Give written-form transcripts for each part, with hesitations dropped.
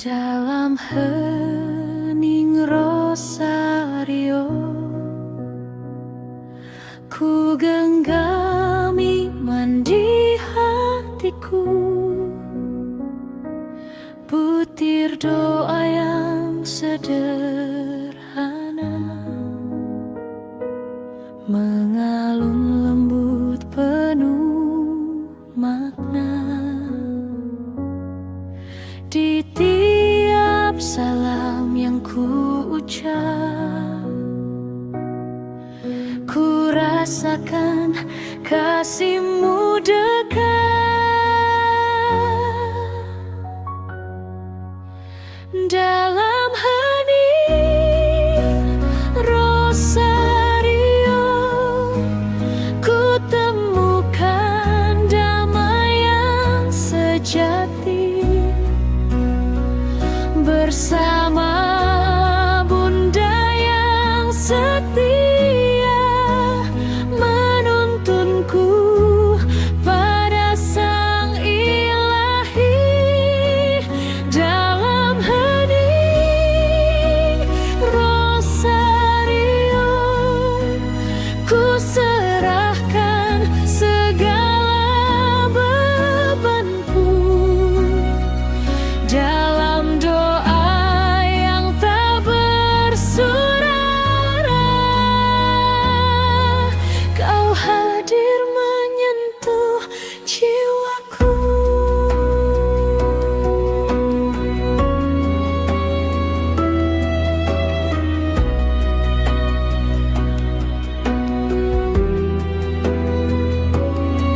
Dalam hening rosario, ku genggam iman di hatiku, butir doa yang sederhana mengalun lembut penuh makna. Di tiap salam yang ku ucap, ku rasakan kasih-Mu dekat. Dalam hening rosario, ku temukan damai yang sejati. Bersama Bunda yang setia, menuntunku pada Sang Ilahi. Dalam hening rosario, ku serahkan segala bebanku. Dalam doa yang tak bersuara, Kau hadir menyentuh jiwaku.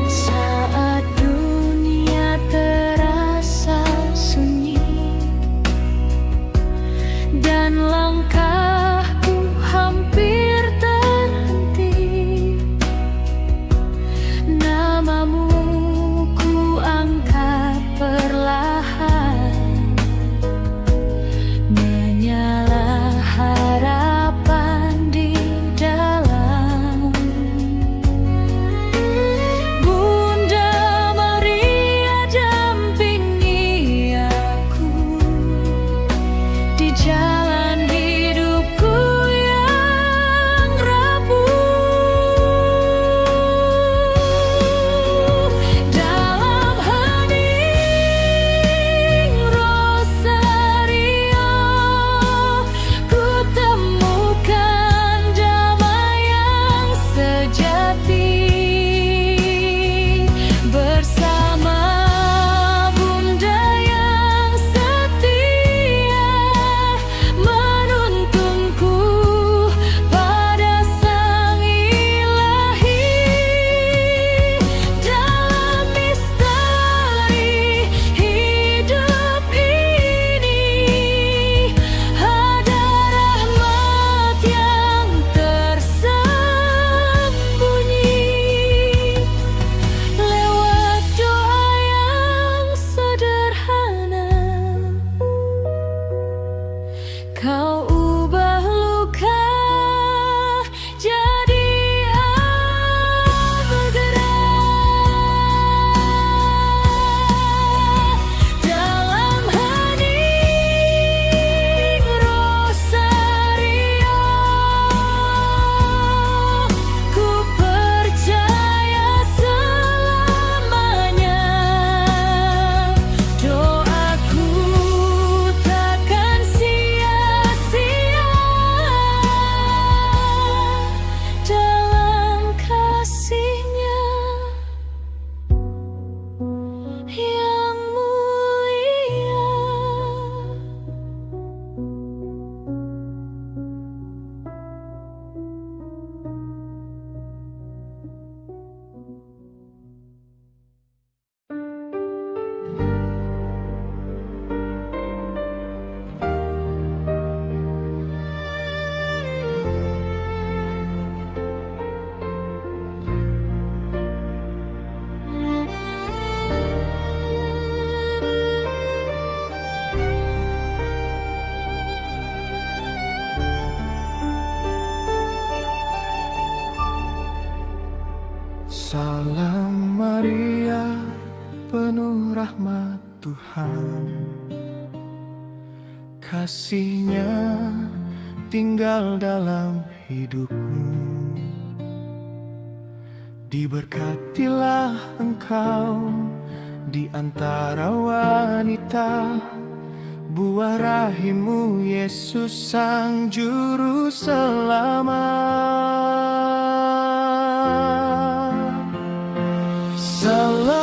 Saat dunia terasa sunyi dan langkahku hampir terhenti, nama-Mu ku angkat perlahan, menyala harapan di dalam. Bunda Maria dampingi aku di jalan hidupku yang rapuh. Dalam hening rosario, ku temukan damai yang sejati. Bersama Bunda yang setia, menuntunku pada Sang Ilahi. Dalam misteri hidup ini, ada rahmat yang tersembunyi. Lewat doa yang sederhana, Kau ubah luka jadi anugerah. Dalam hening rosario, ku percaya selamanya doaku takkan sia-sia. Dalam kasih-Nya yang mulia. Salam Maria, penuh rahmat Tuhan, kasih-Nya tinggal dalam hidupmu. Diberkatilah engkau di antara wanita, buah rahimmu Yesus Sang Juru Selamat. Salam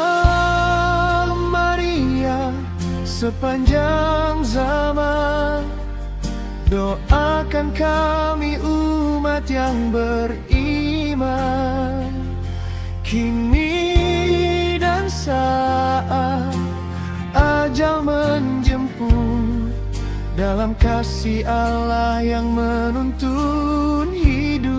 Maria, sepanjang zaman doakan kami umat yang beriman, kini dan saat ajal menjemput, dalam kasih Allah yang menuntun hidup.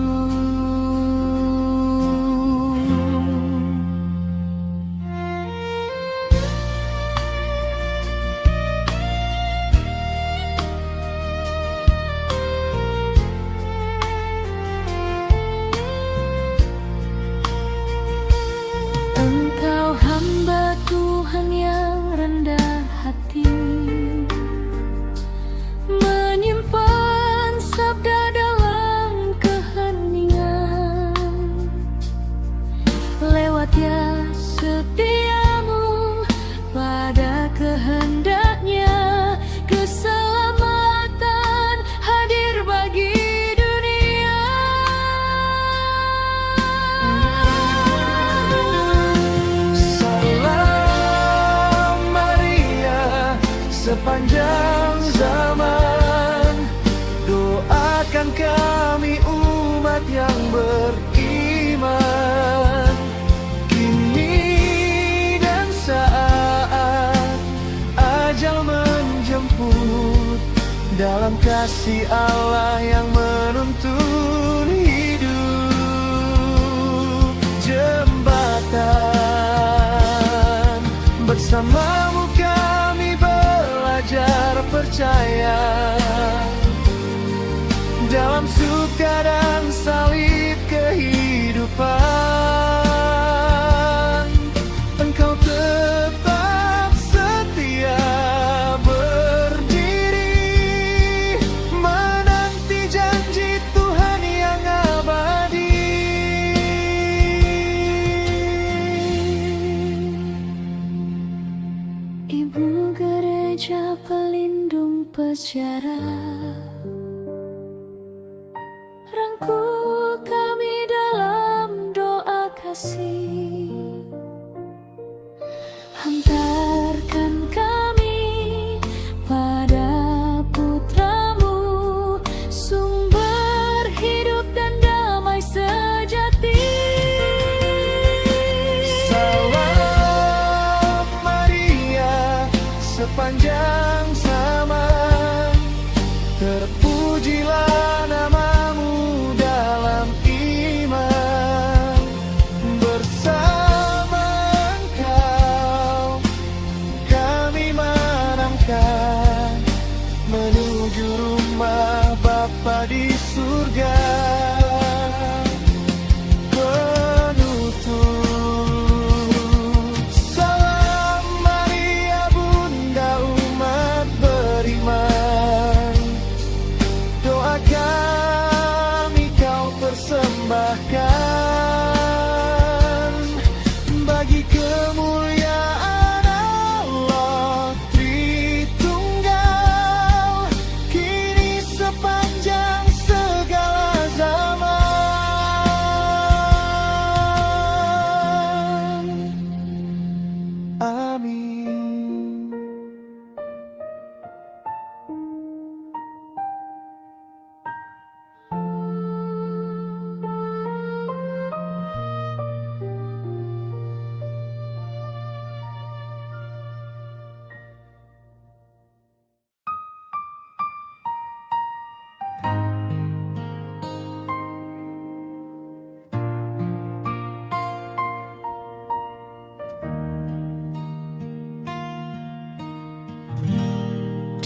Engkau hamba Tuhan yang rendah hati, menyimpan sabda dalam keheningan. Lewat ya setiamu pada kehendaknya, keselamatan hadir bagi dunia. Salam Maria, sepanjang zaman doakan kami umat yang beriman, kini dan saat ajal menjemput, dalam kasih Allah yang menuntun hidup. Jembatan bersamamu kami belajar percaya, dalam suka dan salib kehidupan. Engkau tetap setia berdiri, menanti janji Tuhan yang abadi. Ibu gereja pelindung peziarah, rangkul kami dalam doa kasih. Hantarkan kami pada putramu, sumber hidup dan damai sejati. Salam Maria, sepanjang zaman terpujilah namamu dalam iman. Bersama Engkau kami melangkah menuju rumah Bapa di surga. Penutup salam Maria, Bunda umat beriman, doa kami kau persembahkan bagi kemuliaan Allah Tritunggal, kini sepanjang segala zaman. Amin.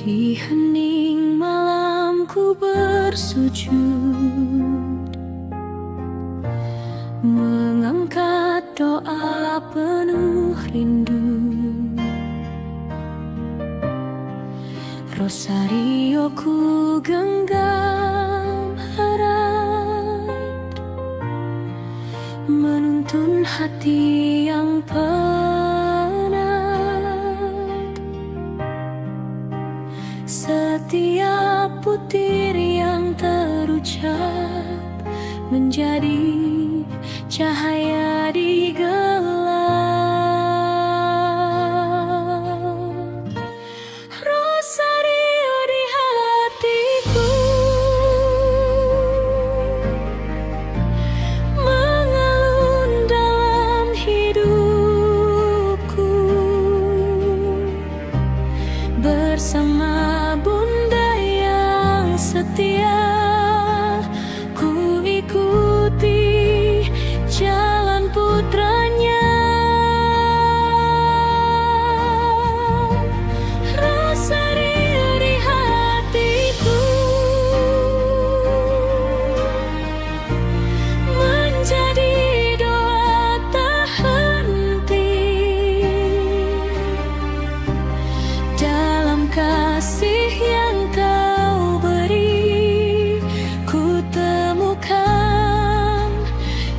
Di hening malam ku bersujud, mengangkat doa penuh rindu. Rosario jiwaku genggam erat, menuntun hati yang penat. Setiap butir yang terucap menjadi cahaya di gelap. Rosario di hatiku mengalun dalam hidupku, bersama Bunda yang setia. Ku ikuti jalan putranya. Rosario di hatiku menjadi doa tak henti dalam kasih yang kau beri. Ku temukan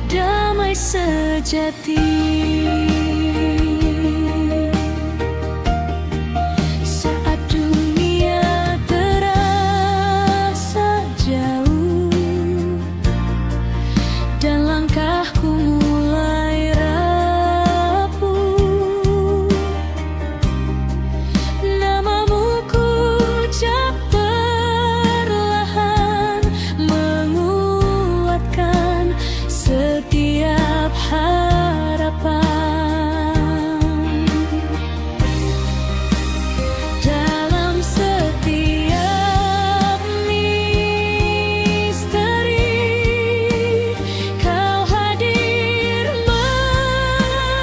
damai sejati. Saat dunia terasa jauh dan langkahku mulai rapuh, namamu ku ucap perlahan, menguatkan setiap harapan. Dalam setiap misteri kau hadir menemani.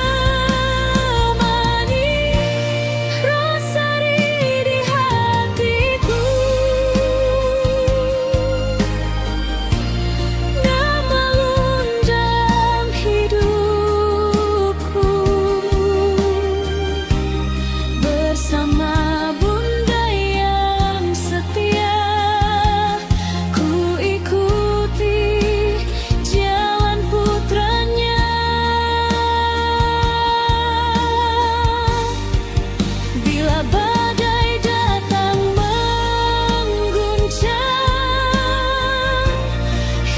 Rosario di hatiku mengalun dalam hidupku, bersama Bunda yang setia. Ku ikuti jalan putranya. Bila badai datang mengguncang,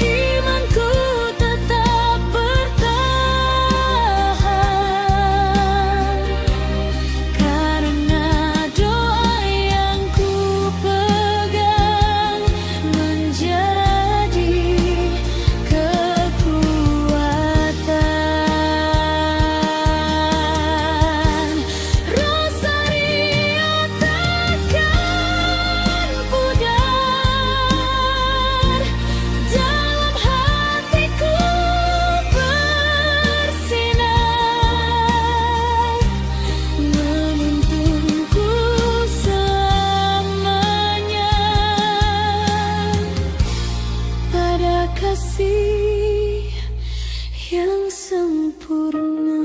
imanku tetap bertahan, karena doa yang ku pegang menjadi kekuatan. Rosario takkan pudar dalam hatiku bersinar, menuntunku selamanya pada kasih yang sempurna.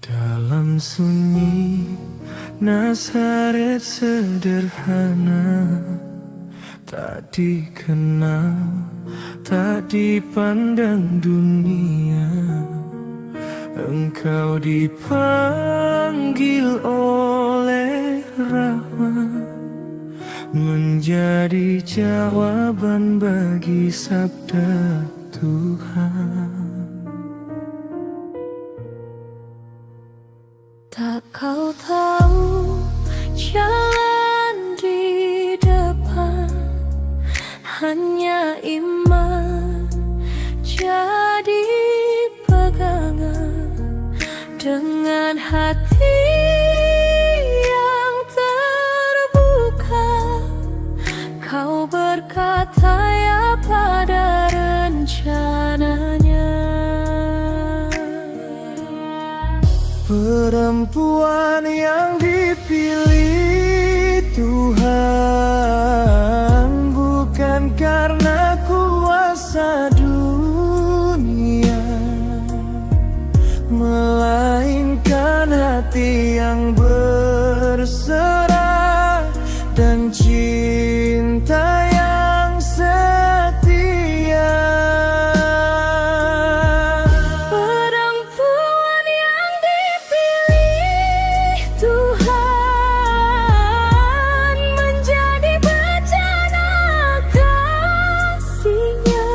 Dalam sunyi Nazaret sederhana, tak dikenal, tak dipandang dunia. Engkau dipanggil oleh rahmat, menjadi jawaban bagi sabda Tuhan. Tak kau tahu jalan hanya iman jadi pegangan. Dengan hati yang terbuka, kau berkata ya pada rencananya. Perempuan yang dipilih Tuhan bukan karena kuasa dunia, melainkan hati yang berserah dan cinta yang setia. Perempuan yang dipilih Tuhan menjadi bejana kasih-Nya,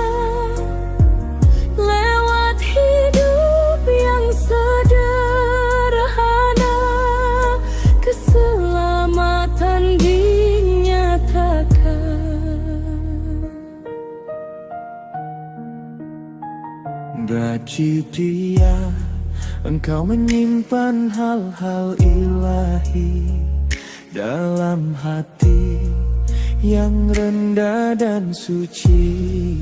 lewat hidup yang sederhana, keselamatan dinyatakan. Gaji dia, engkau menyimpan hal-hal ilahi dalam hati yang rendah dan suci,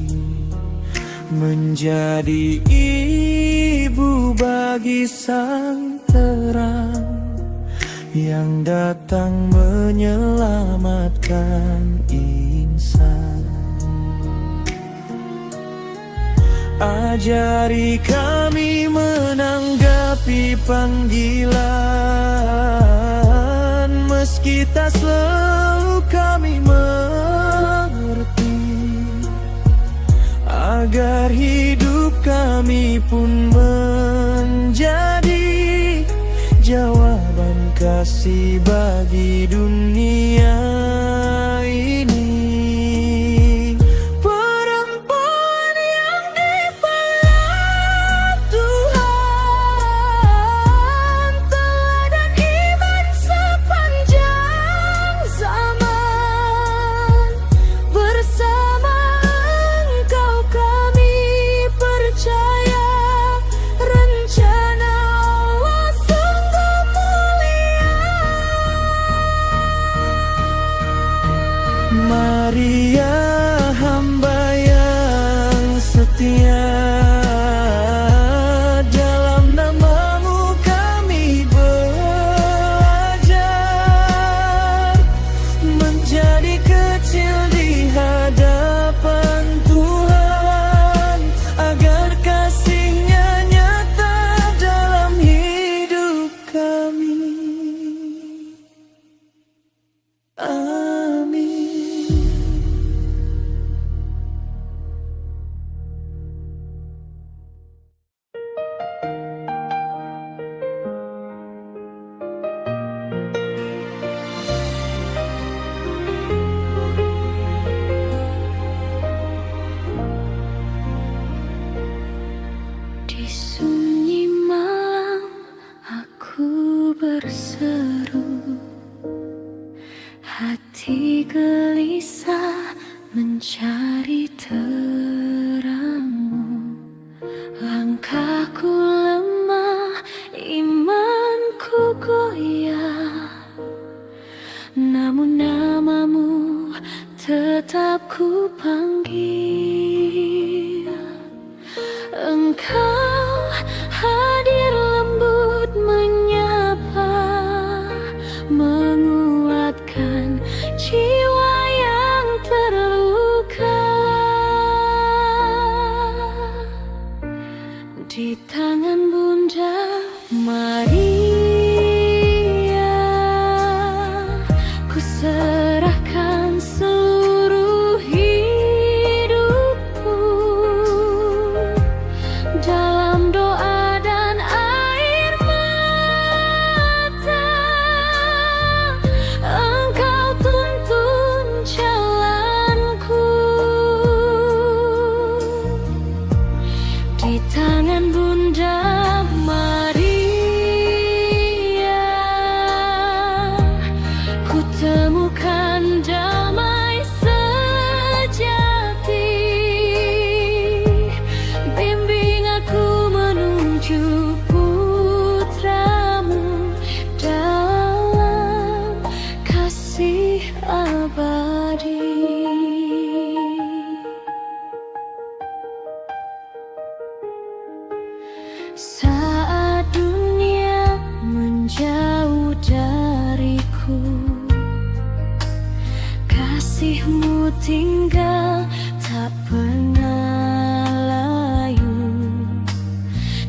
menjadi ibu bagi sang terang yang datang menyelamatkan insan. Ajari kami menanggapi panggilan, meski tak selalu kami mengerti, agar hidup kami pun menjadi jawaban kasih bagi dunia ini. Maria, hamba yang setia, dalam namamu kami belajar menjadi kecil di hadapan Tuhan, agar kasih-Nya nyata dalam hidup kami. Amin. Di sunyi malam aku berseru, hati gelisah mencari terang-Mu. Langkahku lemah, imanku goyah, namun namamu tetap ku panggil. Engkau hadir lembut menyapa, menguatkan jiwa yang terluka. Di tangan Bunda Maria, ku serahkan seluruh hidup. tinggal tak pernah layu.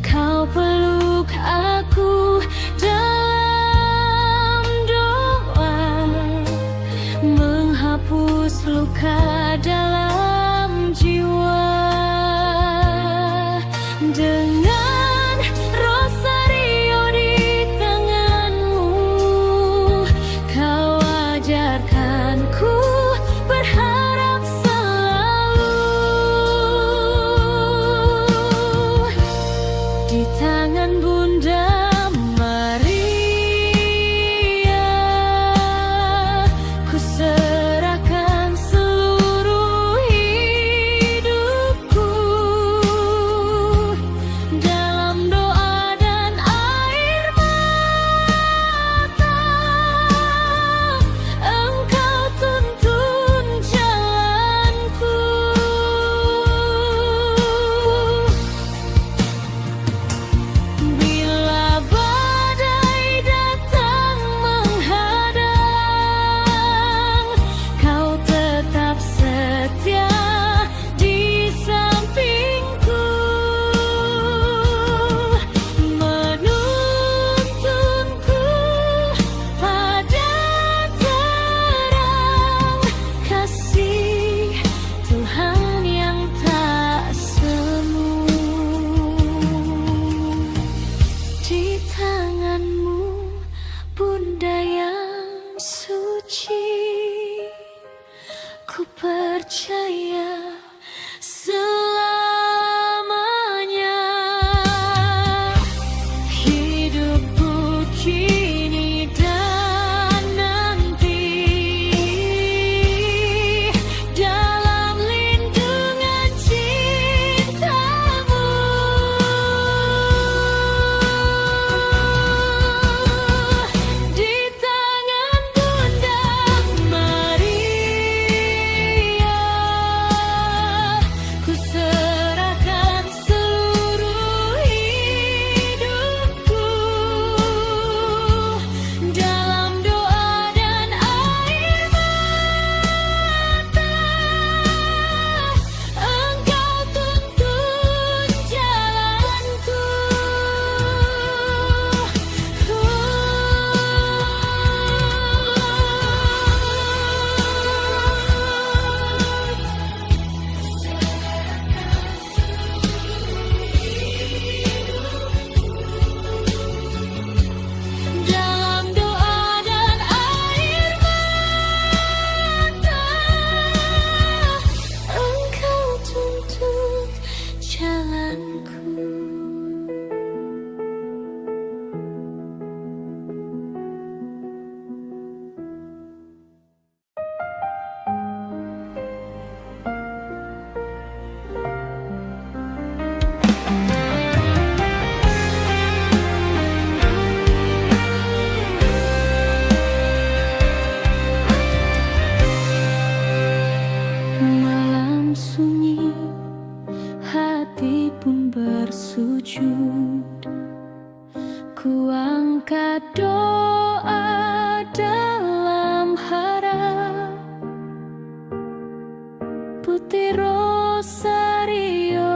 Kau peluk aku dalam doa, menghapus luka dalam jiwa. Dengan rosario di tanganmu, kau ajarkanku berharap selalu. Di tangan Bunda Maria, ku serahkan seluruh hidupku. Dalam doa dan air mata, Engkau tuntun jalanku. Bila badai datang menghadang, Kau tetap setia di sampingku, menuntunku pada terang kasih Tuhan yang tak semu. Di tanganmu, Bunda yang suci, ku percaya selamanya. Hidupku kini dan nanti dalam lindungan cintamu. Di tangan Bunda Maria, ku serahkan seluruh hidupku. Dalam doa dan air mata, Engkau tuntun jalanku. Dalam doa dan air mata, Engkau tuntun jalanku. Malam sunyi, hati pun bersujud. Ku angkat doa dalam harap, putih rosario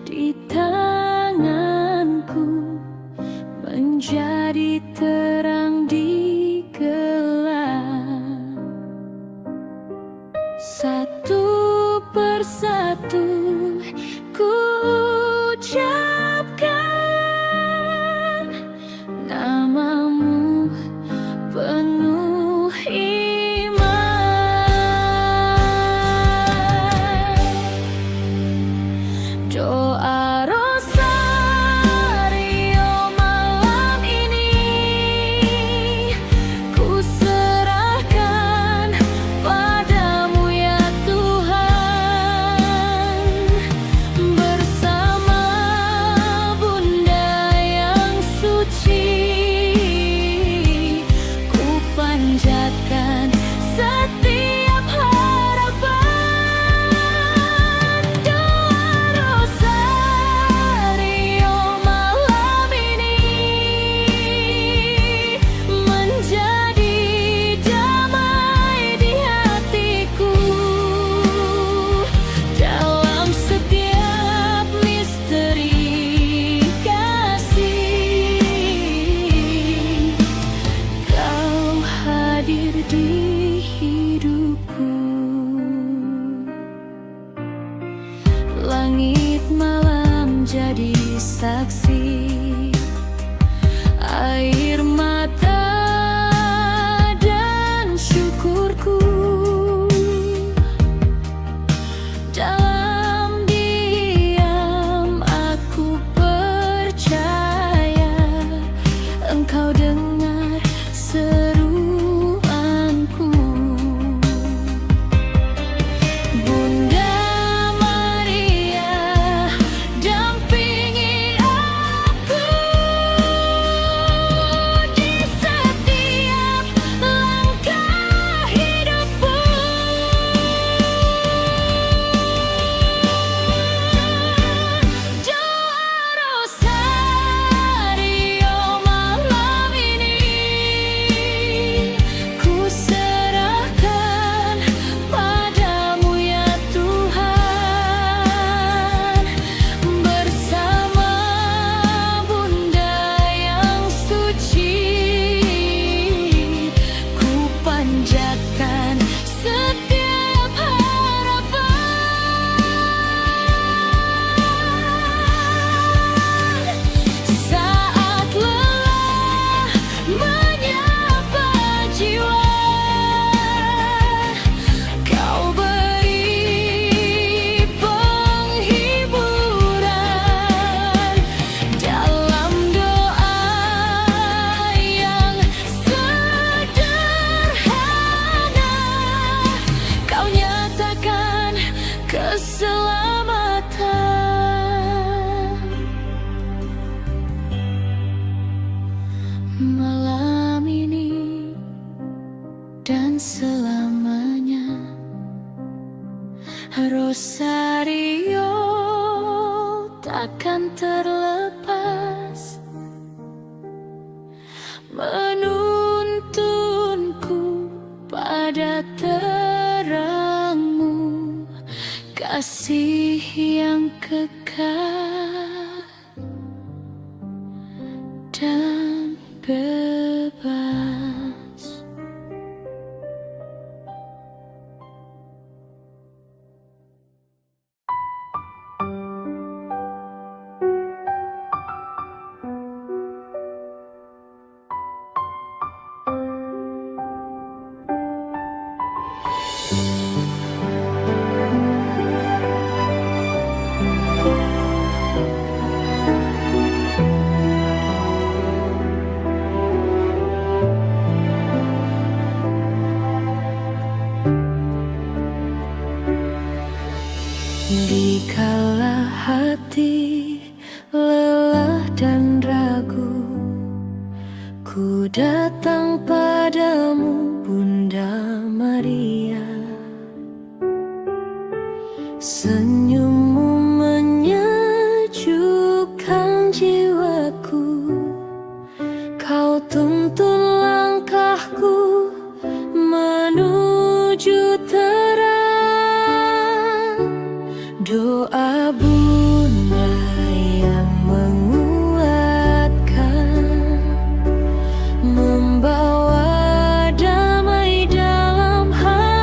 di tanganku, menjadi terang di gelap. Satu persatu ku ucapkan namamu penuh iman. Doa rosario malam ini ku serahkan padamu ya Tuhan. Bersama Bunda yang suci, ku panjatkan setiap harapan. Doa rosario malam ini menjadi damai di hatiku. Engkau dengar seruanku. Bunda Maria, dampingi aku di setiap langkah hidupku. Doa Rosario malam ini ku serahkan padamu ya Tuhan. Bersama Bunda yang suci, ku panjatkan setiap harapan. Saat lelah menyapa jiwa, Kau beri penghiburan dalam doa yang sederhana. Kau nyatakan keselamatan. Malam ini dan selamanya, Rosario takkan terlepas, menuntunku pada terangmu, kasih yang kekal dan bebas. Dikala hati lelah dan ragu, ku datang padamu Bunda Maria. Senyummu menyejukkan jiwaku, Kau tuntun langkahku menuju terang. Doa Bunda yang menguatkan, membawa damai dalam hati.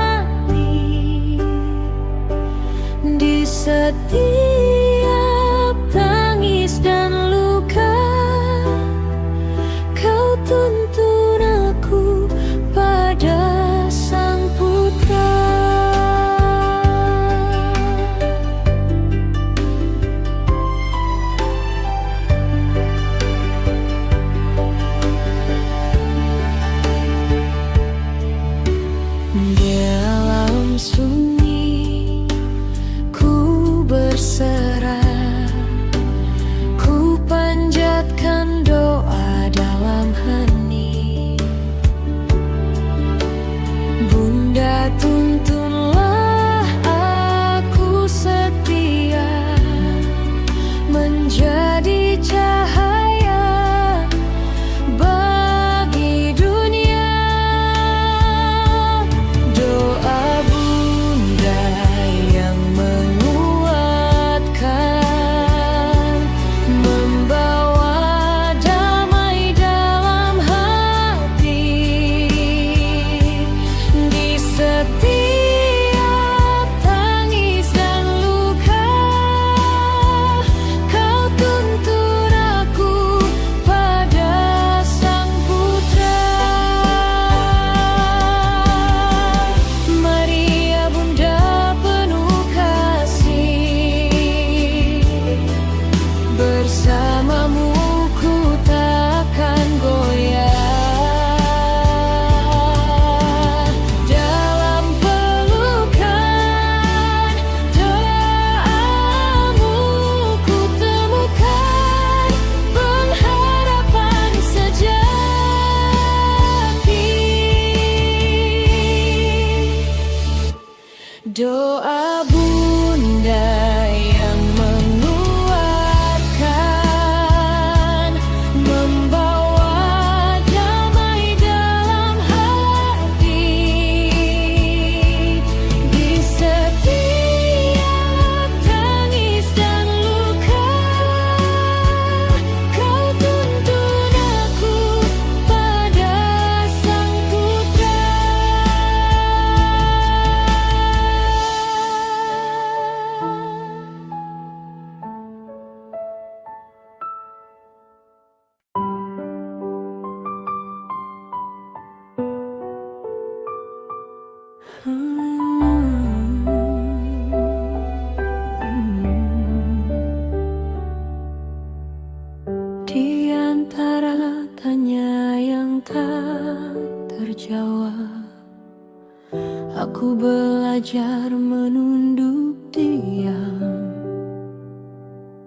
Aku belajar menunduk diam,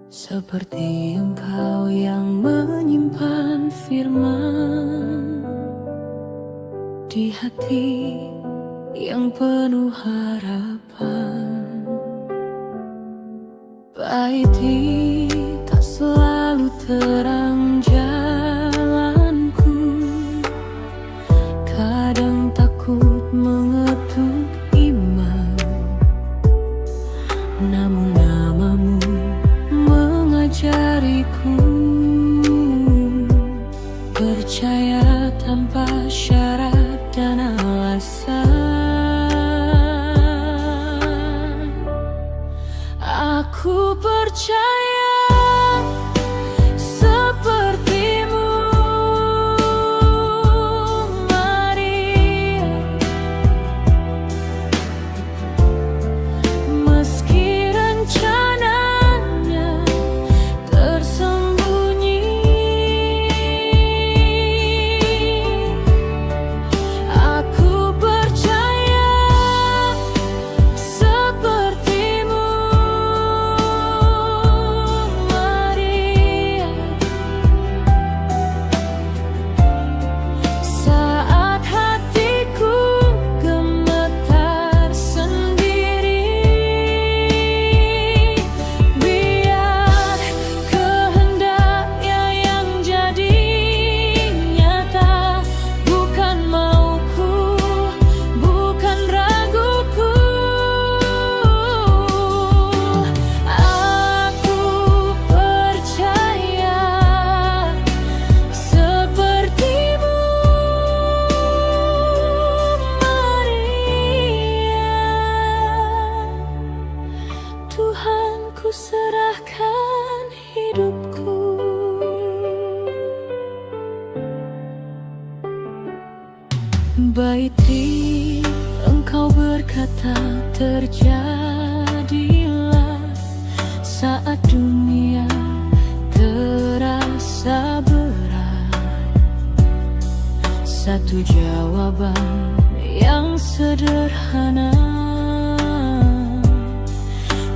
seperti engkau yang menyimpan firman di hati yang penuh harapan. Pahit tak selalu terang jalanku, kadang takut mengetuk iman, namun namamu mengajariku percaya tanpa syarat dan alasan. Aku percaya sepertimu, Maria, meski rencananya tersembunyi. Aku percaya sepertimu, Maria, saat hatiku gemetar sendiri. Biar kehendaknya yang jadi nyata, bukan mauku, bukan raguku. Aku percaya sepertimu, Maria. Tuhan, ku serahkan hidupku. Baiti engkau berkata terjadilah saat dunia terasa berat. Satu jawaban yang sederhana,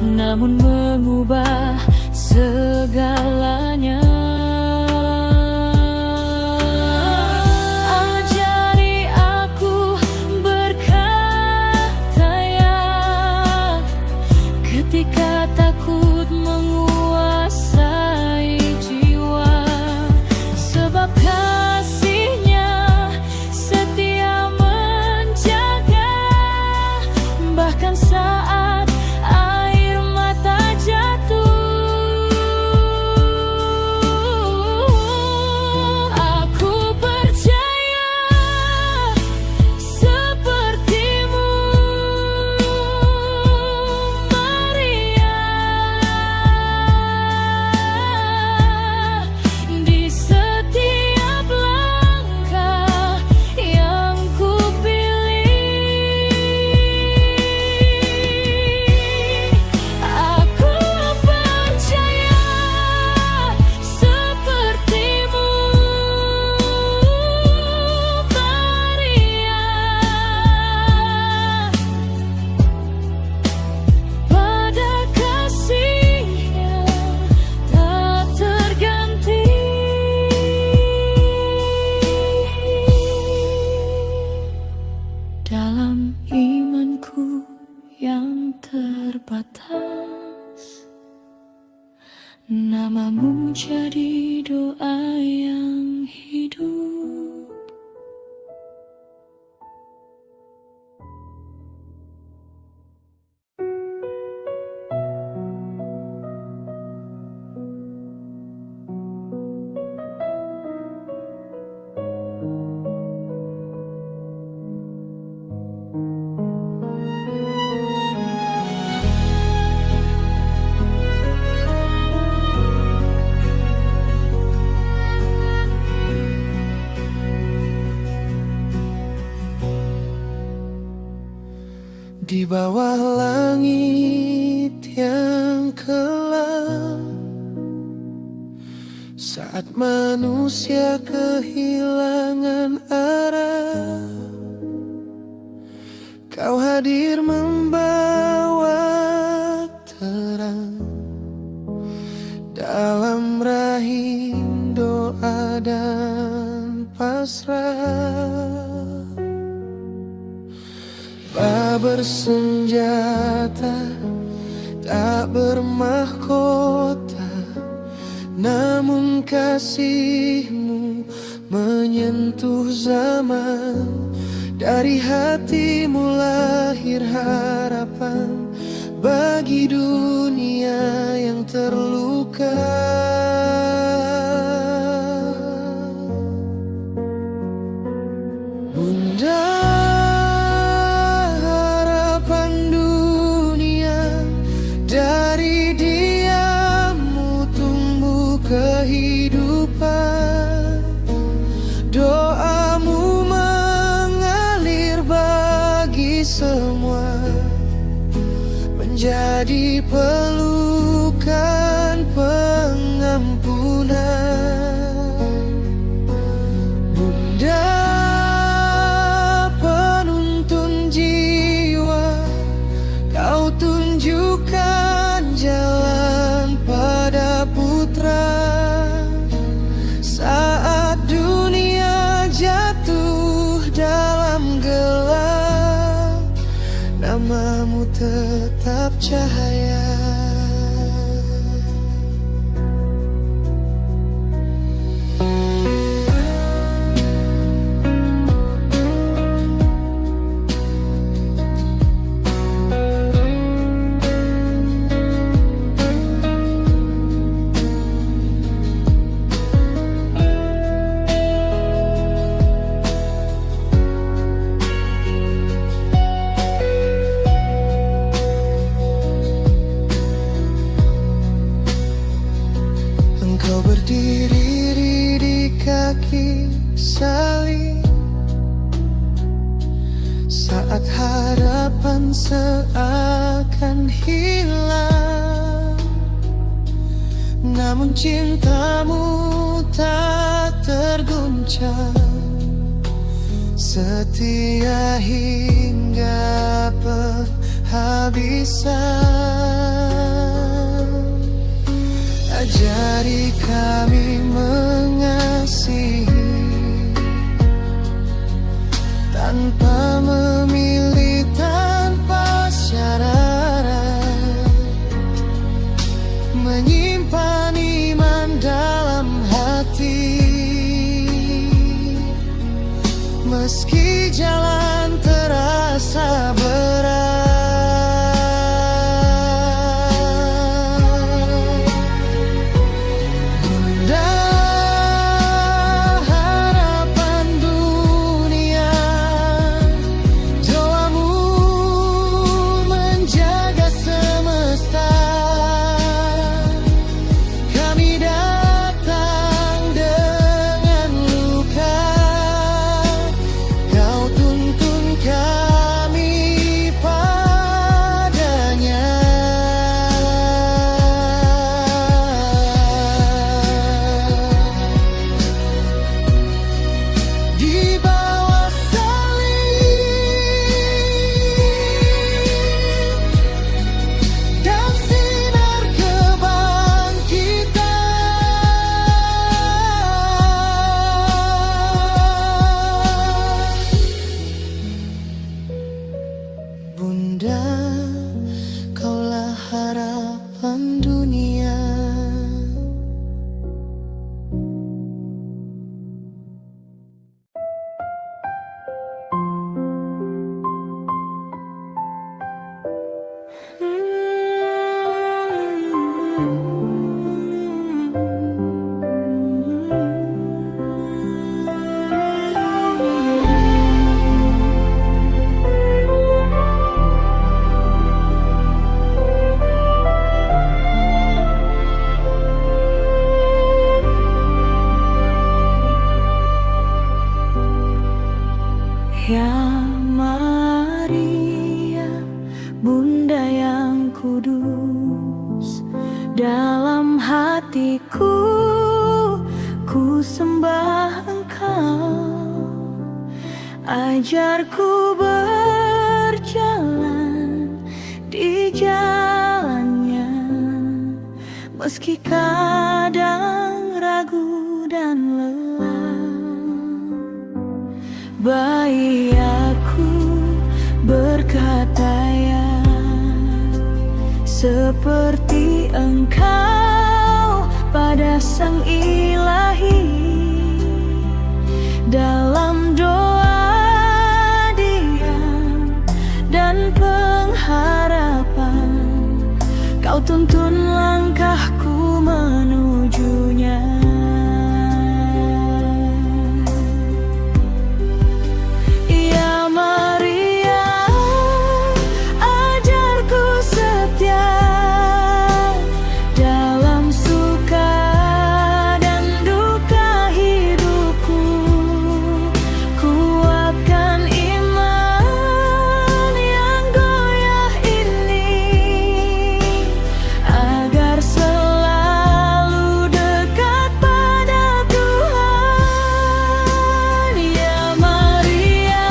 namun mengubah segalanya. Ajari aku berkata ya, ketika takut menguasai jiwa, sebab kasih-Nya setia menjaga, bahkan saat air mata jatuh. Aku percaya sepertimu, Maria, di setiap langkah yang kupilih. Aku percaya sepertimu, Maria, pada kasih-Nya tak terganti. Dalam imanku yang terbatas, namamu jadi doa yang hidup. Di bawah langit yang gelap, saat manusia kehilangan arah, Kau hadir hadir membawa terang dalam rahim doa dan pasrah. Tak bersenjata, tak bermahkota, namun kasih-Mu menyentuh zaman. Dari hati-Mu lahir harapan bagi dunia yang terluka. Bunda, harapan dunia, dari diam-Mu tumbuh kehidupan. Doa-Mu mengalir bagi semua, menjadi pelukan pengampunan. Bunda, penuntun jiwa, Kau tunjukkan jalan pada putra. Saat dunia jatuh dalam gelap, nama-Mu tetap cahaya. Engkau berdiri di kaki salib saat harapan seakan hilang, namun cinta-Mu tak terguncang, setia hingga penghabisan. Ajari kami mengasihi tanpa memilih, tanpa syarat, menyimpan iman dalam hati, meski jalan terasa berat. Bunda, Kaulah harapan dunia. Ya Maria, Bunda yang kudus, dalam hatiku ku sembah Engkau. Ajarku berjalan meski kadang ragu dan lelah. Baik aku berkata ya, seperti Engkau pada Sang Ilahi. Dalam doa, diam, dan pengharapan, Kau tuntun langkahku menujunya. Ya Maria, ajarku setia dalam suka dan duka hidupku. Kuatkan iman yang goyah ini, agar selalu dekat pada Tuhan. Ya Maria,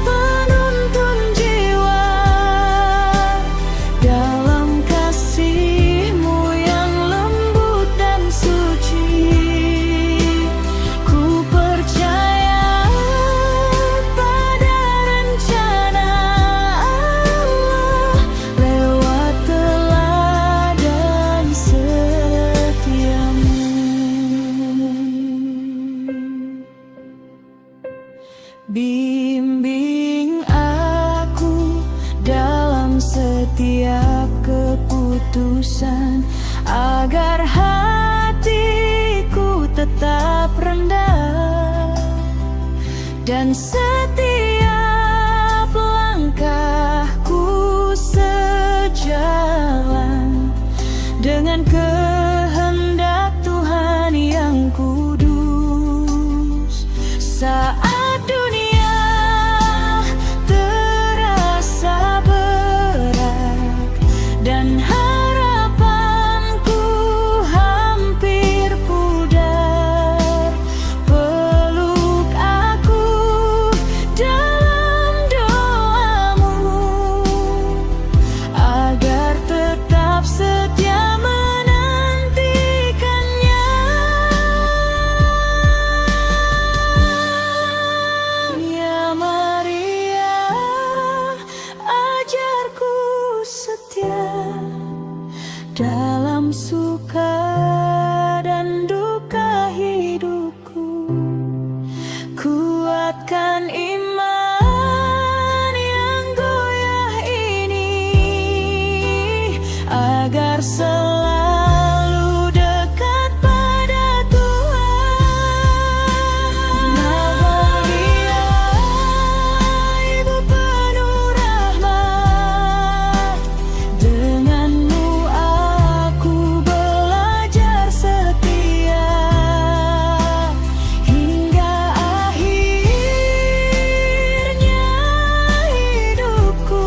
penuntun jiwa dalam kasih-Mu yang lembut dan suci. Ku percaya pada rencana Allah lewat teladan setiamu. Bimbing aku dalam setiap keputusan, agar hatiku tetap rendah, dan setiap langkahku sejalan dengan kehendak Tuhan yang kudus. Saat dunia terasa berat dan harapanku hampir pudar, peluk aku dalam doamu, agar tetap setia menantikannya. Ya Maria, ajarku setia dalam suka dan duka hidupku. Kuatkan iman yang goyah ini, agar selalu dekat pada Tuhan. Maria, Ibu penuh rahmat, denganmu aku belajar setia hingga akhirnya hidupku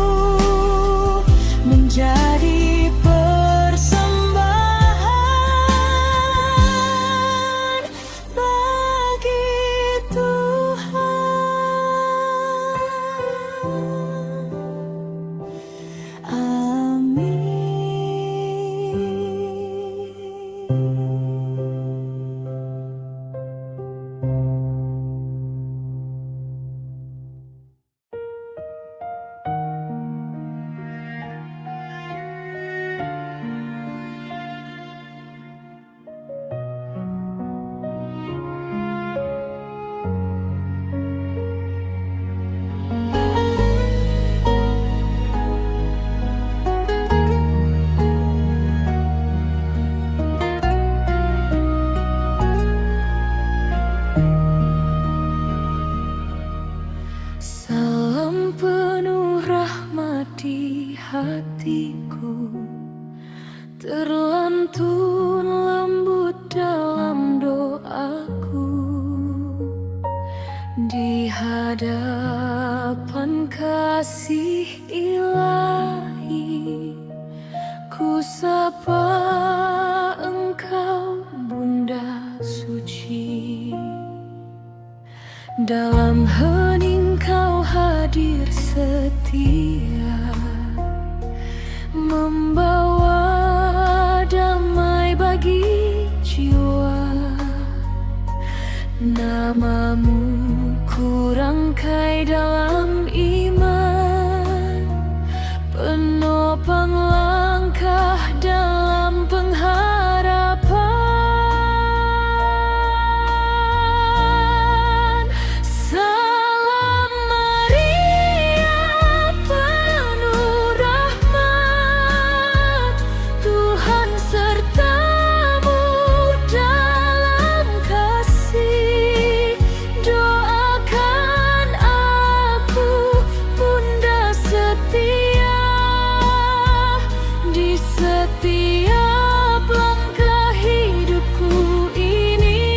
menjadi persembahan bagi Tuhan. Amin. Salam penuh rahmat di hatiku, terlantun lembut dalam doaku. Di hadapan kasih ilahi, ku sapa Engkau Bunda Suci. Dalam hening Kau hadir setia, membawa bersamamu ku rangkai dalam iman, penopang langkah dalam pengharapan. Salam Maria, penuh rahmat, Tuhan sertamu dalam kasih. Doakan aku, Bunda setia, di setiap langkah hidupku ini.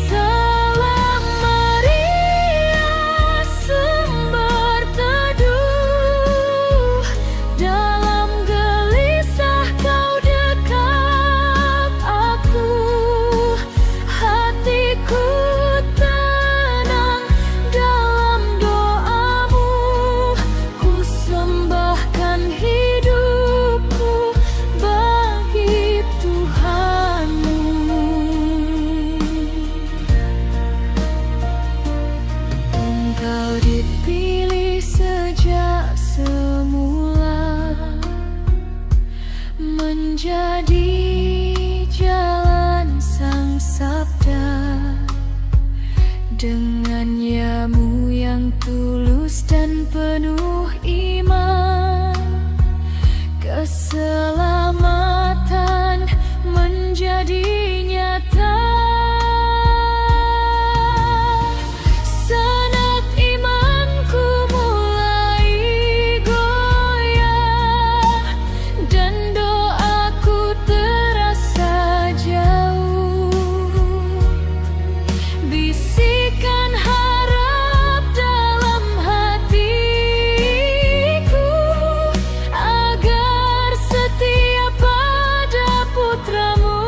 Salam Maria, sumber teduh, dalam gelisah kau dekat aku. Hatiku tenang dalam doamu, ku sembahkan hidupku bagi Tuhanmu. Engkau dipilih sejak semula menjadi jalan Sang Sabda. Dengan yamu yang tulus dan penuh iman, keselamatan menjadi nyata. Senat imanku mulai goyah, dan doaku terasa jauh. Bisikan harap dalam hatiku, agar setia pada putramu.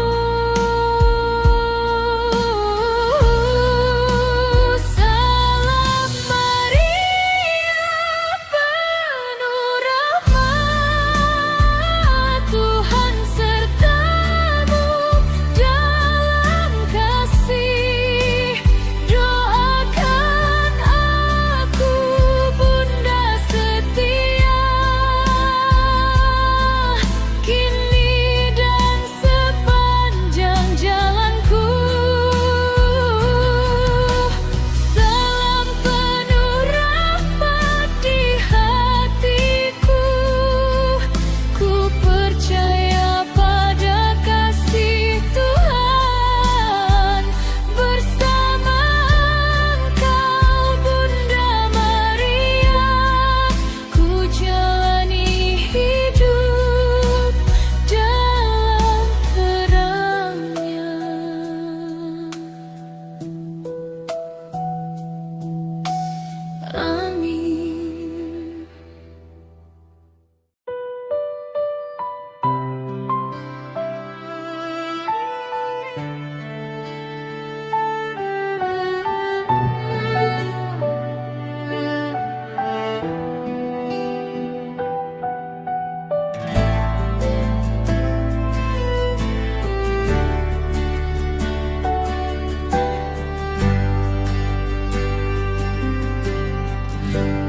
Salam Maria, penuh rahmat, Tuhan sertamu dalam kasih. Doakan aku, Bunda setia, kini dan sepanjang jalanku. Salam penuh rahmat di hatiku, ku percaya pada kasih Tuhan. Bersama Engkau, Bunda Maria, ku jalani hidup dalam terangnya. Amin.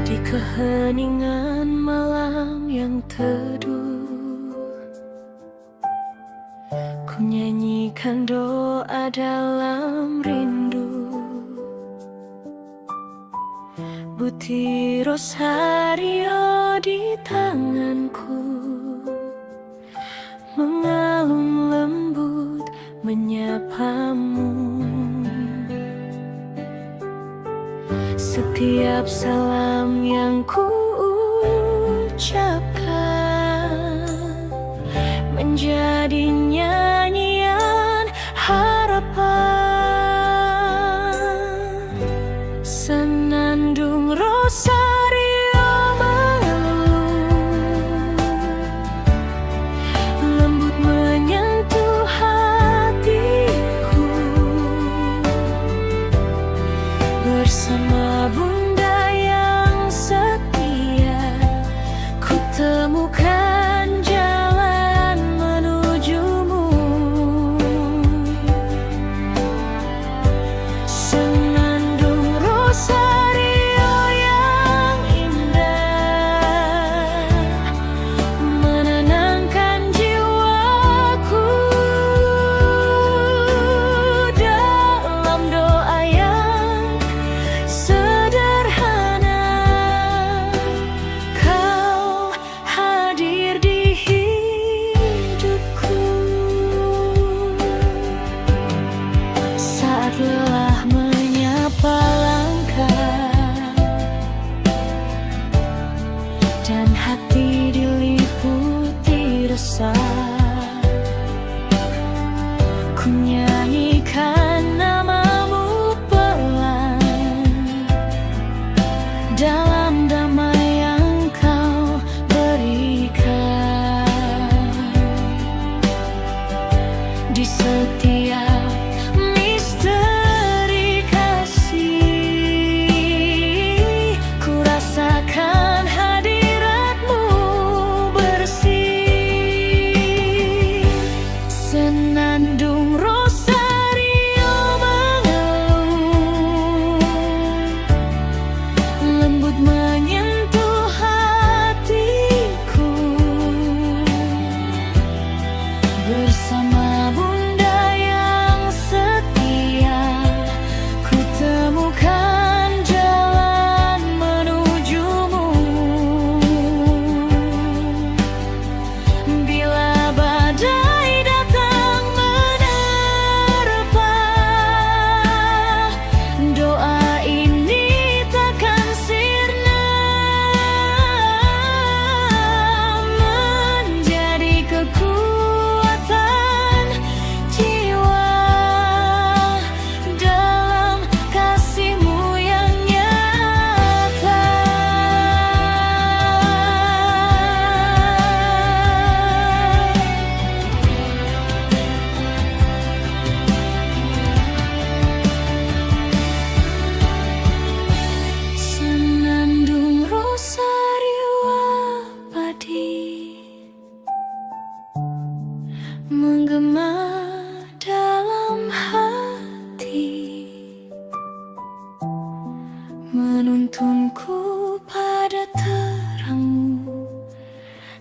Di keheningan malam yang teduh, ku nyanyikan doa dalam rindu. Butir rosario di tanganku, mengalun lembut menyapamu. Setiap salam yang ku ucapkan menjadi nyanyian harapan. Senandung rosario mengelung, lembut menyentuh hatiku. Bersama Bunda yang setia, ku temukan jalan menujumu. menuntunku pada terangmu,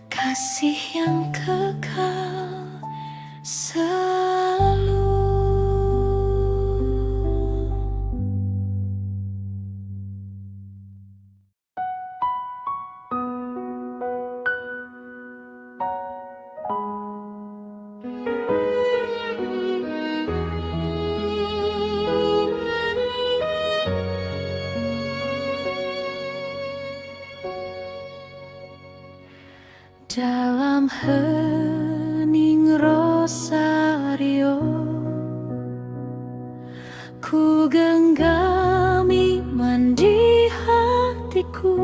kasih yang kekal selalu. Dalam hening rosario, ku genggam iman di hatiku,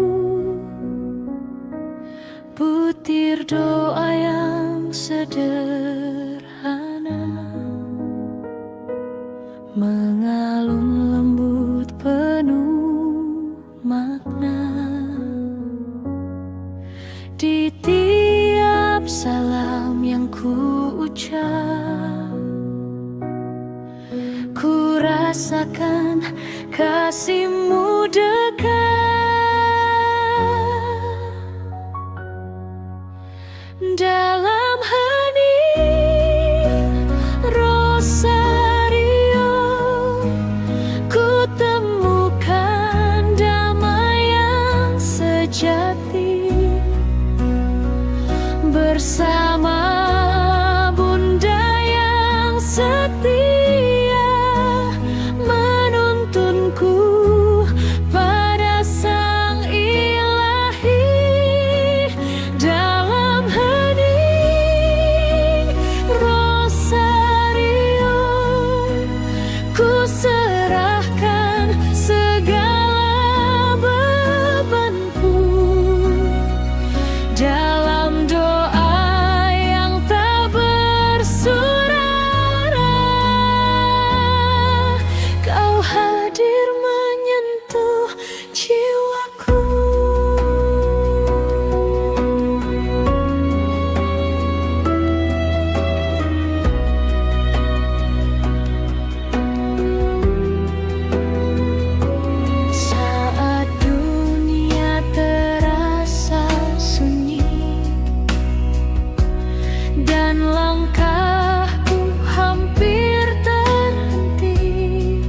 butir doa yang sederhana mengalun lembut penuh makna. Di tiap salam yang ku ucap, ku rasakan kasih-Mu dekat. Dalam hening rosario, ku temukan damai yang sejati. Bersama Bunda yang setia, menuntunku pada Sang Ilahi. Dalam hening rosario, ku serahkan segala bebanku. Dalam doa yang tak bersuara, Kau hadir menyentuh jiwaku. Saat dunia terasa sunyi dan langkahku hampir terhenti,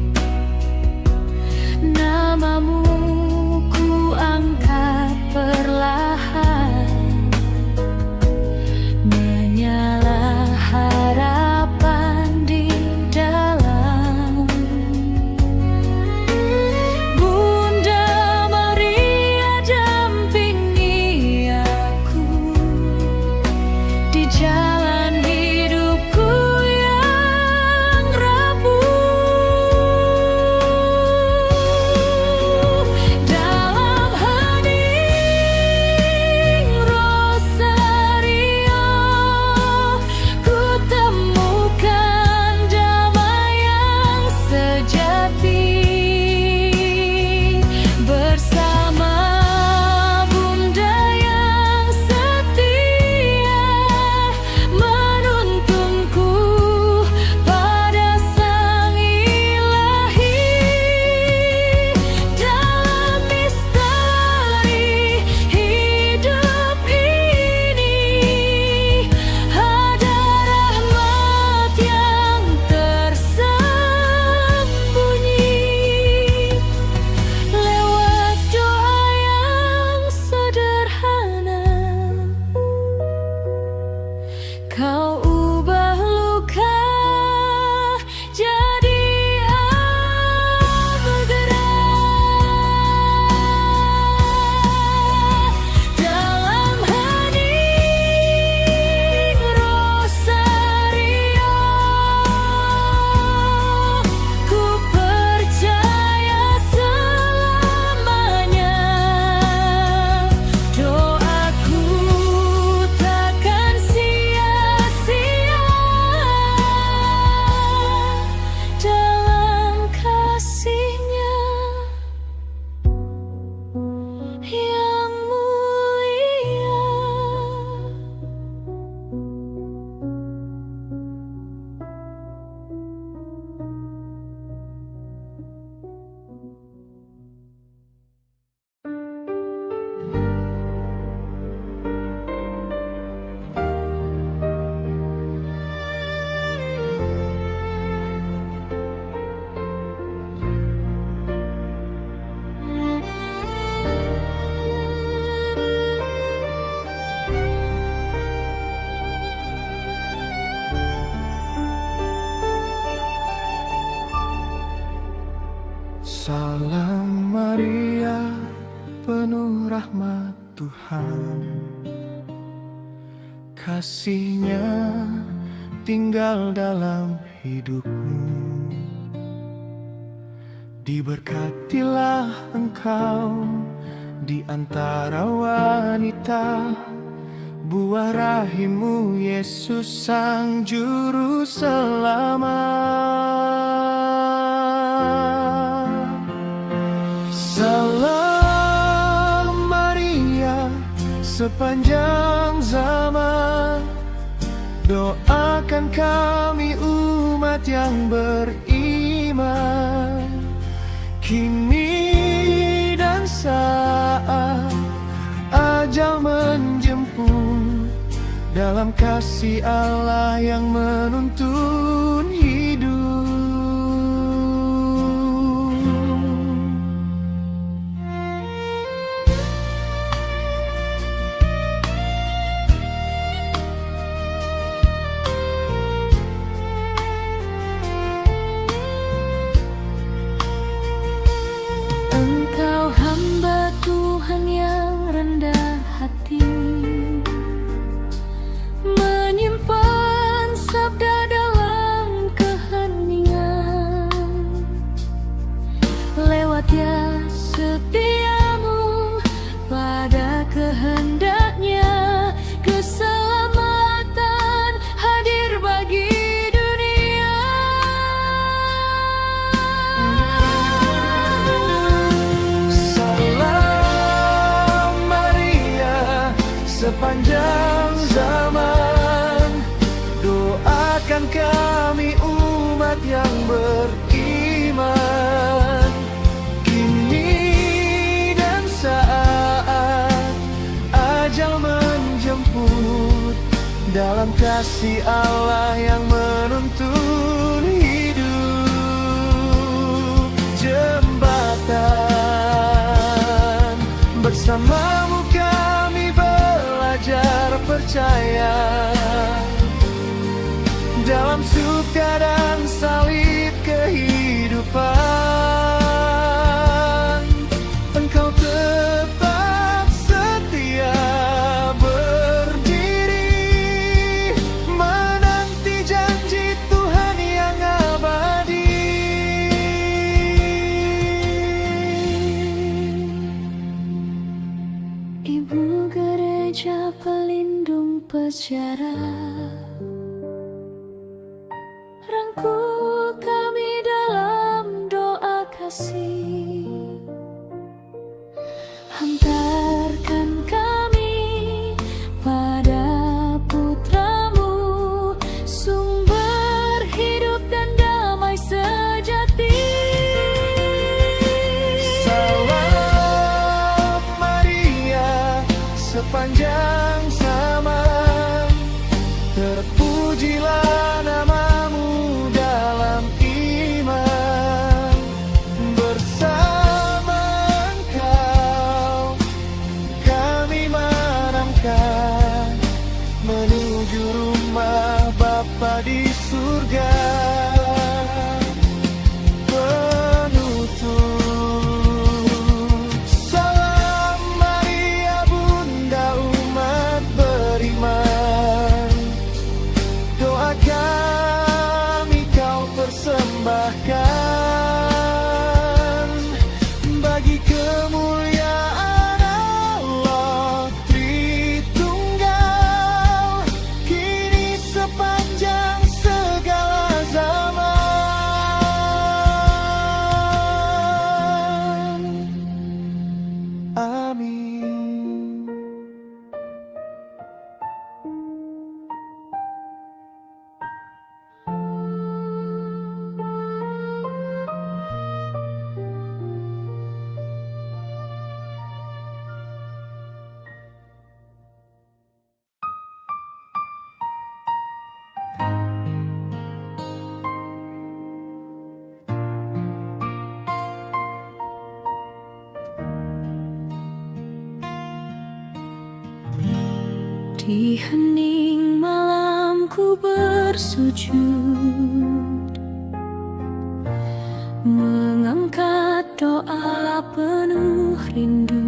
Salam Maria, penuh rahmat Tuhan, kasih-Nya tinggal dalam hidupmu. Diberkatilah engkau di antara wanita, buah rahimmu Yesus Sang Juru Selamat. Salam Maria, sepanjang zaman doakan kami umat yang beriman, kini dan saat ajal menjemput, dalam kasih Allah yang menuntun hidup. Engkau hamba Tuhan yang rendah hati, menyimpan sabda dalam keheningan. Lewatnya setiamu pada kehendaknya, keselamatan hadir bagi dunia. Salam Maria, sepanjang zaman doakan kami umat yang beriman, kini dan saat ajal menjemput, dalam kasih Allah yang menuntun hidup. Jembatan bersamamu kami belajar percaya, dalam suka dan salib kehidupan. Engkau tetap setia berdiri, menanti janji Tuhan yang abadi. Ibu gereja pelindung peziarah, rangkul kami dalam doa kasih. Hantarkan kami pada Putramu, sumber hidup dan damai sejati. Salam Maria, sepanjang zaman terpujilah namamu dalam iman. Bersama Engkau kami melangkah menuju rumah Bapa di surga. Penutup salam Maria, Bunda umat beriman, doa kami kau persembahkan bagi kemuliaan Allah Tritunggal, kini sepanjang segala zaman. Amin. Di hening malam ku bersujud, mengangkat doa penuh rindu.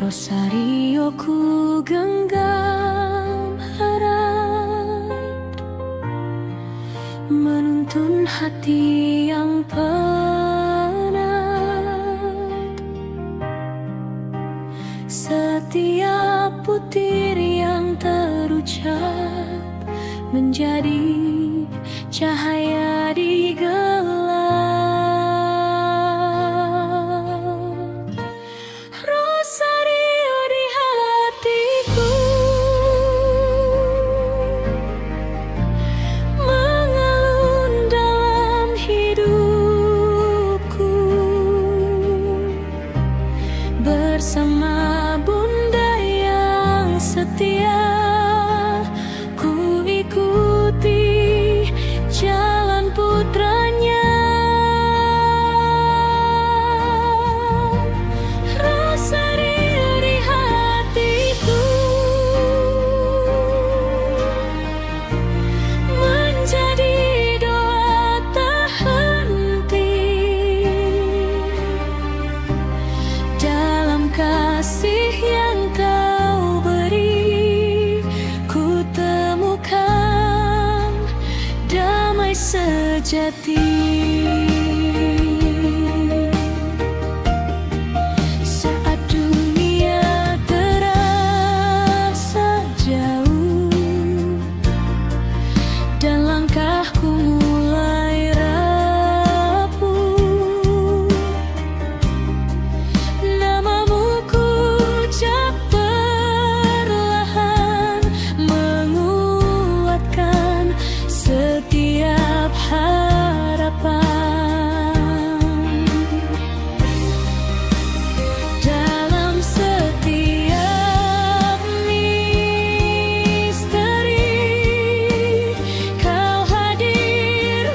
Rosario ku genggam erat, menuntun hati yang penat. Setiap butir yang terucap menjadi cahaya di gelap. Rosario di hatiku mengalun dalam hidupku. Bersama Bunda yang setia, ku ikuti jalan putranya. Rosario di hatiku menjadi doa tak henti. Dalam kasih yang kau beri, ku temukan damai sejati. Saat dunia terasa jauh dan langkahku mulai rapuh, namamu ku ucap perlahan, menguatkan setiap harapan. Dalam setiap misteri, kau hadir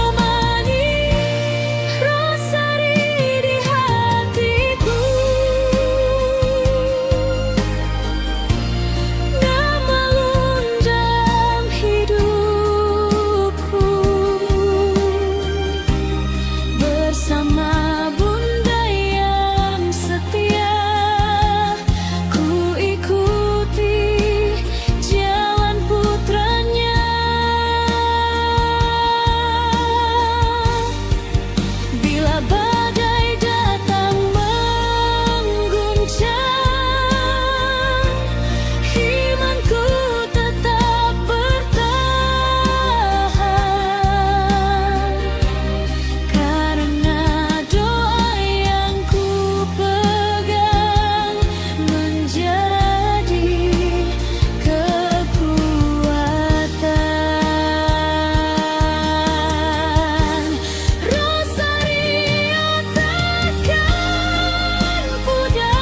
menemani. Rosario di hatiku, mengalun dalam hidupku. Bersama Bunda yang setia, ku ikuti jalan putranya. Bila badai datang mengguncang, imanku tetap bertahan. Karena doa yang ku pegang menjadi kekuatan. Rosario takkan pudar,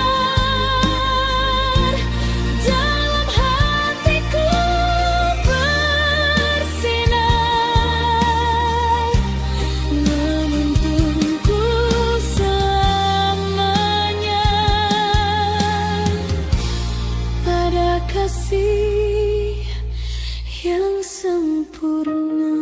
dalam hatiku bersinar, menuntunku selamanya pada kasih yang sempurna.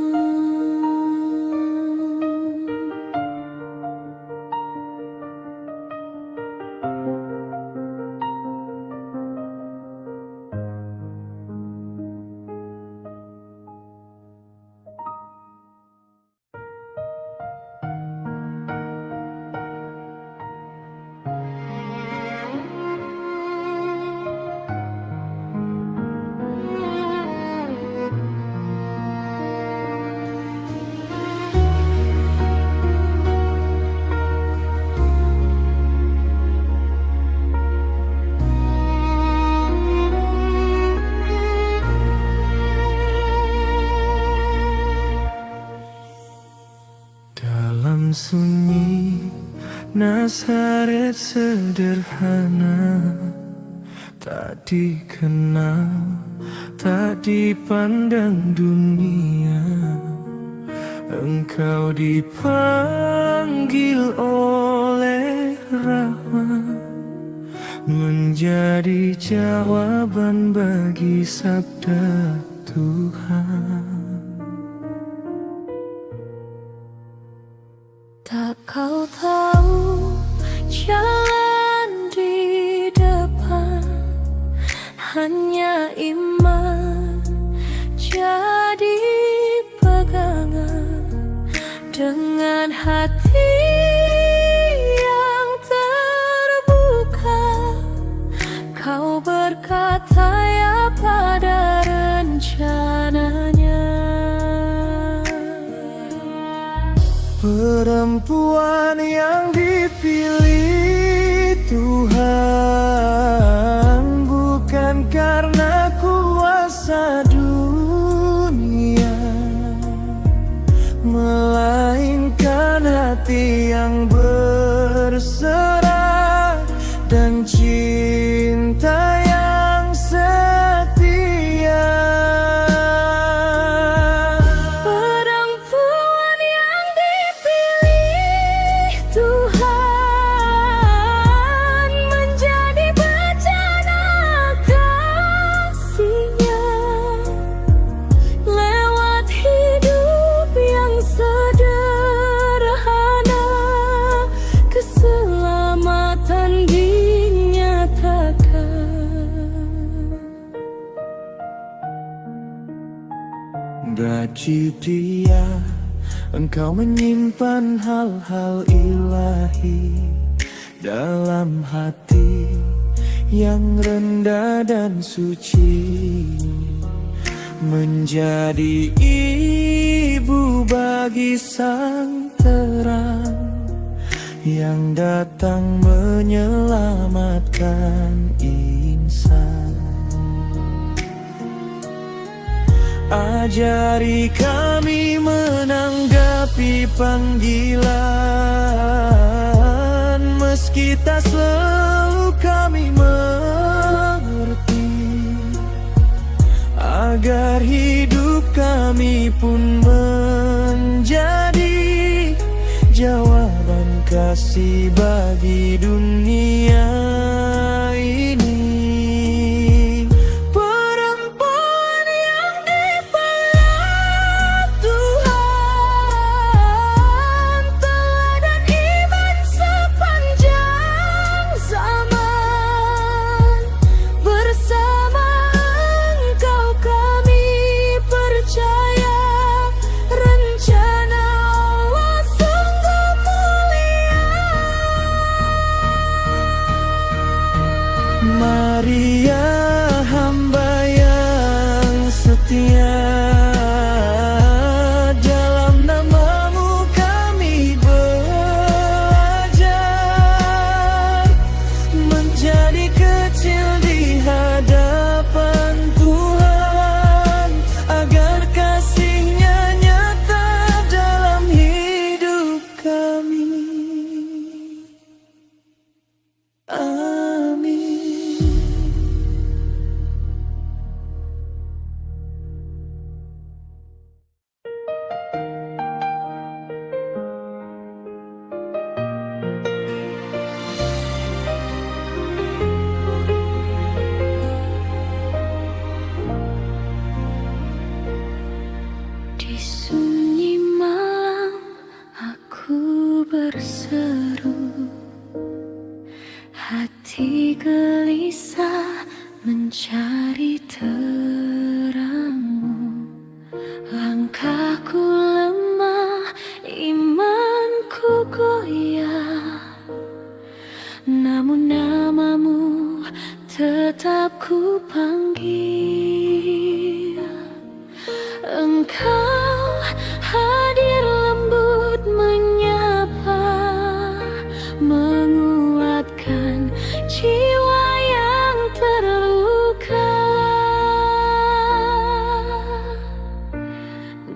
Dalam sunyi Nazaret sederhana, tak dikenal, tak dipandang dunia. Engkau dipanggil oleh Rahmat, menjadi jawaban bagi sabda Tuhan. Kau tahu jalan di depan hanya iman jadi pegangan. Dengan hati yang terbuka, kau berkata ya pada rencananya. Perempuan yang dipilih Tuhan bukan karena kuasa dunia, melainkan hati yang berserah dan cinta yang setia. Perempuan yang dipilih Tuhan menjadi bejana kasih-Nya lewat hidup yang sederhana. Keselamatan dinyatakan. Bagi Dia engkau menyimpan hal-hal ilahi dalam hati yang rendah dan suci, menjadi ibu bagi sang terang yang datang menyelamatkan insan. Ajari kami menanggapi panggilan, meski tak selalu kami mengerti, agar hidup kami pun menjadi jawaban kasih bagi dunia ini. Perempuan yang dipeluk Tuhan, teladan iman sepanjang zaman. Bersama Engkau kami percaya rencana Allah sungguh mulia. Maria, hamba yang setia, dalam namamu kami belajar menjadi kecil di hadapan Tuhan, agar kasih-Nya nyata dalam hidup kami. Amin. Di sunyi malam aku berseru, hati gelisah mencari terangmu. Langkahku lemah, imanku goyah, namun namamu tetap ku panggil. Engkau hadir lembut menyapa, menguatkan jiwa yang terluka.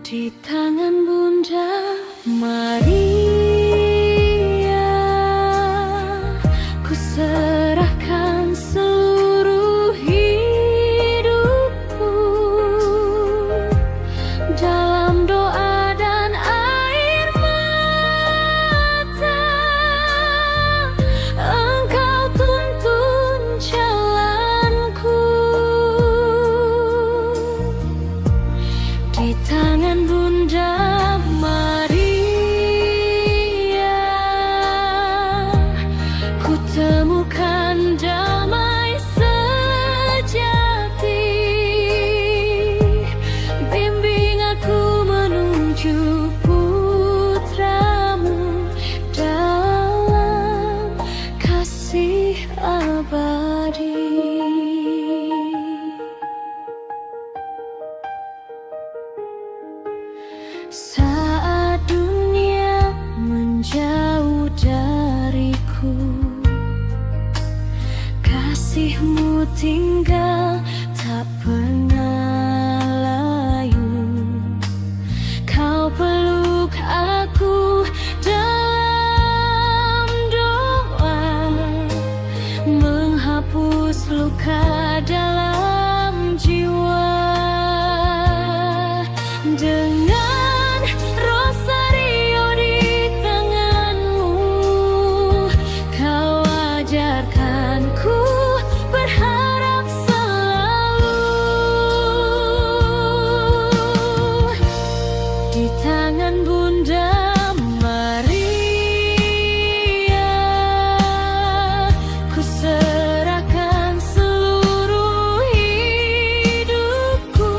Di tangan Bunda Maria, ku serahkan seluruh hidupku. Dalam doa dan air mata, Engkau tuntun jalanku. Di tangan Bunda Maria, Saat dunia menjauh dariku, kasihmu tinggal tak pernah layu. Kau peluk aku dalam doa, menghapus luka dalam jiwa. Dengan rosario di tanganmu, kau ajarkanku berharap selalu. Di tangan Bunda Maria, ku serahkan seluruh hidupku.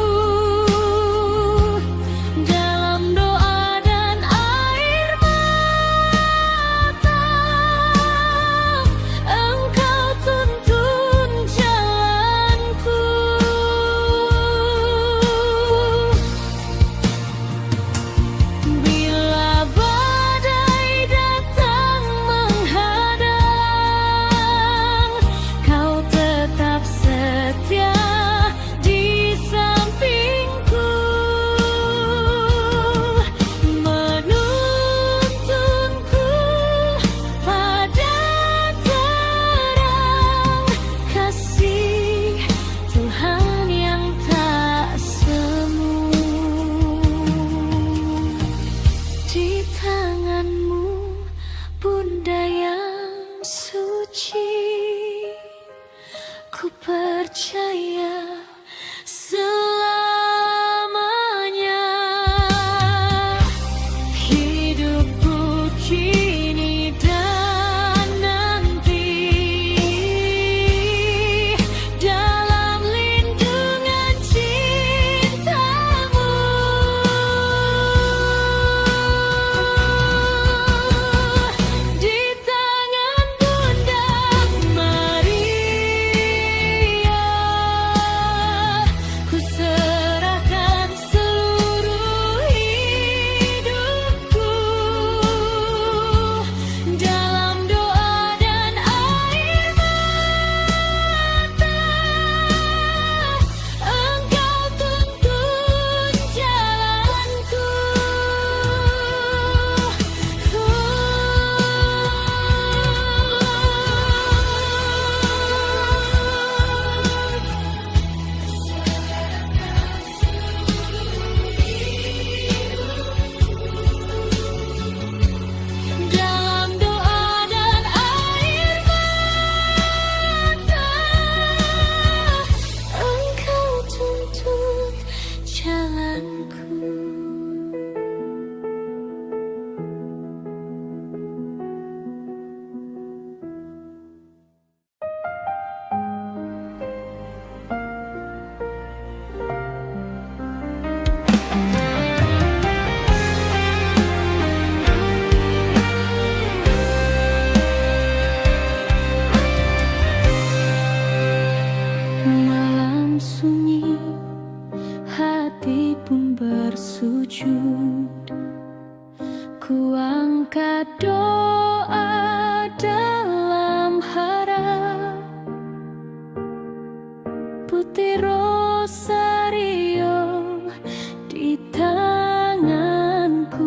Dalam doa dan air mata, Engkau tuntun jalanku. Bila badai datang menghadang, Kau tetap setia di sampingku, menuntunku pada terang kasih Tuhan yang tak semu. Di tanganmu, Bunda yang suci, ku percaya selamanya. Hidupku kini dan nanti dalam lindungan cintamu. Di tangan Bunda Maria, ku serahkan seluruh hidupku. Dalam doa dan air mata, Engkau tuntun jalanku. Dalam doa dan air mata, Engkau tuntun jalanku. Malam sunyi, hati pun bersujud. Ku angkat doa dalam harap, putih rosario di tanganku,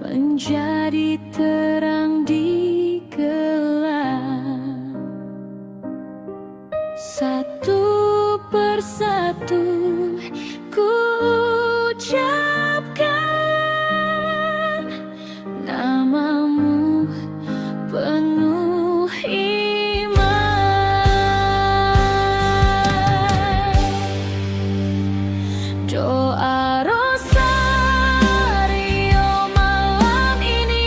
menjadi terang di gelap. Satu persatu ku ucapkan namamu penuh iman. Doa rosario malam ini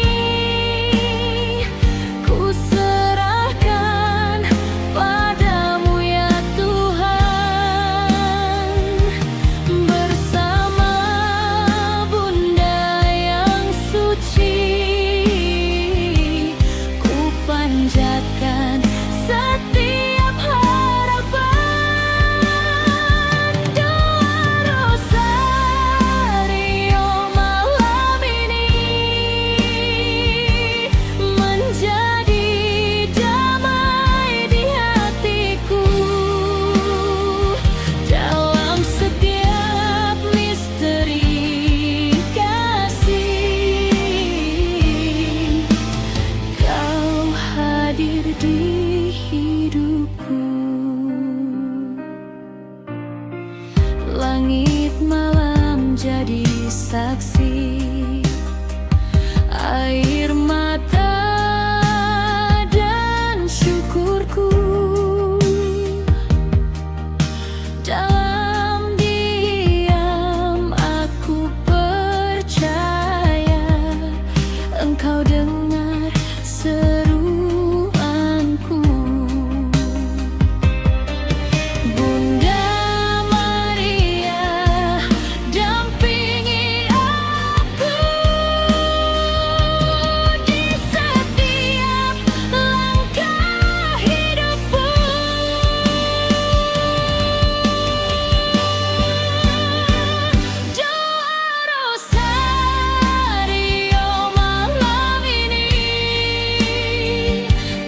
saksi air mata dan syukurku. Dalam diam aku percaya Engkau dengar seruanku. Bunda Maria, dampingi aku di setiap langkah hidupku. Doa rosario malam ini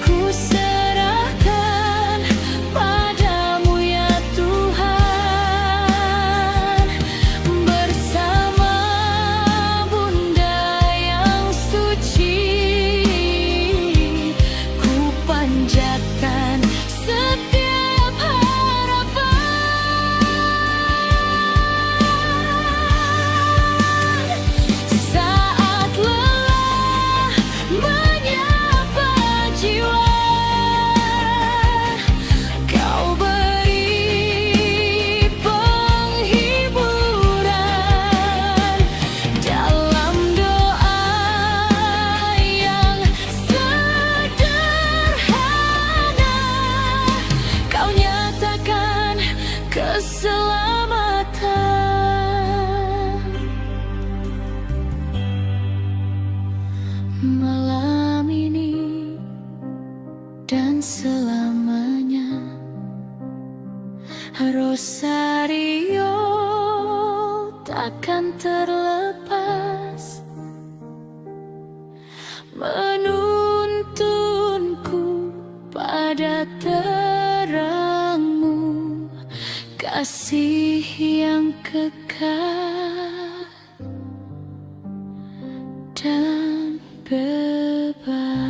ku serahkan padamu ya Tuhan. Bersama Bunda yang suci ku panjatkan setiap harapan. Saat lelah menyapa jiwa, Kau beri penghiburan dalam doa yang sederhana. Kau nyatakan keselamatan. Malam ini dan selamanya rosario takkan terlepas, menuntunku pada terangmu, kasih yang kekal dan bebas.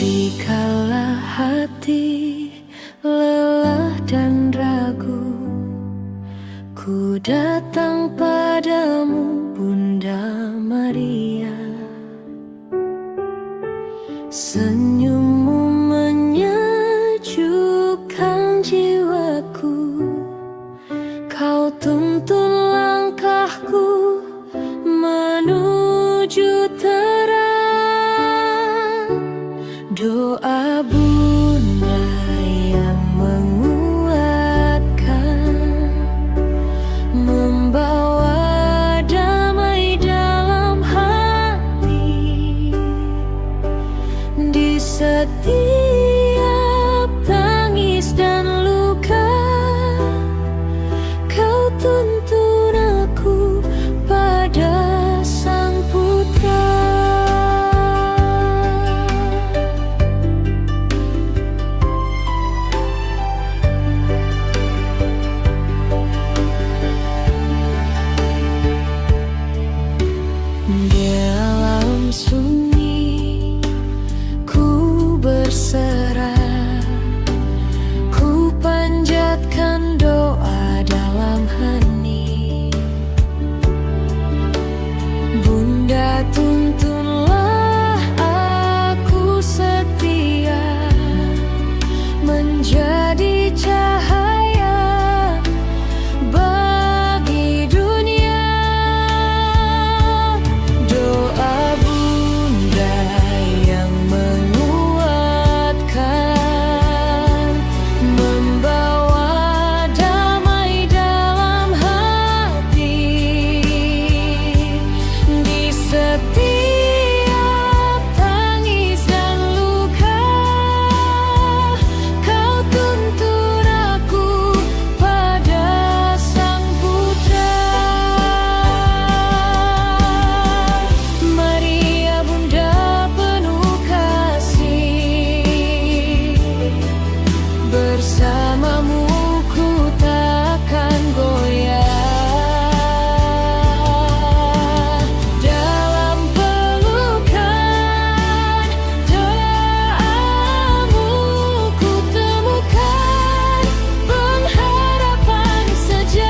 Dikala hati lelah dan ragu, ku datang padamu Bunda Maria. Senyummu menyejukkan jiwaku, Kau tuntun langkahku menuju terang. Doa Bunda yang menguatkan, membawa damai dalam hati. Bersamamu ku takkan goyah. Dalam pelukan doamu ku temukan pengharapan sejati.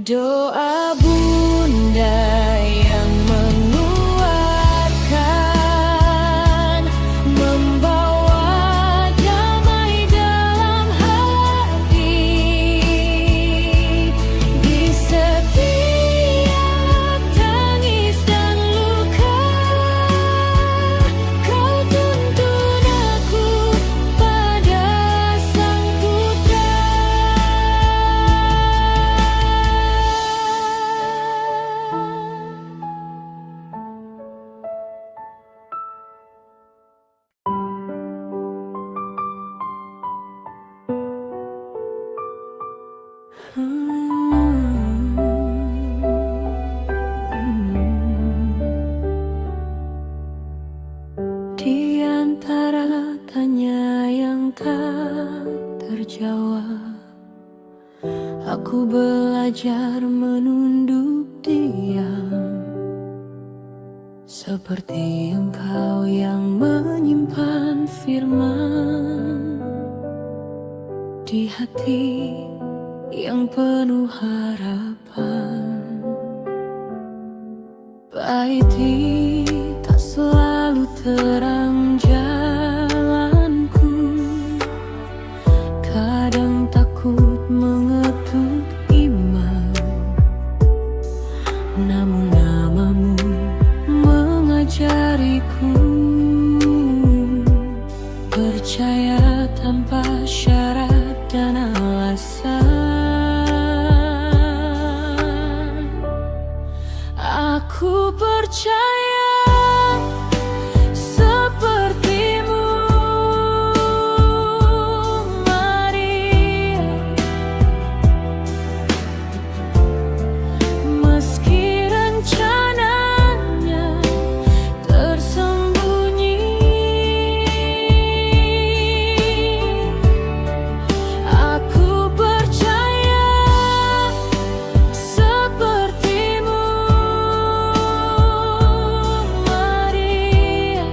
Doa Bunda yang menguatkan, membawa damai dalam hati. Di setiap tangis dan luka, kau tuntun aku pada Sang Putra. Di antara tanya yang tak terjawab, aku belajar menunduk diam, seperti engkau yang menyimpan firman di hati yang penuh harapan. Baiti tak selalu terang jalanku, kadang takut mengetuk iman, namun namamu mengajariku percaya tanpa syarat dan alasan. Aku percaya sepertimu, Maria, meski rencananya tersembunyi. Aku percaya sepertimu, Maria,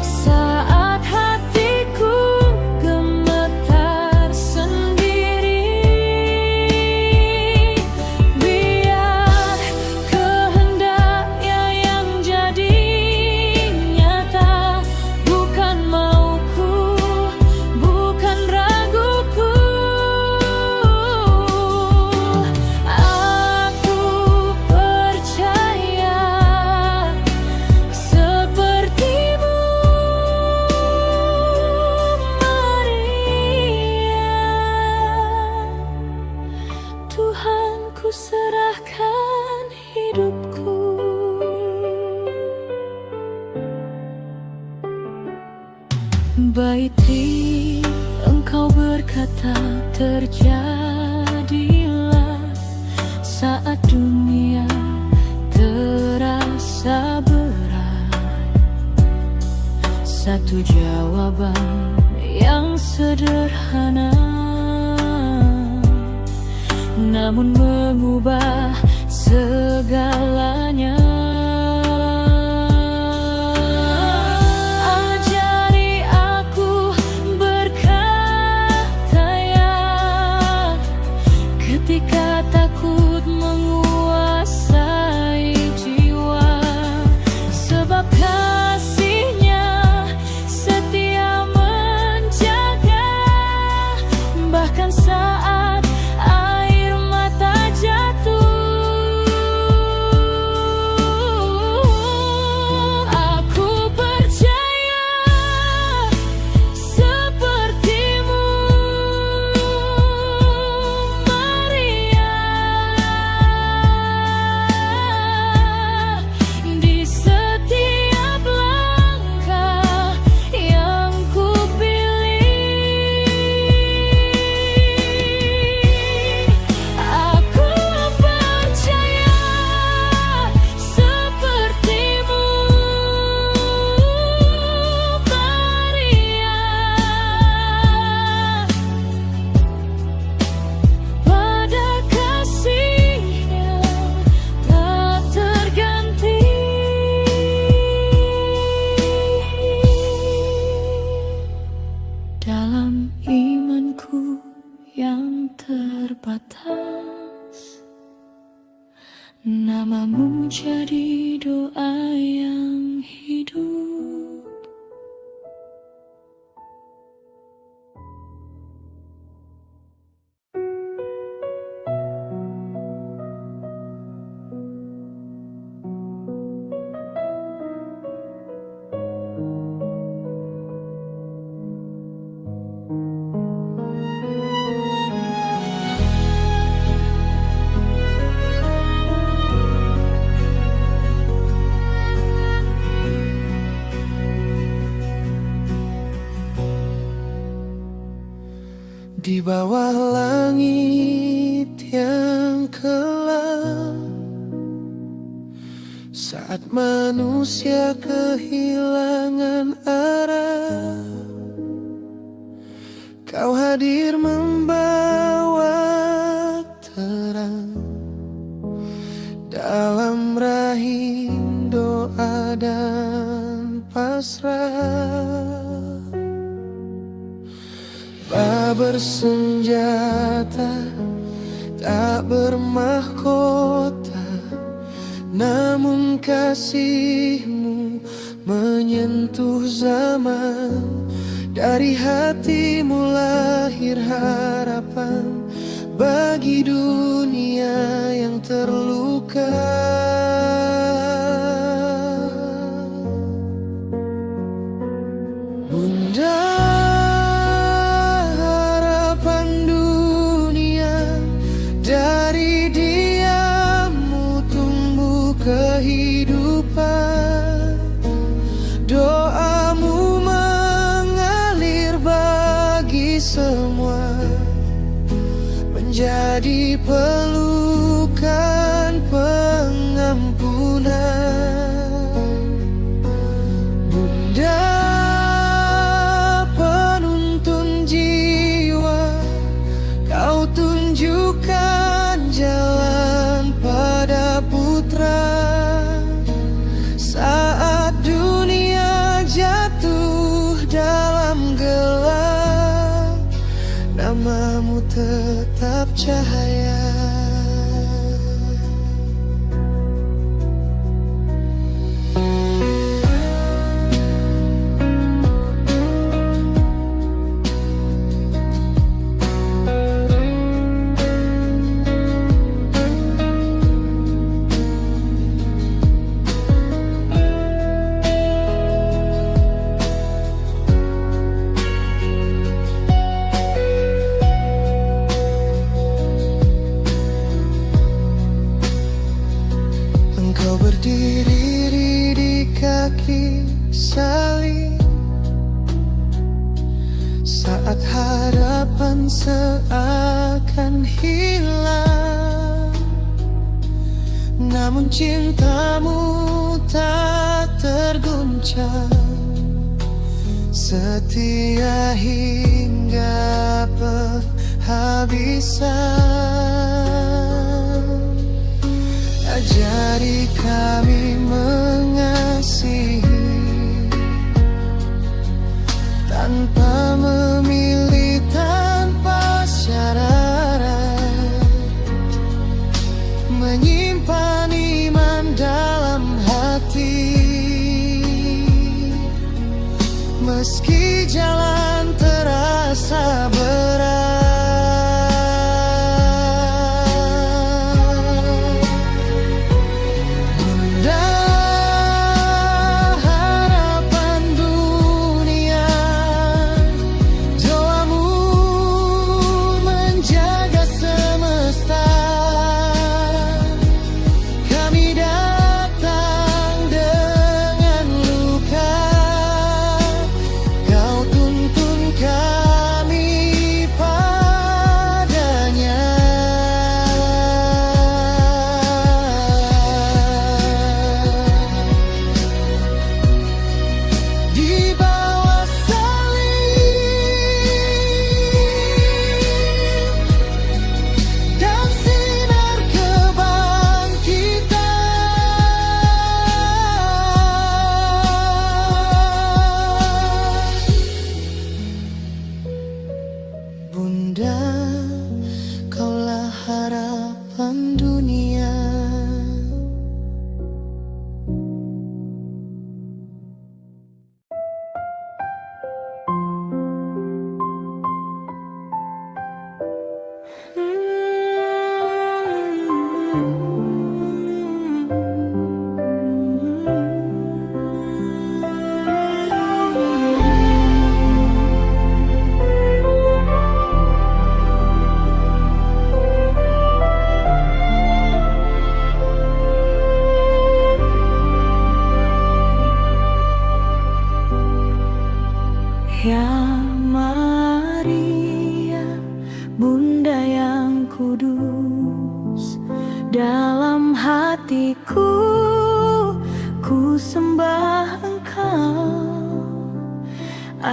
saat hatiku gemetar sendiri. Biar kehendaknya yang jadi nyata, bukan mauku, bukan raguku. Aku percaya sepertimu, Maria. Tuhan, ku serahkan hidupku. Baiti engkau berkata terjadilah saat dunia terasa berat. Satu jawaban yang sederhana, namun mengubah segalanya. Ajari aku berkata ya, ketika takut menguasai jiwa, sebab kasih-Nya setia menjaga, bahkan saat air mata jatuh. menjadi doa yang hidup. Di bawah langit yang gelap, saat manusia kehilangan arah, Kau hadir membawa terang dalam rahim doa dan pasrah. Bersenjata, tak bermahkota, namun kasih-Mu menyentuh zaman. Dari hati-Mu lahir harapan bagi dunia yang terluka. Bunda, kehidupan, doa-Mu mengalir bagi semua, menjadi pelukan pengampunan. Bunda, penuntun jiwa, Kau tunjukkan jalan pada putra. Saat dunia jatuh dalam gelap, nama-Mu tetap cahaya. Engkau berdiri di kaki salib, saat harapan seakan hilang, namun cinta-Mu tak terguncang, setia hingga penghabisan. Ajari kami mengasihi tanpa memilih, tanpa syarat, menyimpan iman dalam hati, meski jalan terasa berat.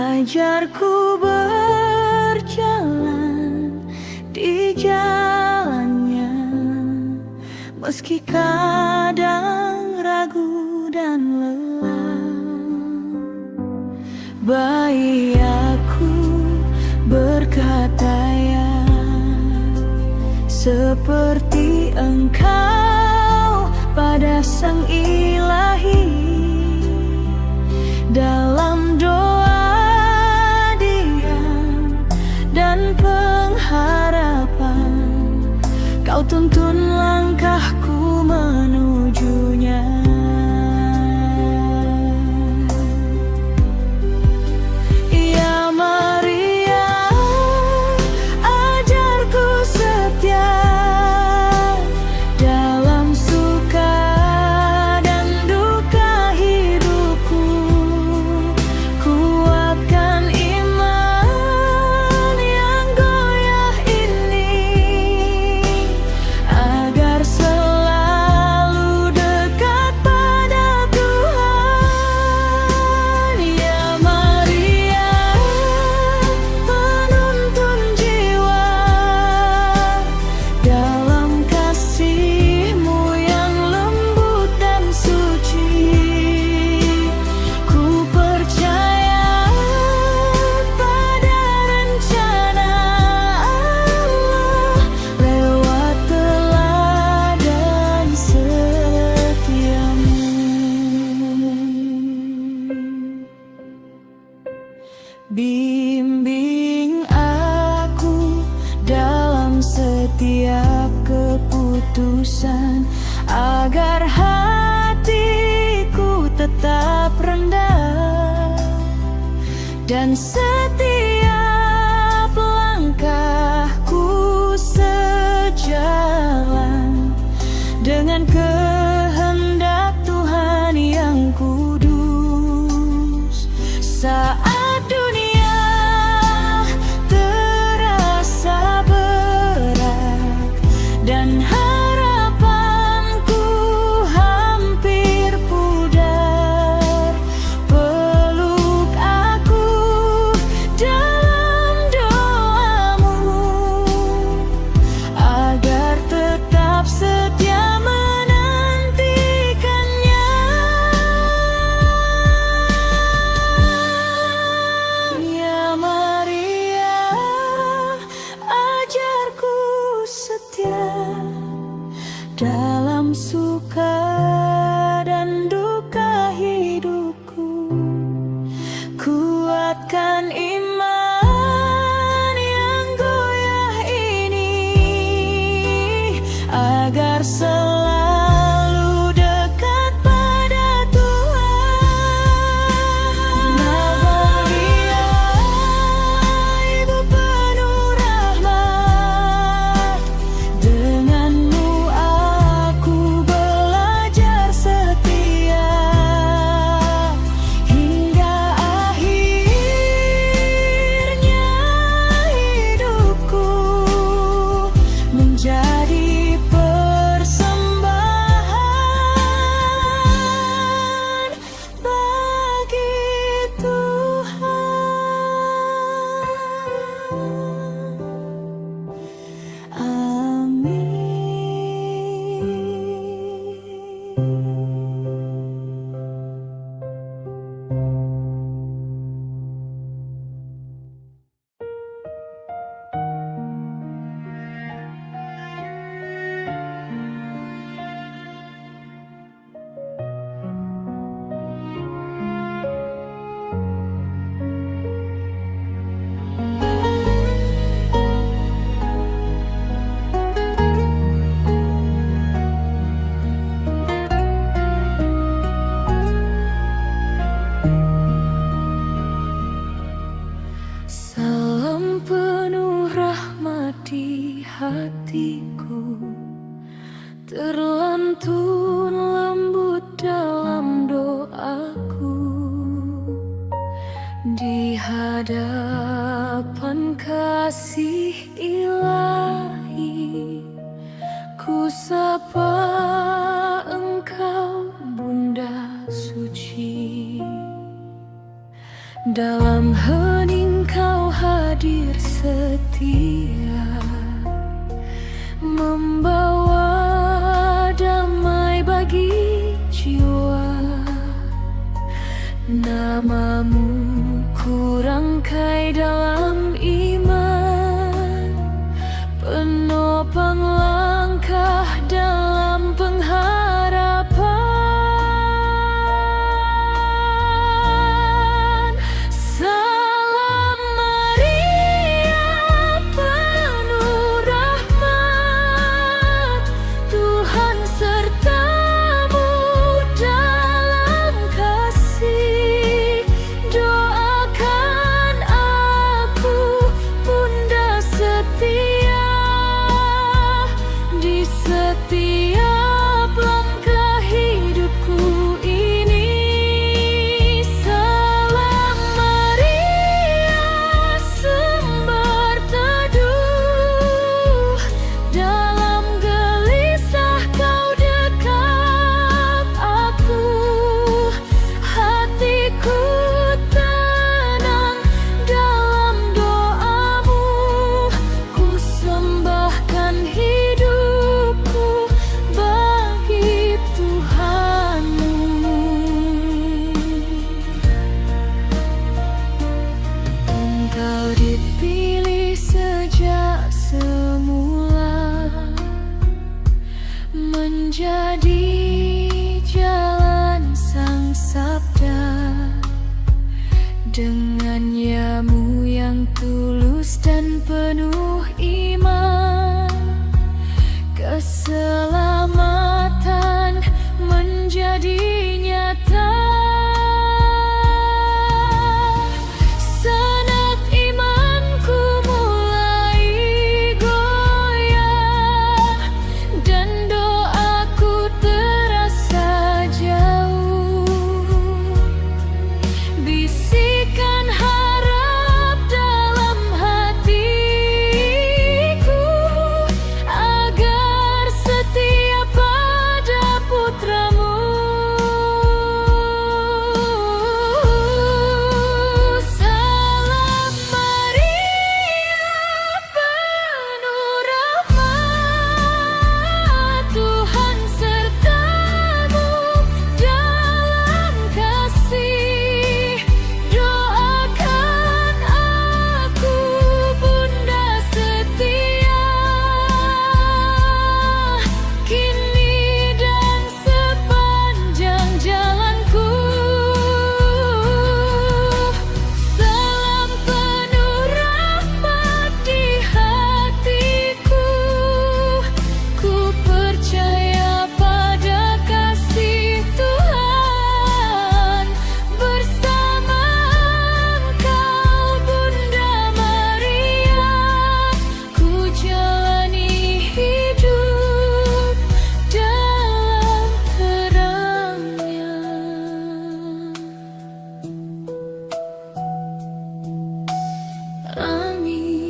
Ajarku berjalan di jalannya, meski kadang ragu dan lelah. Baik aku berkata ya, seperti Engkau pada Sang Ilahi. Dalam doa diam dan pengharapan, Kau tuntun langkahku menujunya. Ya Maria, ajarku setia dalam suka dan duka hidupku. Kuatkan iman yang goyah ini, agar selalu dekat pada Tuhan. Ya Maria, penuntun jiwa dalam kasih-Mu yang lembut dan suci. Ku percaya pada rencana Allah lewat teladan setiamu. Bimbing aku dalam setiap keputusan, agar hatiku tetap rendah dan setiap langkahku sejalan dengan kehendak Tuhan yang kudus. Saat dunia terasa berat dan harapanku hampir pudar, peluk aku Dalam hening kau hadir setia, membawa damai bagi jiwa. Namamu ku rangkai dalam iman, penopang langkah dalam pengharapan. Salam Maria, penuh rahmat, Tuhan sertamu dalam kasih. Doakan aku, Bunda setia, di setiap langkah hidupku ini. Salam Maria, sumber teduh, dalam gelisah kau dekat aku. Hatiku tenang dalam doamu, ku sembahkan hidupku bagi Tuhanmu. Engkau dipilih sejak semula, menjadi jalan Sang Sabda. Dengan yamu yang tulus dan penuh iman, keselamatan menjadi nyata. Senat imanku mulai goyah, dan doaku terasa jauh. Bisikan harap dalam hatiku, agar setia pada putramu. Salam Maria, penuh rahmat, Tuhan sertamu dalam kasih. Doakan aku, Bunda setia, kini dan sepanjang jalanku. Salam penuh rahmat di hatiku, ku percaya pada kasih Tuhan. Bersama Engkau, Bunda Maria, ku jalani hidup dalam terangnya. Amin.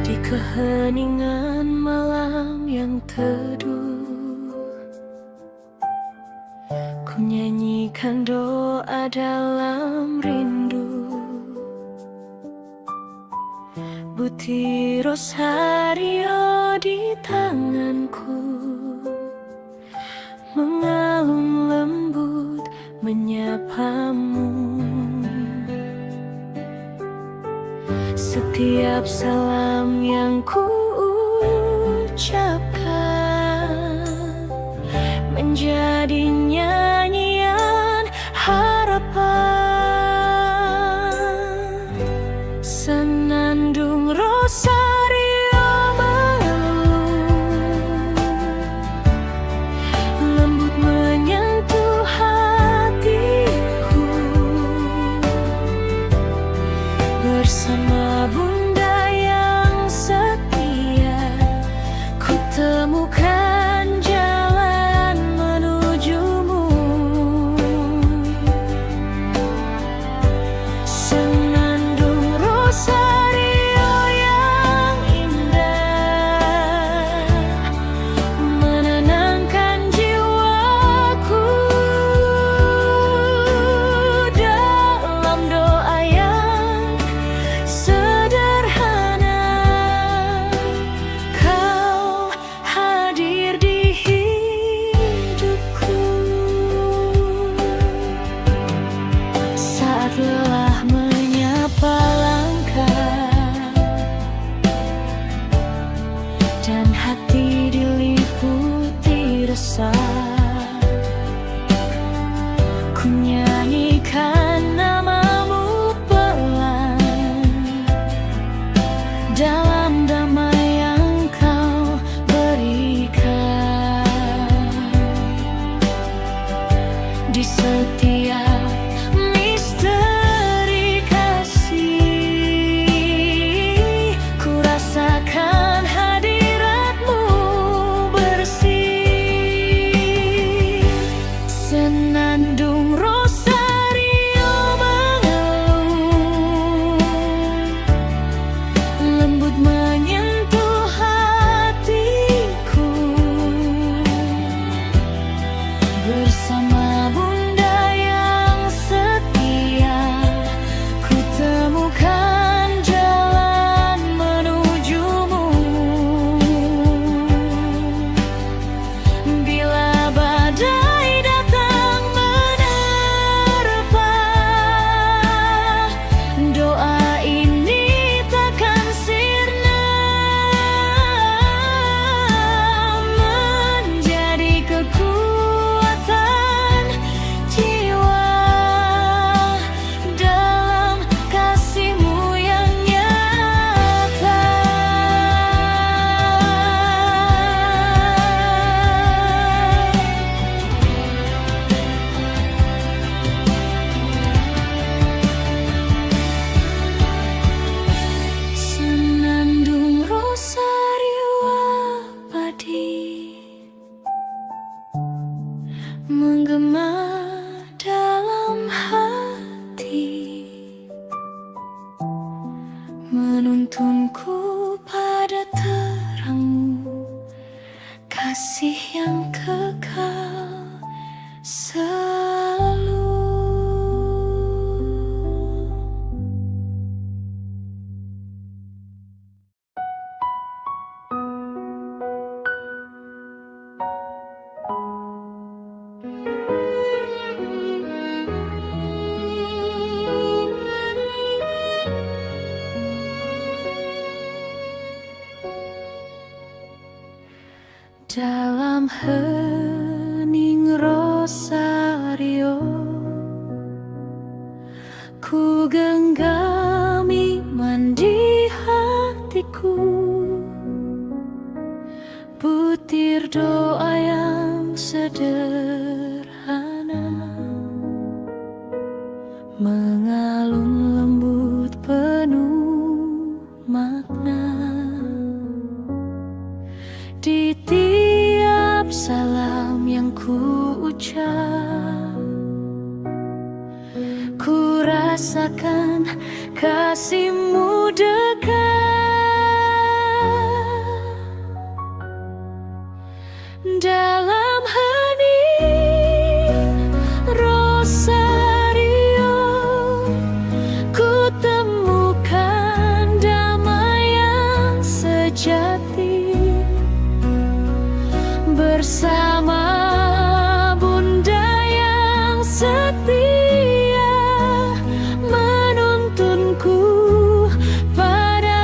Di keheningan malam yang teduh, ku nyanyikan doa dalam rindu. Butir rosario di tanganku, mengalun lembut menyapamu. Setiap salam yang ku ucapkan menjadi nyanyian harapan. Senandung rosario mengalun, lembut menyentuh hatiku. nyanyikan namamu pelan dalam damai yang kau berikan di setiap misteri kasih. Ku rasakan hadiratmu bersih. Senandung rosario mengeluh, lembut menyentuh hatiku. Bersama Bunda yang setia, ku temukan jalan menujumu. Bila badai datang menerpa, doa ini takkan sirna, menjadi kekuatan jiwa dalam kasih-Mu yang nyata. Senandung rosario abadi menggema dalam hati, menuntunku pada terang-Mu, kasih yang kekal selalu. Dalam hening rosario, ku genggam iman di hatiku. Butir doa yang sederhana mengalun lembut penuh makna. Di tiap salam yang ku ucap, ku rasakan kasih-Mu dekat. Dalam hening rosario, ku temukan damai yang sejati. Bersama Bunda yang setia, menuntunku pada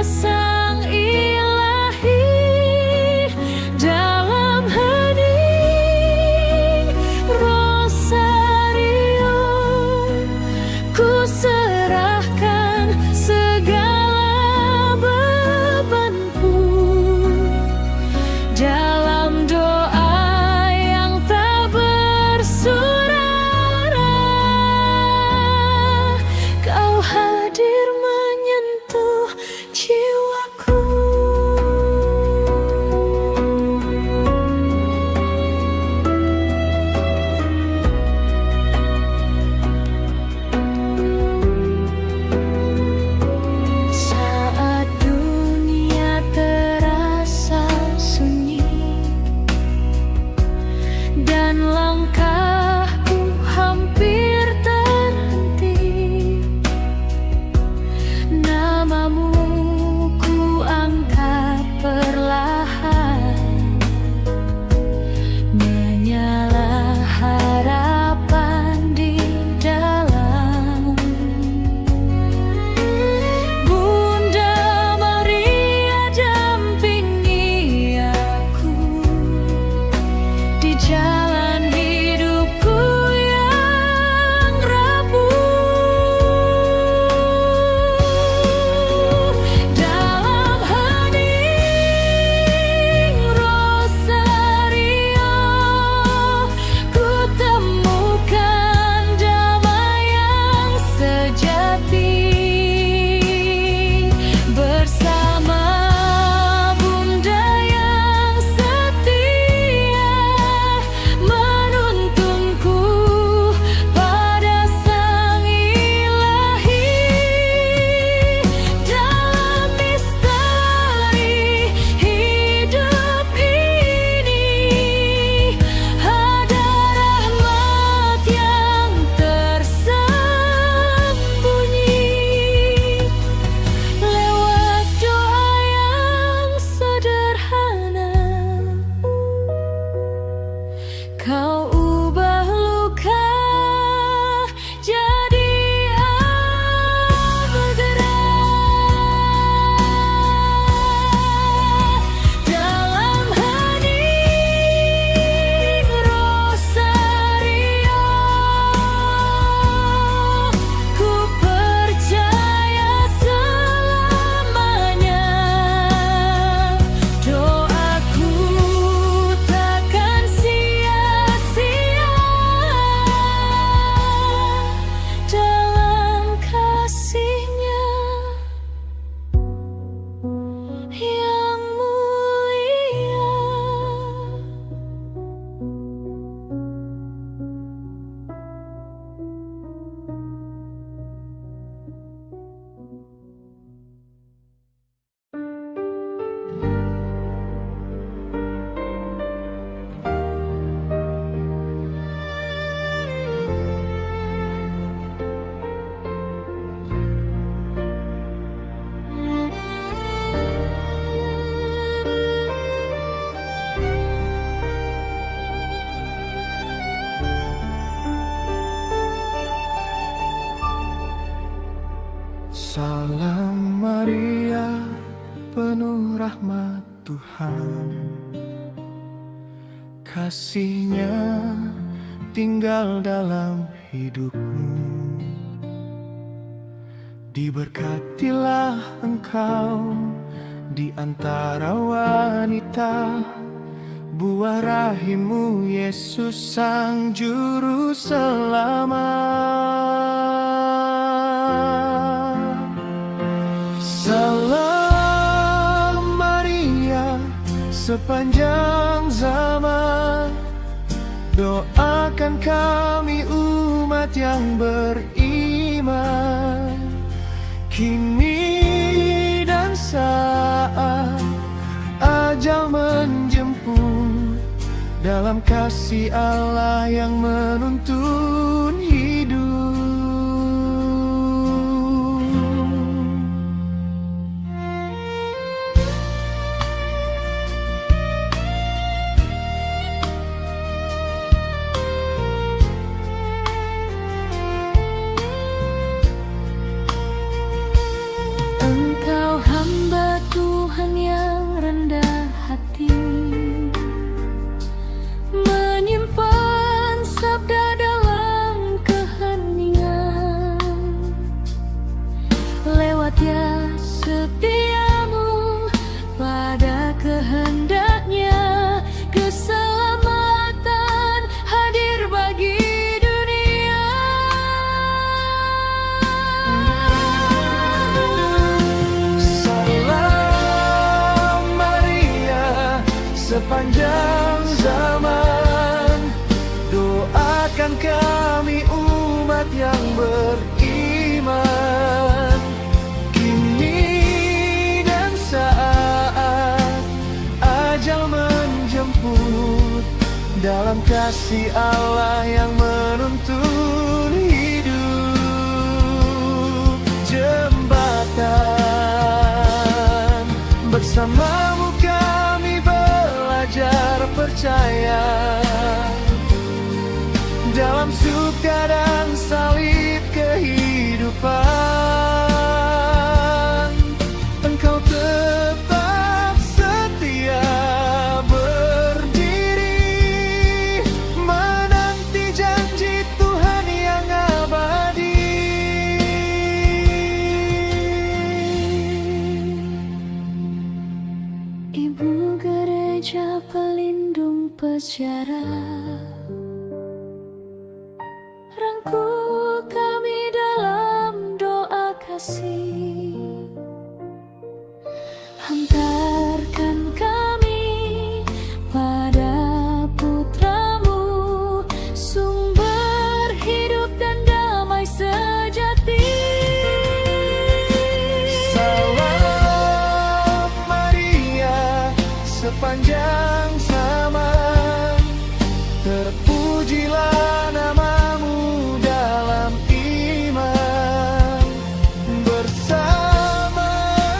Salam Maria, penuh rahmat Tuhan, kasih-Nya tinggal dalam hidupmu. Diberkatilah engkau di antara wanita, buah rahimmu Yesus Sang Juru Selamat. Salam Maria, sepanjang zaman doakan kami umat yang beriman, kini dan saat ajal menjemput, dalam kasih Allah yang menuntun hidup. Engkau hamba Tuhan yang rendah hati, menyimpan sabda dalam keheningan. Lewat ya setiamu pada kehendaknya, keselamatan hadir bagi dunia. Salam Maria, sepanjang zaman doakan kami umat yang beriman, kini dan saat ajal menjemput, dalam kasih Allah yang menuntun hidup. Jembatan bersamamu kami belajar percaya, dalam suka dan salib kehidupan. Engkau tetap setia berdiri, menanti janji Tuhan yang abadi. Ibu gereja pelindung peziarah, rangkul kami dalam doa kasih. Hantarkan kami pada putramu, sumber hidup dan damai sejati. Salam Maria, sepanjang zaman terpujilah namamu dalam iman. Bersama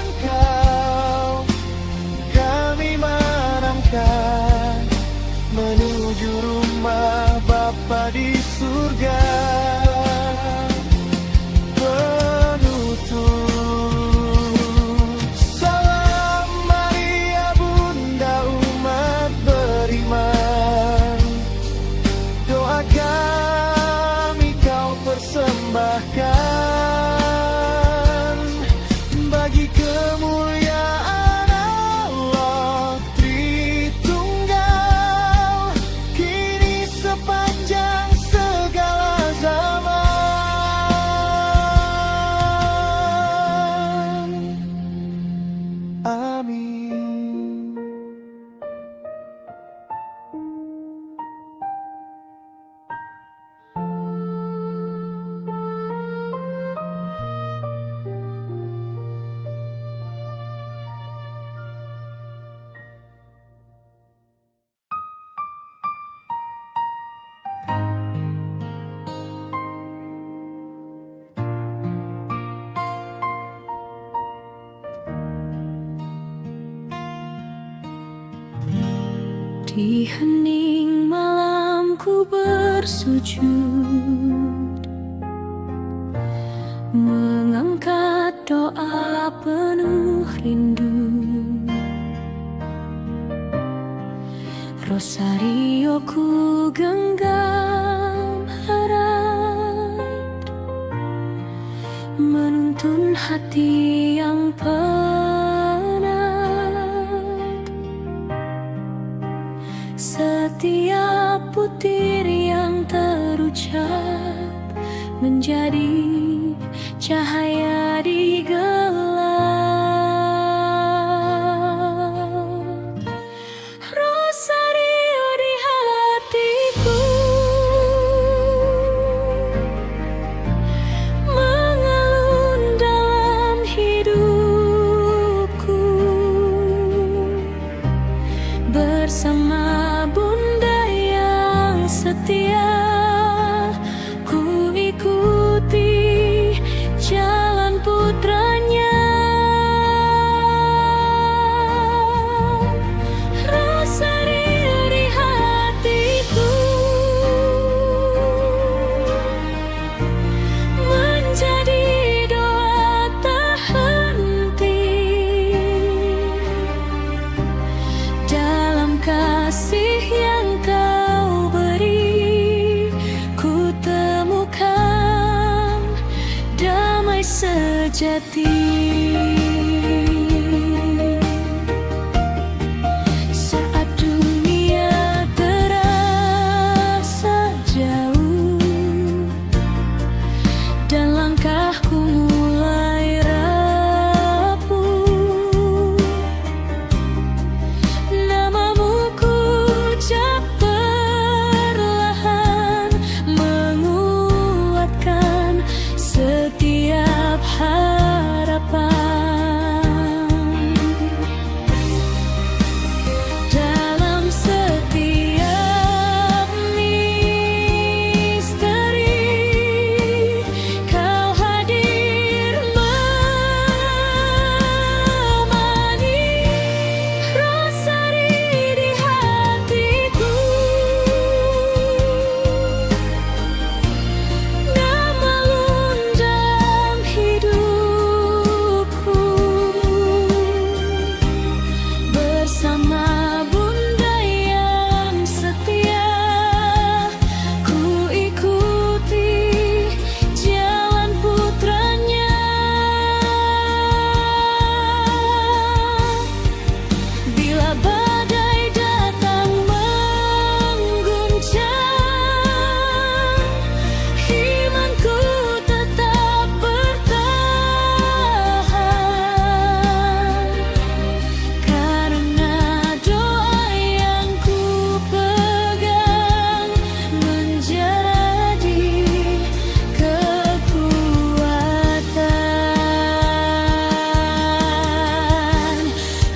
Engkau kami melangkah menuju rumah Bapa di surga. Penutup salam Maria, Bunda umat beriman, doa kami kau persembahkan bagi kemuliaan Allah Tritunggal, kini sepanjang segala zaman. Amin. Di hening malam ku bersujud, mengangkat doa penuh rindu. Rosario ku genggam erat, menuntun hati yang penat. Setiap butir yang terucap menjadi cahaya di gelap. Rosario di hatiku mengalun dalam hidupku. Bersama Bunda yang setia, ku ikuti jalan putranya. Rosario di hatiku menjadi doa tak henti. Dalam kasih yang kau beri, ku temukan damai sejati. Saat dunia terasa jauh dan langkahku mulai rapuh, namamu ku ucap perlahan, menguatkan setiap harapan. Dalam setiap misteri, kau hadir menemani. Rosario di hatiku, mengalun dalam hidupku. Bersama Bunda yang setia, ku ikuti jalan putranya. Bila badai datang mengguncang, imanku tetap bertahan. Karena doa yang ku pegang menjadi kekuatan.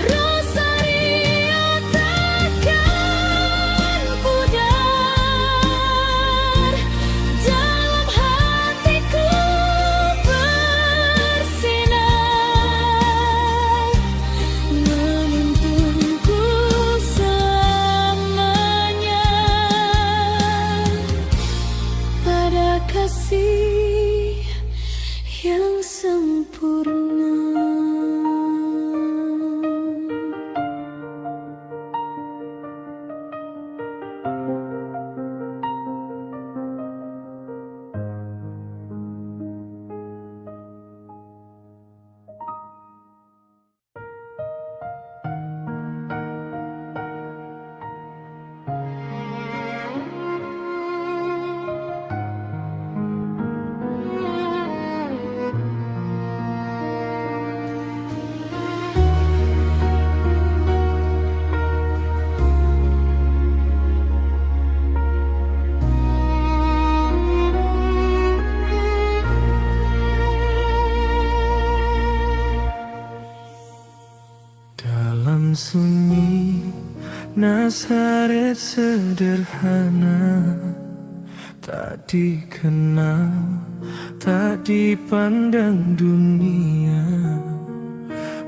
Rosario takkan pudar, dalam hatiku bersinar, menuntunku selamanya pada kasih yang sempurna. Dalam sunyi Nazaret sederhana, tak dikenal, tak dipandang dunia.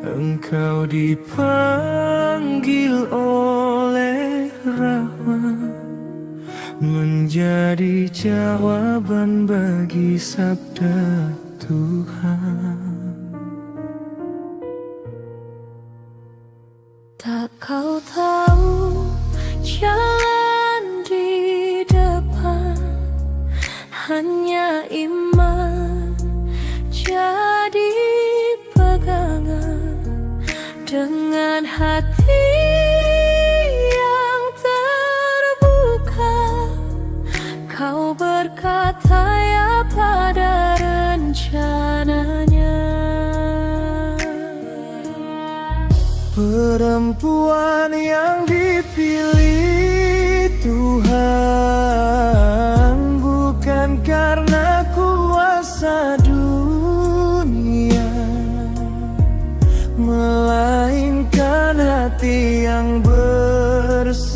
Engkau dipanggil oleh rahmat, menjadi jawaban bagi sabda Tuhan. Kau tahu jalan di depan hanya iman jadi pegangan. Dengan hati yang terbuka, kau berkata ya pada rencananya. Perempuan yang dipilih Tuhan bukan karena kuasa dunia, melainkan hati yang berserah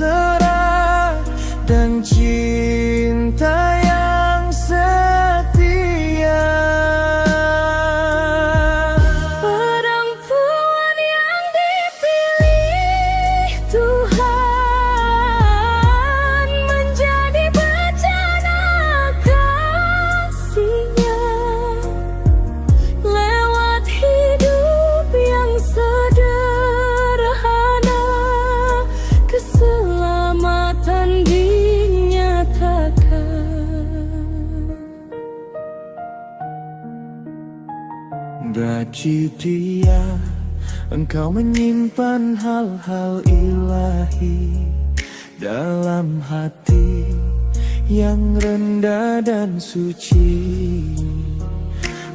dan cinta yang setia. Perempuan yang dipilih Tuhan menjadi bejana kasih-Nya, lewat hidup yang sederhana, keselamatan dinyatakan. Gaji dia, engkau menyimpan hal-hal ilahi dalam hati yang rendah dan suci,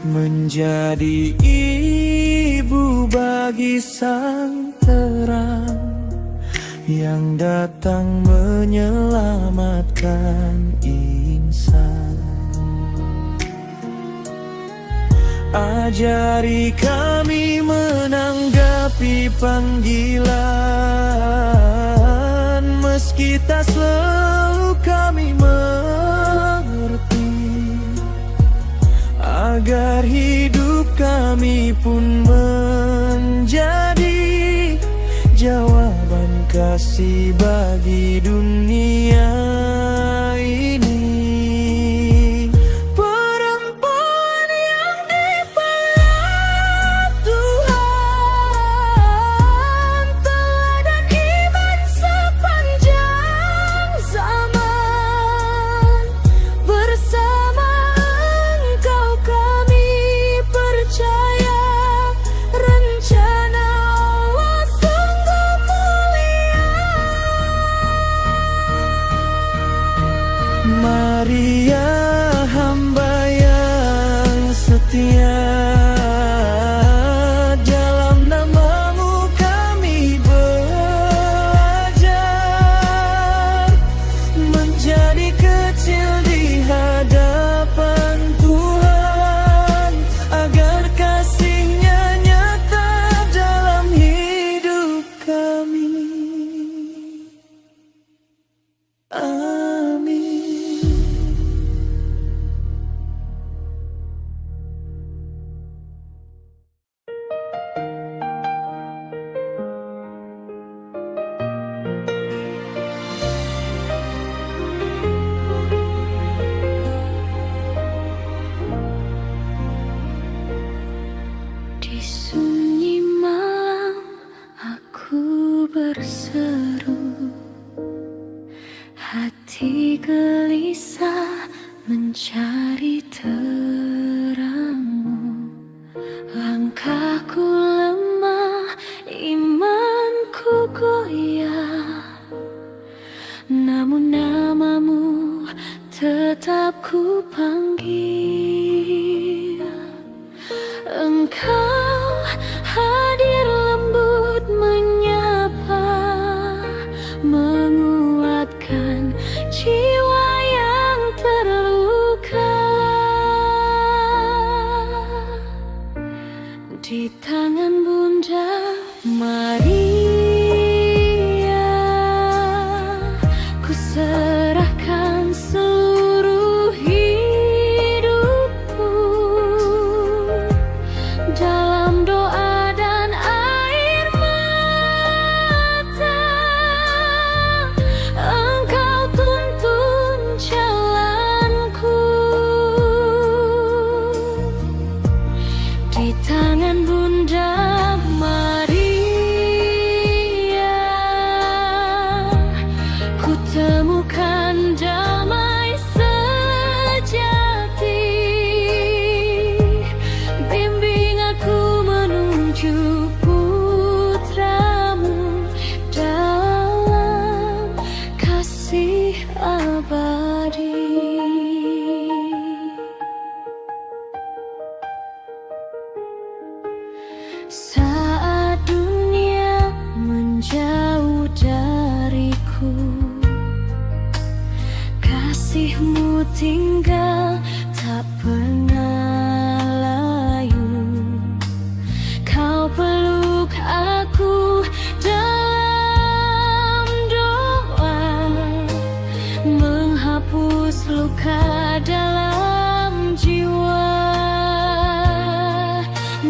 menjadi ibu bagi sang terang yang datang menyelamatkan insan. Ajari kami menanggapi panggilan, meski tak selalu kami mengerti, agar hidup kami pun menjadi jawaban kasih bagi dunia ini. Maria, hamba yang setia, dalam namamu kami belajar menjadi kecil di hadapan Tuhan, agar kasih-Nya nyata dalam hidup kami. Amin. Di sunyi malam aku berseru, hati gelisah mencari terang-Mu. Langkahku lemah, imanku goyah, namun namamu tetap ku panggil. Engkau Saat dunia menjauh dariku, kasihmu tinggal tak pernah layu. Kau peluk aku dalam doa, menghapus luka dalam jiwa.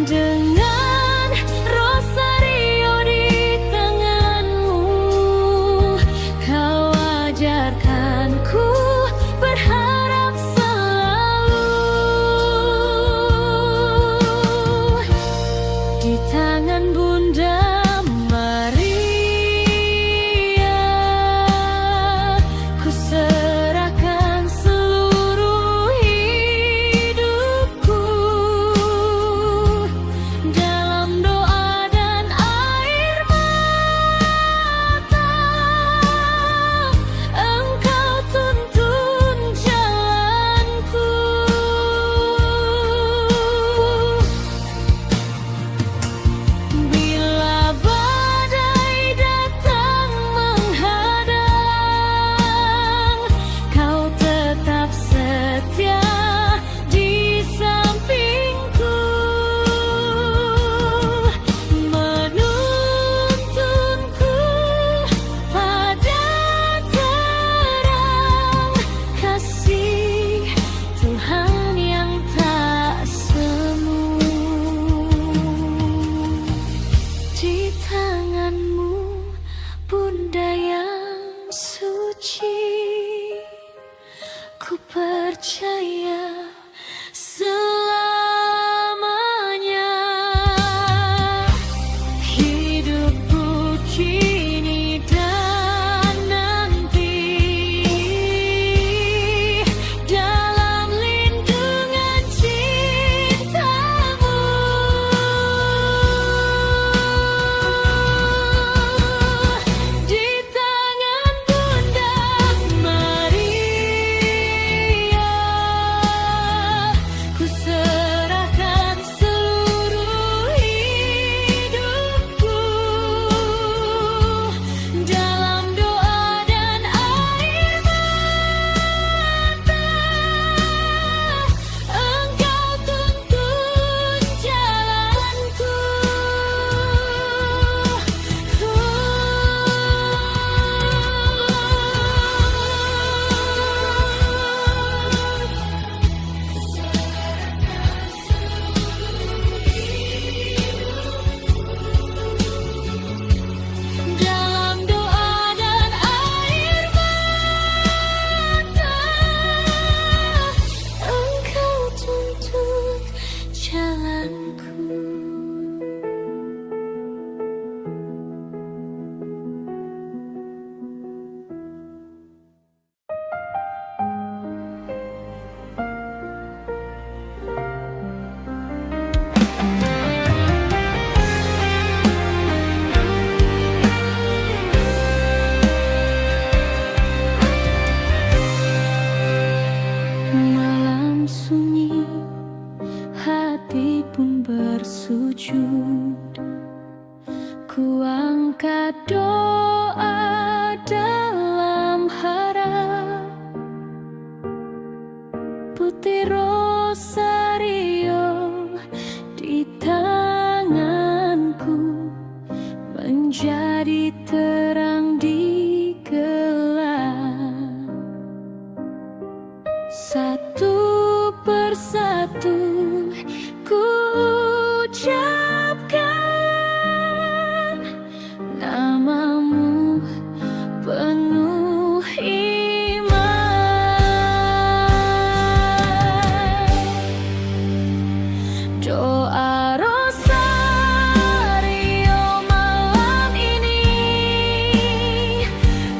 Dengan rosario di tanganmu, kau ajarkanku berharap selalu. Di tangan Bunda Maria, ku serahkan seluruh hidupku. Dalam doa dan air mata, Engkau tuntun jalanku. Bila badai datang menghadang, Kau tetap setia di sampingku, menuntunku pada terang kasih Tuhan yang tak semu. Di tanganmu, Bunda yang suci, ku percaya selamanya. Hidupku kini dan nanti dalam lindungan cintamu. Di tangan Bunda Maria, ku serahkan seluruh hidupku. Dalam doa dan air mata, Engkau tuntun jalanku. Dalam doa dan air mata, Engkau tuntun jalanku. Malam sunyi, hati pun bersujud. Ku angkat doa dalam harap, putih rosario di tanganku menjadi terang di gelap. Satu persatu ku ucapkan namamu penuh iman. Doa rosario malam ini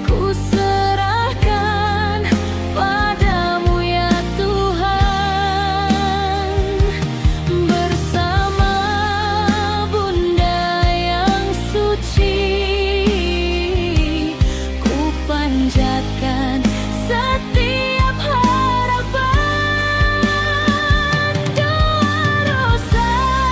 ku serahkan padamu ya Tuhan. Bersama Bunda yang suci, ku panjatkan setiap harapan. Doa rosario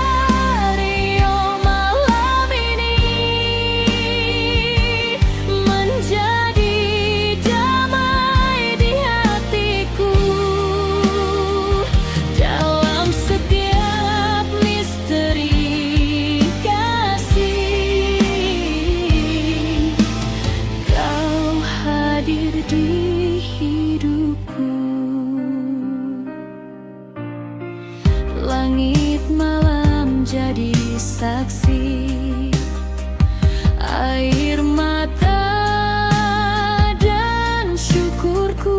menjadi saksi. Air mata dan syukurku,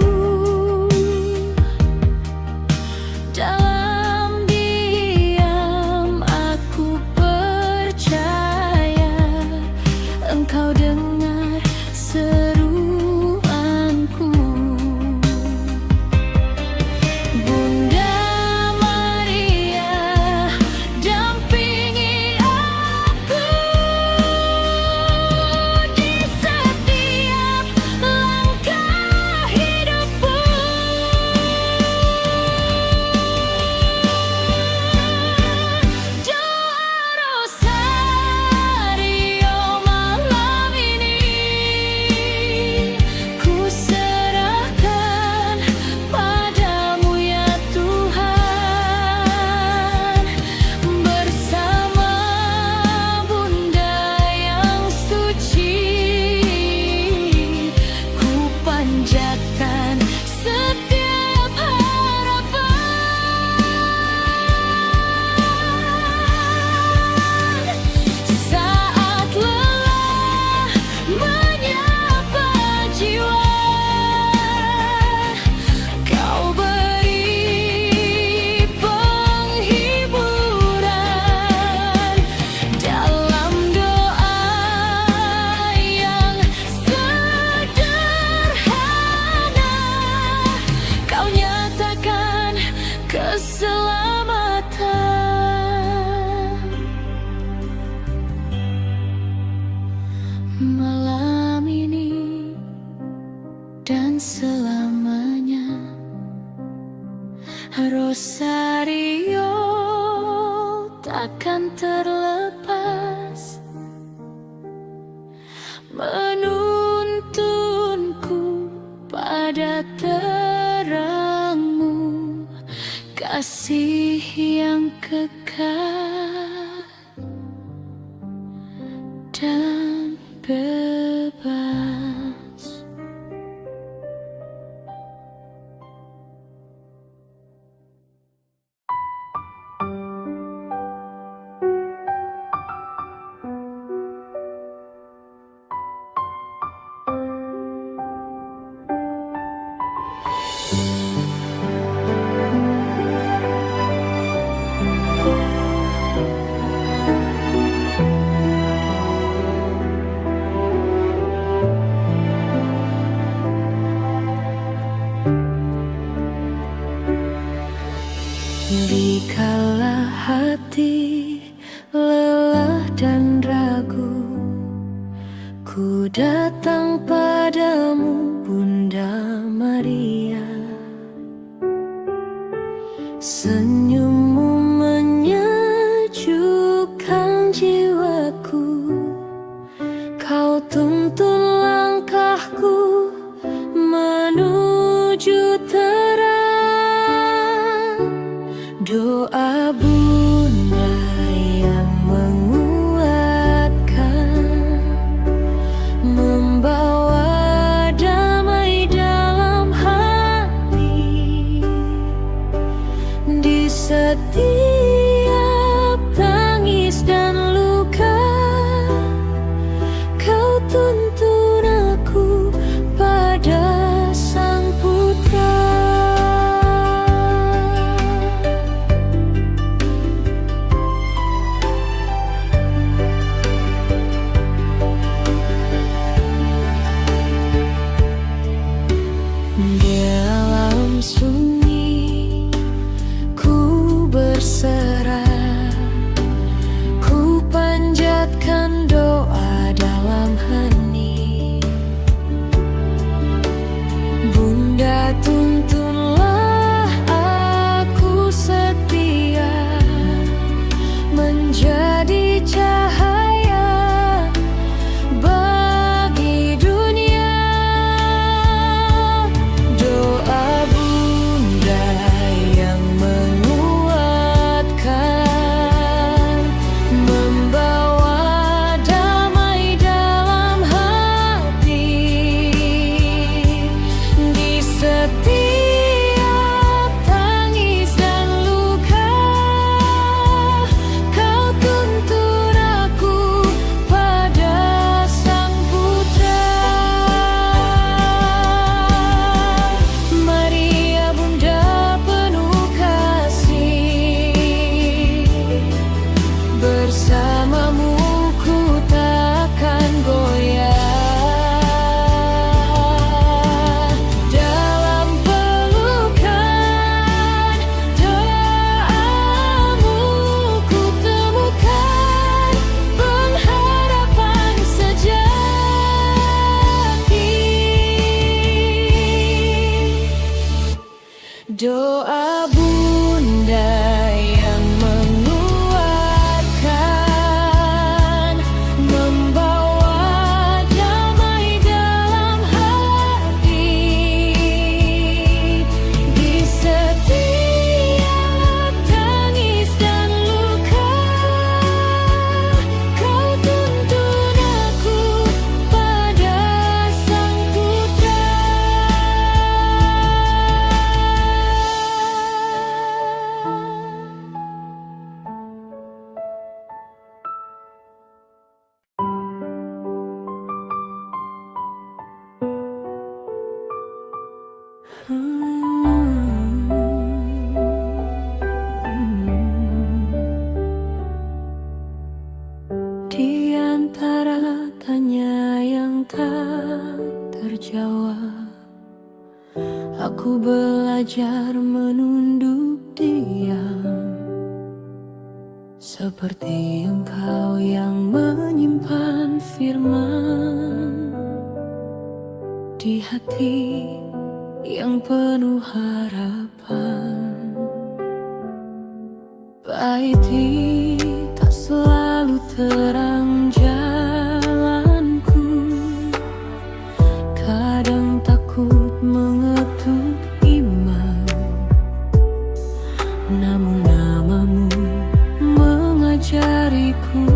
dalam diam aku percaya Engkau dengar seruanku. Bunda Maria, dampingi aku di setiap langkah hidupku. Doa rosario malam ini ku serahkan padamu ya Tuhan. Bersama Bunda yang suci, ku panjatkan setiap harapan. Saat lelah menyapa jiwa, Kau beri penghiburan dalam doa yang sederhana. Kau nyatakan keselamatan. Malam ini dan selamanya, rosario takkan terlepas, menuntunku pada terangmu, kasih yang kekal dan bebas. Dikala hati lelah dan ragu, ku datang padamu Bunda Maria. Senyummu menyejukkan jiwaku, Kau tuntun langkahku menuju terang. Doa Bunda yang menguatkan, membawa damai dalam hati. Di setiap tangis dan luka, Kau tuntun aku pada Sang Putra. Dalam sunyi ku berserah, bersamamu ku takkan goyah. Dalam pelukan doamu ku temukan pengharapan sejati. Doa Bunda yang menguatkan, membawa damai dalam hati. Di setiap tangis dan luka, kau tuntun aku pada Sang Putra. Di antara tanya yang tak terjawab, aku belajar menunduk diam, seperti engkau yang menyimpan firman di hati yang penuh harapan. Pahiti tak selalu terang jalanku, kadang takut mengetuk iman, namun namamu mengajariku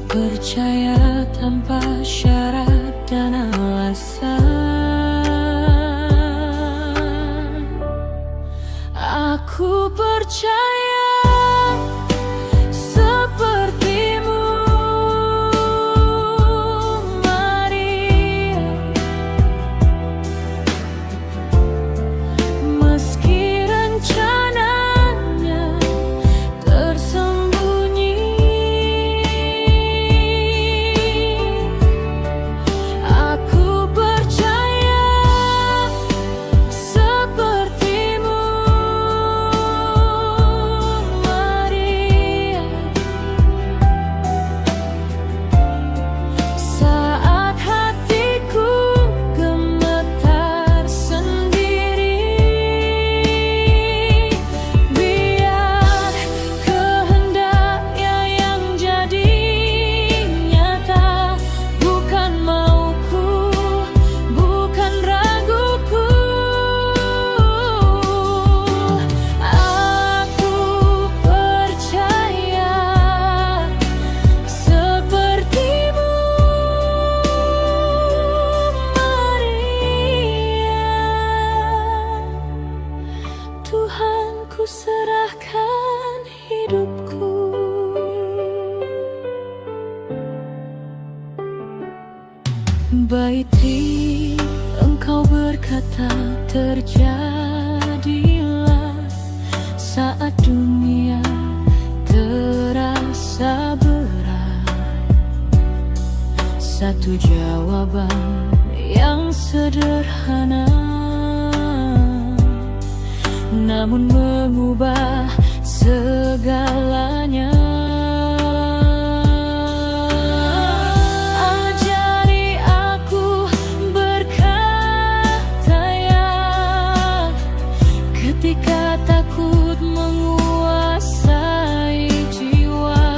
percaya tanpa syarat dan alasan. Aku percaya sepertimu, Maria, meski rencananya tersembunyi. Aku percaya sepertimu, Maria, saat hatiku gemetar sendiri. Biar kehendaknya yang jadi nyata, bukan mauku, bukan raguku. Aku percaya sepertimu, Maria. Tuhan, ku serahkan hidupku. Baiti engkau berkata terjadilah saat dunia terasa berat. Satu jawaban yang sederhana, namun mengubah segalanya. Ajari aku berkata ya, ketika takut menguasai jiwa,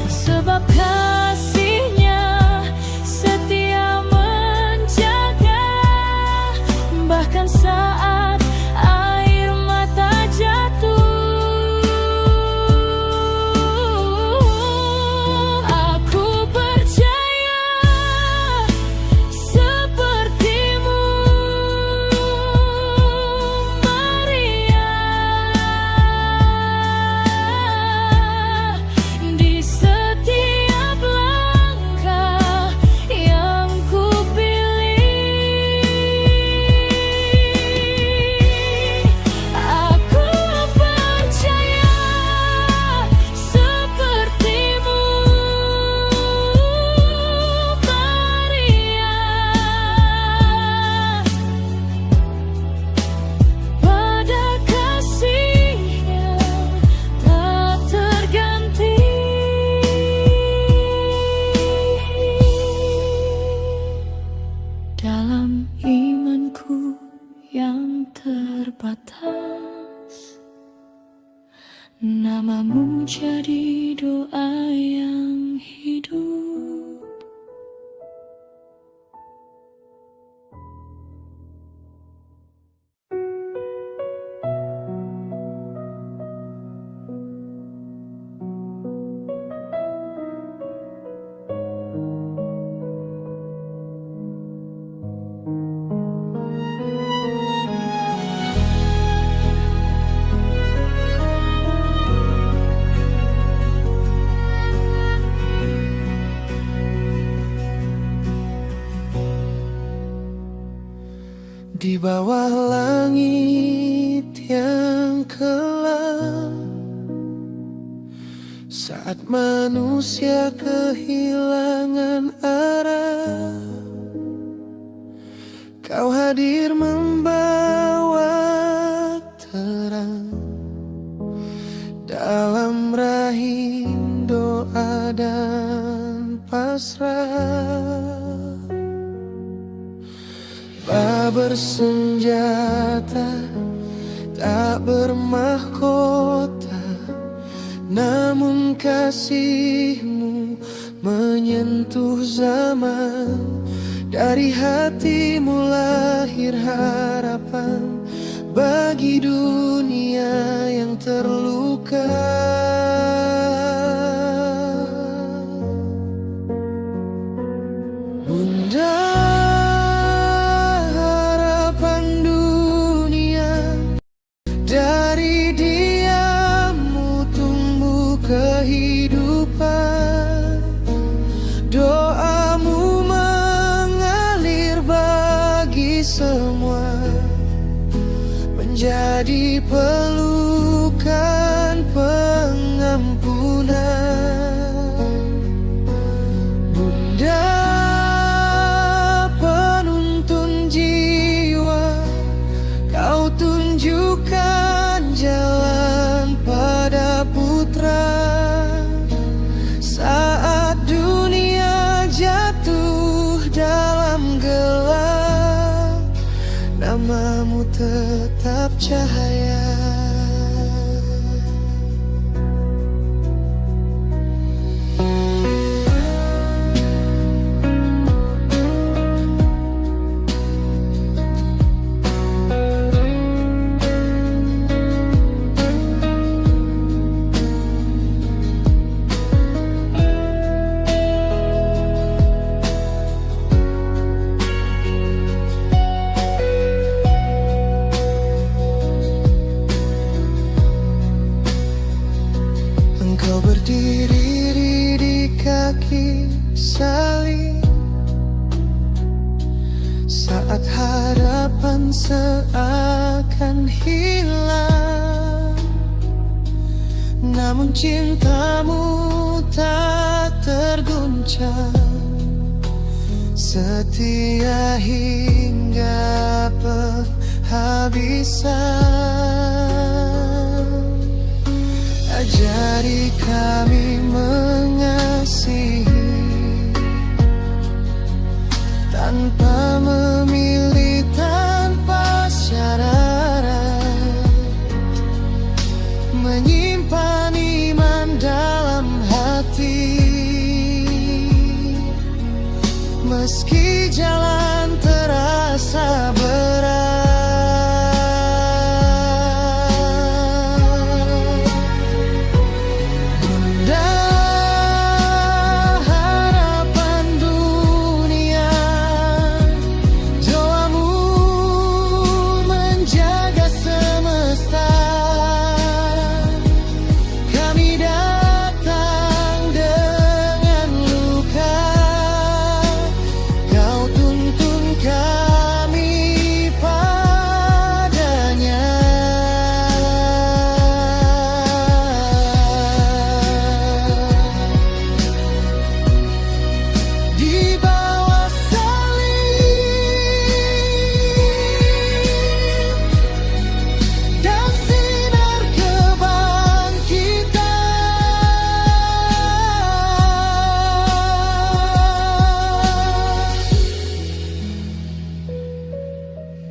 sebab kasih-Nya setia menjaga, bahkan saat air mata jatuh. Aku percaya sepertimu, Maria. Namamu jadi doa yang hidup. Di bawah langit yang gelap, saat manusia kehilangan arah, Kau hadir membawa terang dalam rahim doa dan pasrah. Bersenjata, tak bermahkota, namun kasih-Mu menyentuh zaman. Dari hati-Mu lahir harapan bagi dunia yang terluka. Bunda, dari diam-Mu tumbuh kehidupan. Doa-Mu mengalir bagi semua, menjadi pelukan pengampunan. Bunda, penuntun jiwa, Kau tunjukkan jalan pada putra. Saat dunia jatuh dalam gelap, nama-Mu tetap cahaya. Engkau berdiri di kaki salib, saat harapan seakan hilang. Namun cinta-Mu tak terguncang, setia hingga penghabisan. Ajari kami mengasihi tanpa memilih, tanpa syarat, menyimpan iman dalam hati. Meski jalan terasa berat,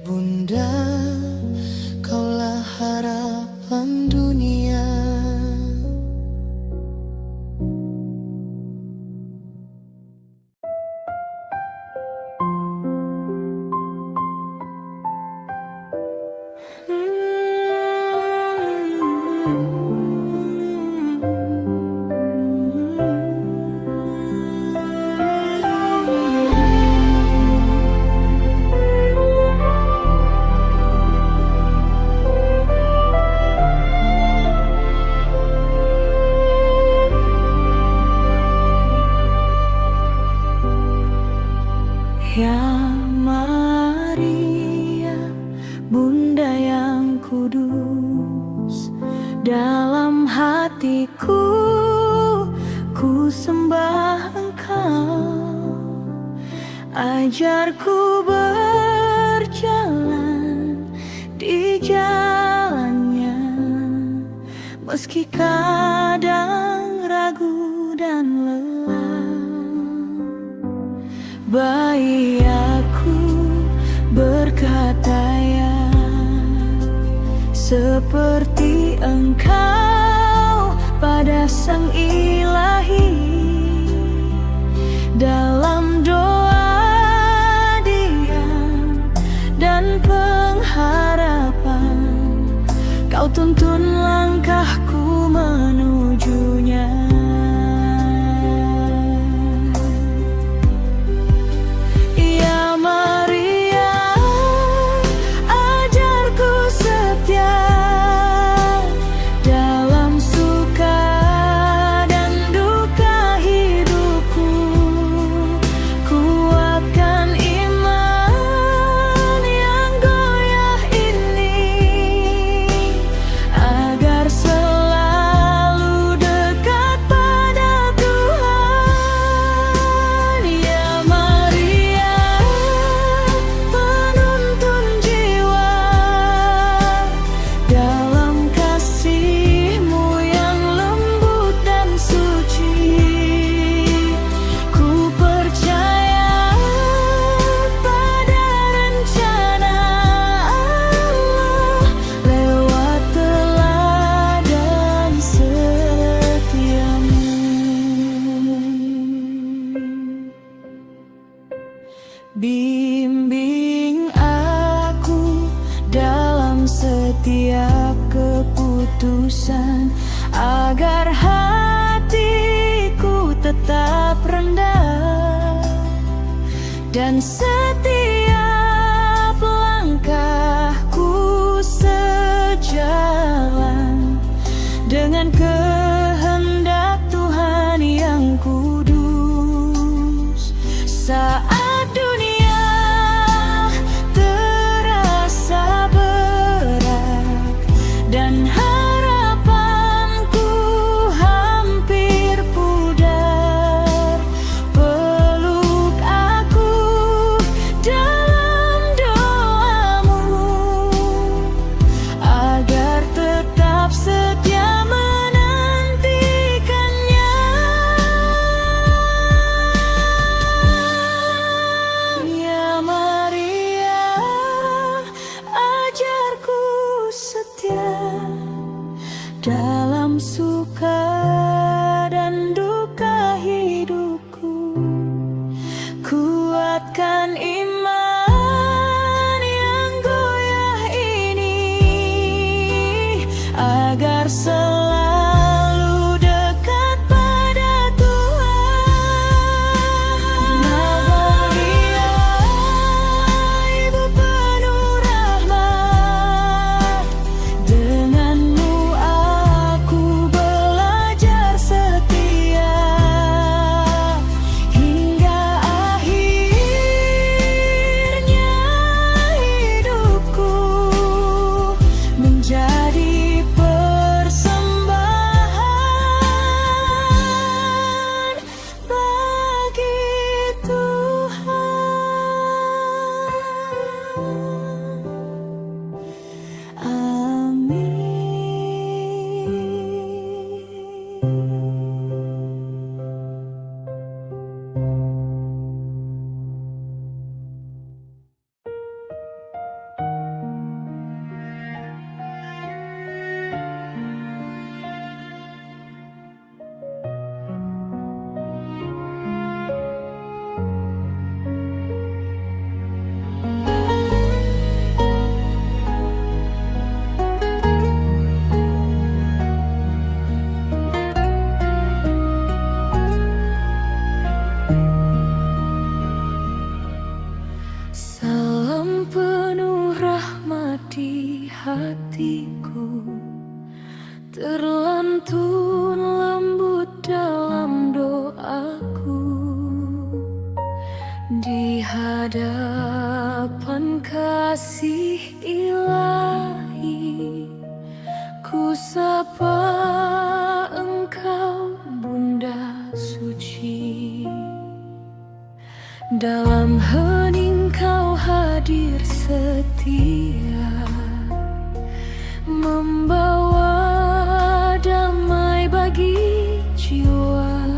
Bunda, Kaulah harapan dunia. Ya Maria, Bunda yang kudus, dalam hatiku ku sembah Engkau. Ajarku berjalan di jalannya, meski kadang ragu dan lelah. Baik aku berkata ya, seperti Engkau pada Sang Ilahi. Dalam doa, diam, dan pengharapan, Kau tuntun langkahku menujunya. Bimbing aku dalam setiap keputusan, agar hatiku tetap rendah, dan setiap langkahku sejalan dengan kehendak Tuhan yang kudus. Saat dunia terasa berat dan harapanku hampir pudar, peluk aku dalam doamu, agar tetap setia menantikannya. Ya Maria, ajarku setia dalam suka dan duka hidupku. Kuatkan iman yang goyah ini, agar selalu dekat pada Tuhan. Maria, Ibu penuh rahmat, denganmu aku belajar setia hingga akhirnya hidupku menjadi persembahan terlantun lembut dalam doaku di hadapan kasih ilahi. Ku sapa engkau Bunda Suci, dalam hening kau hadir setia, membawa damai bagi jiwa.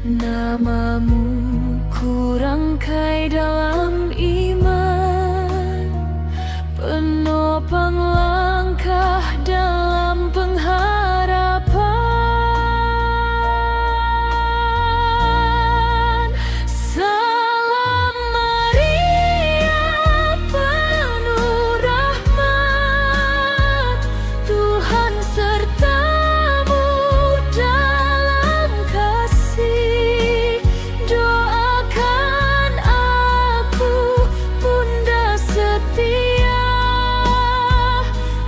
Namamu ku rangkai dalam iman, penopang langkah dalam pengharapan. Salam Maria, penuh rahmat, Tuhan sertamu dalam kasih. Doakan aku Bunda setia,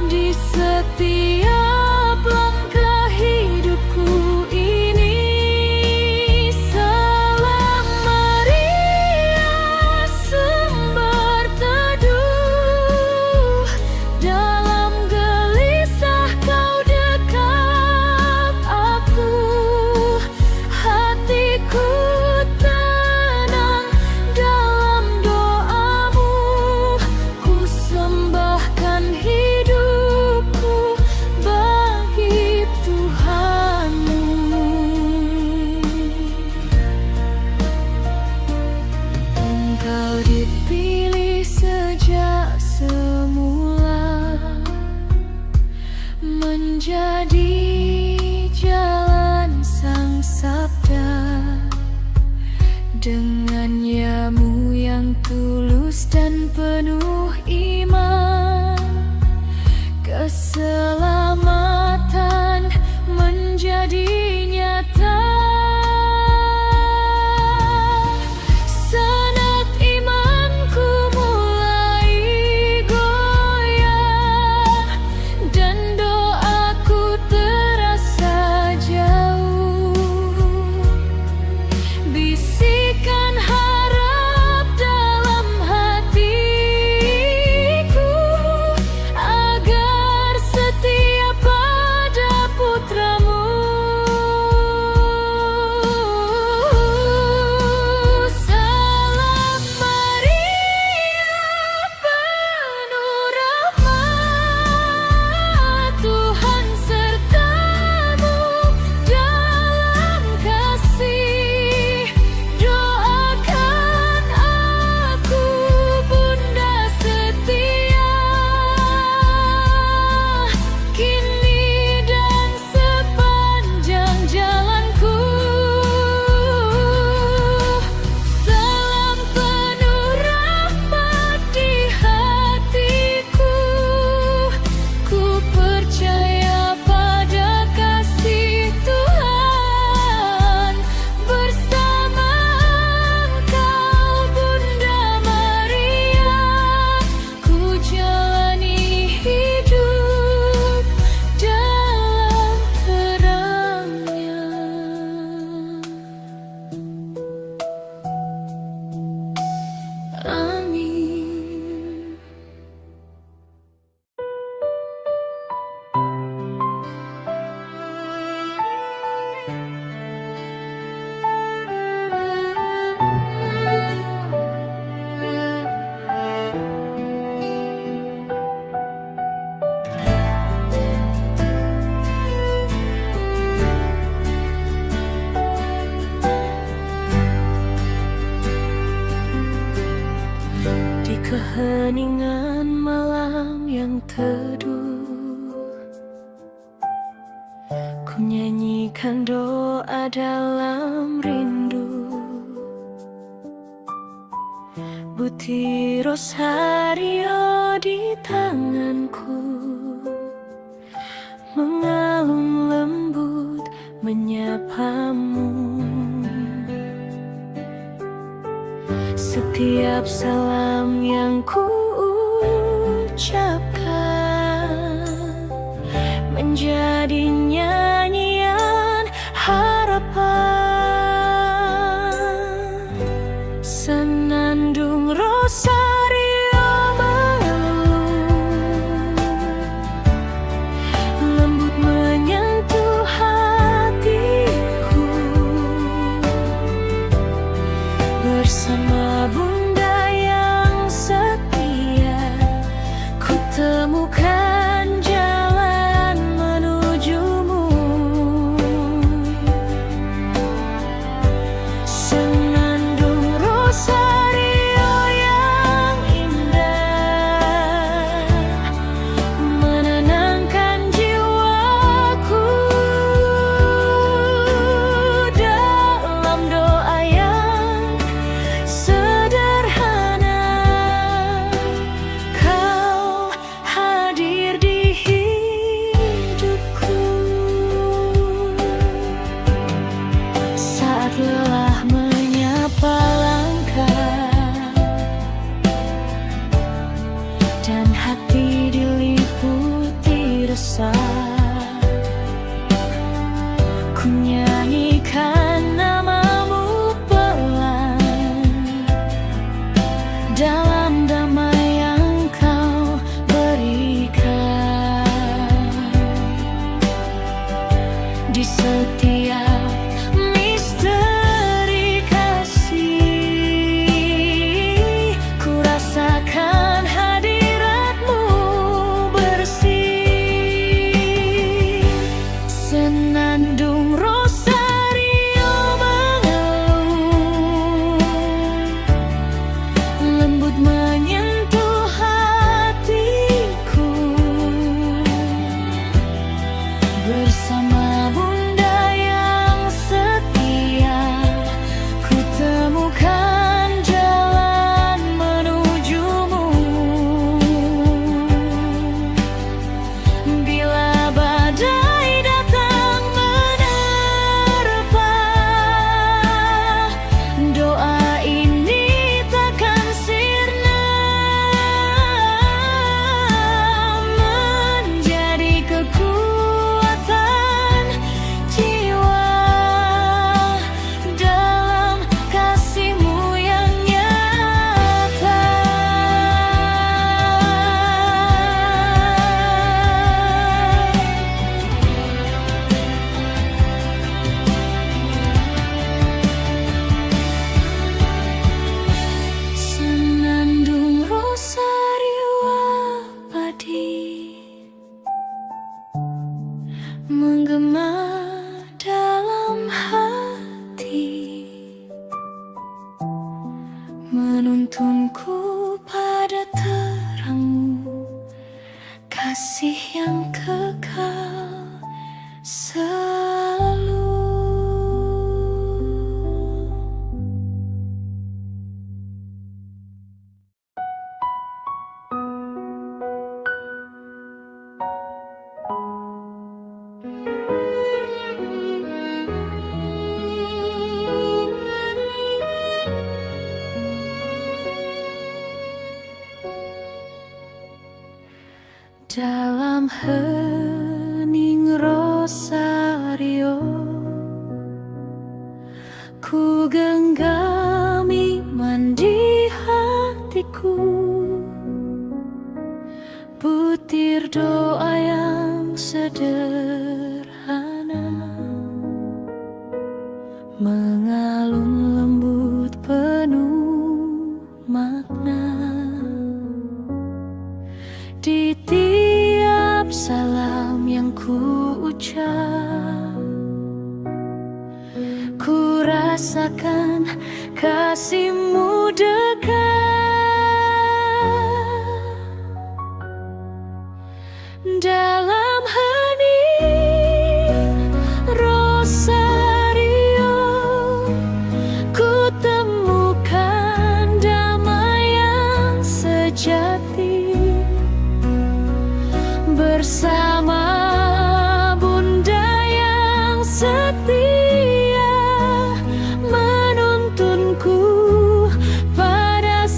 di setiap langkah hidupku ini. Salam Maria, sumber teduh, dalam gelisah kau dekat aku. Hatiku tenang dalam doamu, ku sembahkan hidupku bagi Tuhanmu. Engkau dipilih sejak semula menjadi jalan Sang Sabda. Dengan yamu yang tulus dan penuh iman, keselamatan menjadi nyata. Senat imanku mulai goyah, dan doaku terasa jauh. Bisikan harap dalam hatiku, agar setia pada putramu. Salam Maria, penuh rahmat, Tuhan sertamu dalam kasih. Doakan aku Bunda setia, kini dan sepanjang jalanku. Salam penuh rahmat di hatiku, ku percaya pada kasih Tuhan. Bersama Engkau Bunda Maria, ku jalani hidup dalam terangnya. Amin. Di keheningan malam yang teduh, ku nyanyikan doa dalam rindu. Butir rosario di tanganku, mengalun lembut menyapamu. Setiap salam yang ku ucapkan menjadi nyanyian harapan. Senandung rosario mengelung, lembut menyentuh hatiku. Bersama Bunda yang setia, ku temukan jalan menujumu. Senandung rosario yang indah menenangkan jiwaku. Dalam doa yang sederhana, kau hadir di hidupku. Saat lelah menyapa langkah dan hati diliputi resah, ku nyanyikan namamu pelan dalam damai yang kau berikan. Di setiap misteri kasih, ku rasakan hadiratmu bersih. Senandung rosario mengelung, lembut menyentuh hatiku. Bersama Bunda yang setia, ku temukan jalan menujumu. Bila badai datang menerpa, doa ini takkan sirna, menjadi kekuatan jiwa dalam kasih-Mu yang nyata. Senandung rosario abadi menggema dalam hati, menuntunku pada terang-Mu, kasih yang kekal selalu. Dalam hening rosario, ku genggami mandi hatiku. Butir doa yang sederhana mengalun lembut penuh makna. Di tiap salam yang ku ucap, ku rasakan kasih-Mu dekat. Dalam hening rosario, ku temukan damai yang sejati. Bersama Bunda yang setia, menuntunku pada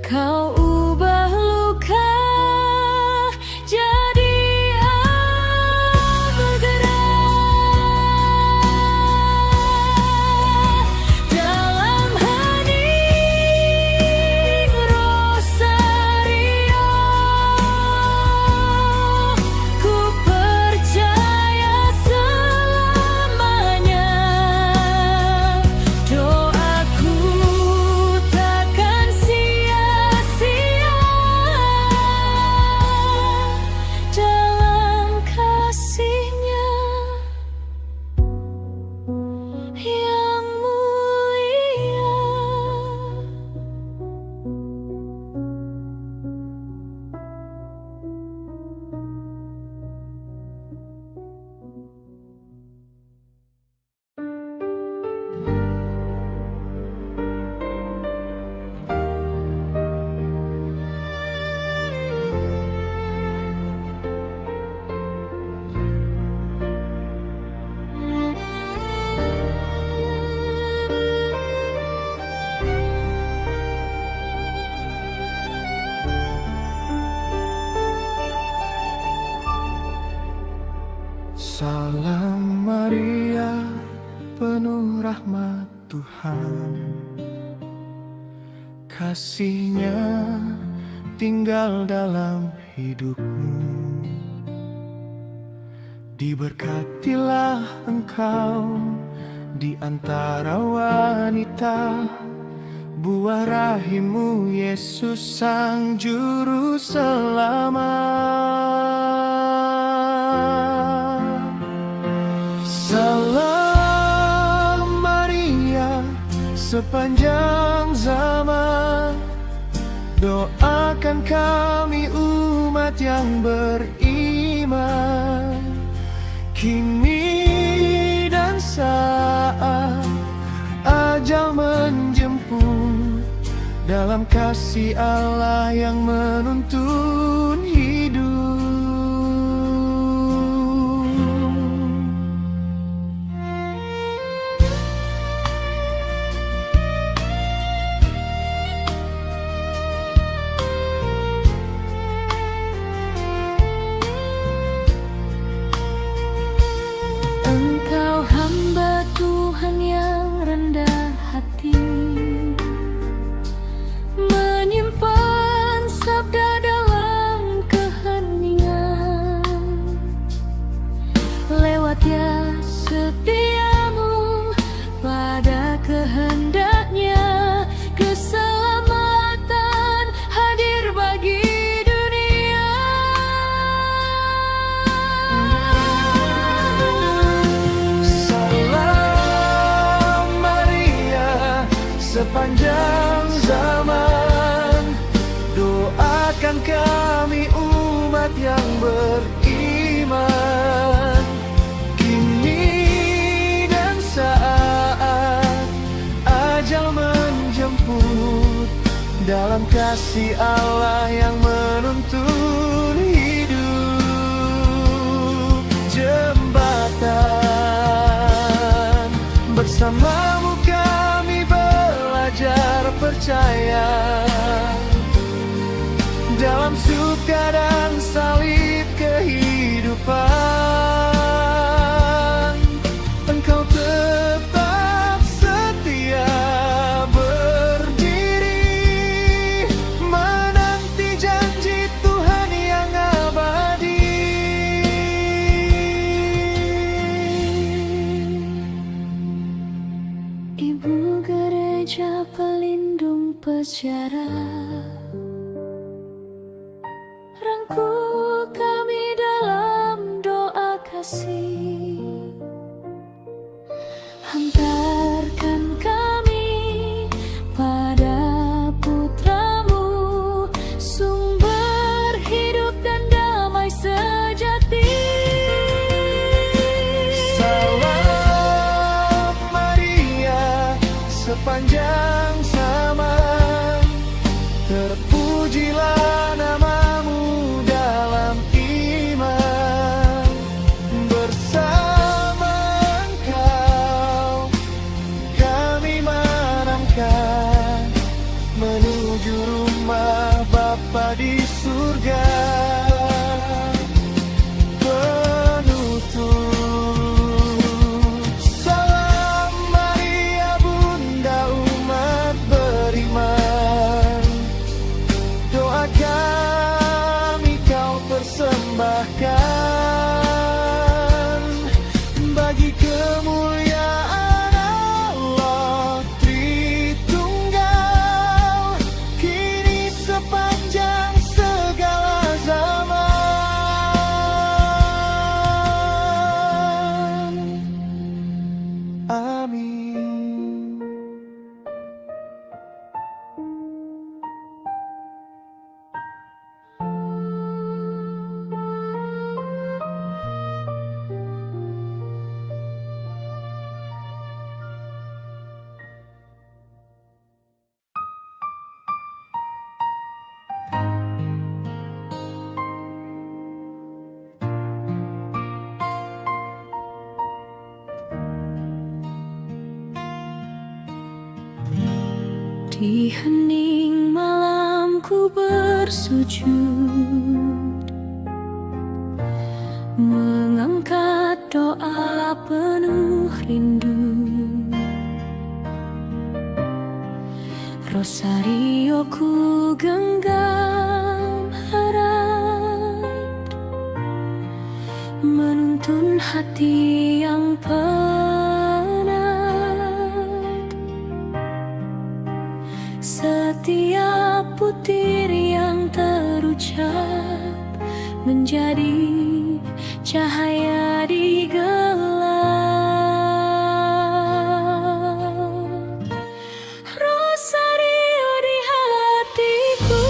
Kau ubah luka jadi bergerak dalam hening Rosario. Ku percaya selamanya doaku takkan sia-sia dalam kasih-Nya yang mulia. Salam Maria, penuh rahmat Tuhan, kasih-Nya tinggal dalam hidupmu. Diberkatilah engkau di antara wanita, buah rahimmu Yesus Sang Juru Selamat. Salam Maria, sepanjang zaman doakan kami umat yang beriman, kini dan saat ajal menjemput, dalam kasih Allah yang menuntun hidup. Engkau hamba Tuhan yang rendah hati, menyimpan sabda dalam keheningan. Lewat ya setiamu pada kehendak-Nya, keselamatan hadir bagi dunia. Salam Maria, sepanjang zaman doakan kami umat yang beriman, kini dan saat ajal menjemput, dalam kasih Allah yang menuntun hidup. Jembatan bersamamu kami belajar percaya, dalam suka dan salib kehidupan. Engkau tetap setia berdiri, menanti janji Tuhan yang abadi. Ibu Gereja pelindung peziarah, rangkul kami dalam doa kasih. Hantarkan kami pada Putra-Mu, sumber hidup dan damai sejati. Salam Maria, sepanjang zaman persembahkan bagi kemuliaan Allah Tritunggal, kini sepanjang segala zaman. Amin. Di hening malam ku bersujud, mengangkat doa penuh rindu. Rosario ku genggam erat, menuntun hati yang setiap butir yang terucap menjadi cahaya di gelap. Rosario di hatiku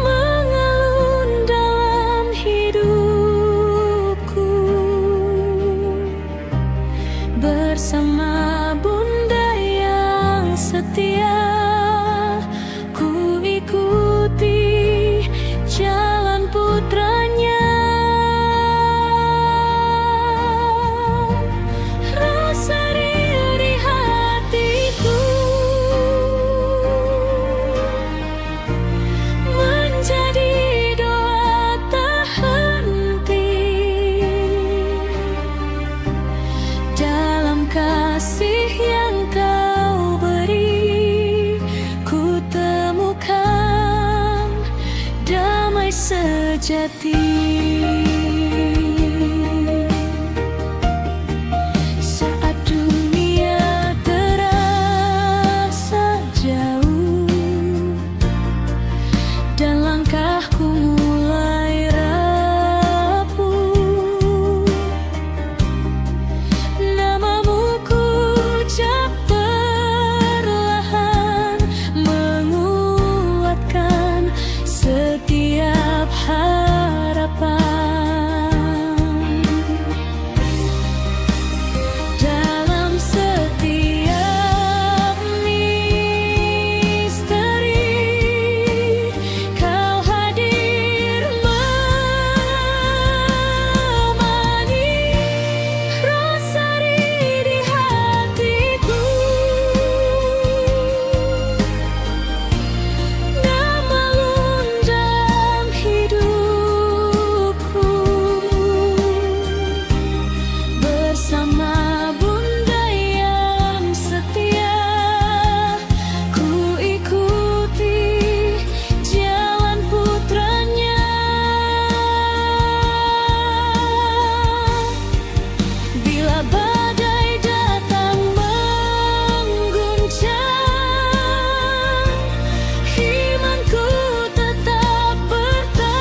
mengalun dalam hidupku, bersama setia ku ikuti jalan putranya. Rosario di hatiku menjadi doa tak henti dalam kasih yang kau beri. Damai sejati. Saat dunia terasa jauh dan langkahku mulai rapuh, namamu ku ucap perlahan, menguatkan setiap harapan. Dalam setiap misteri kau hadir menemani. Rosario di hatiku, bersama Bunda yang setia, ku ikuti jalan putranya. Bila badai datang mengguncang, imanku tetap bertahan,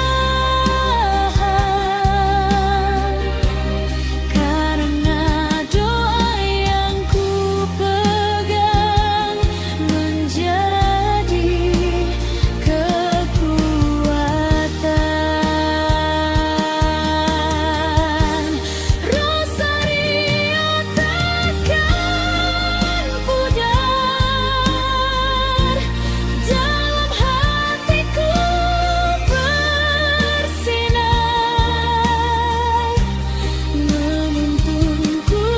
karena doa yang ku pegang menjadi kekuatan. Rosario takkan pudar dalam hatiku bersinar, menuntunku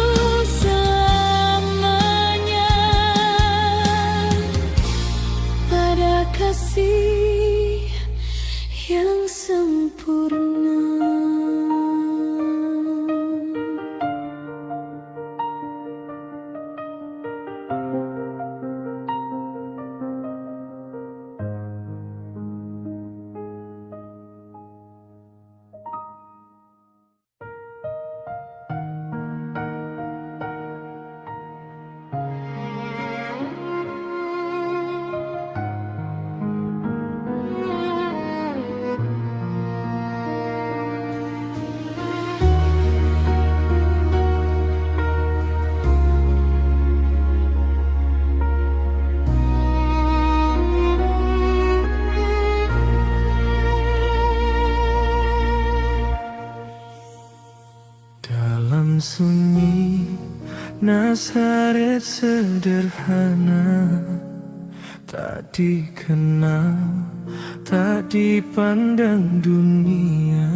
selamanya pada kasih yang sempurna. Nazaret sederhana, tak dikenal, tak dipandang dunia.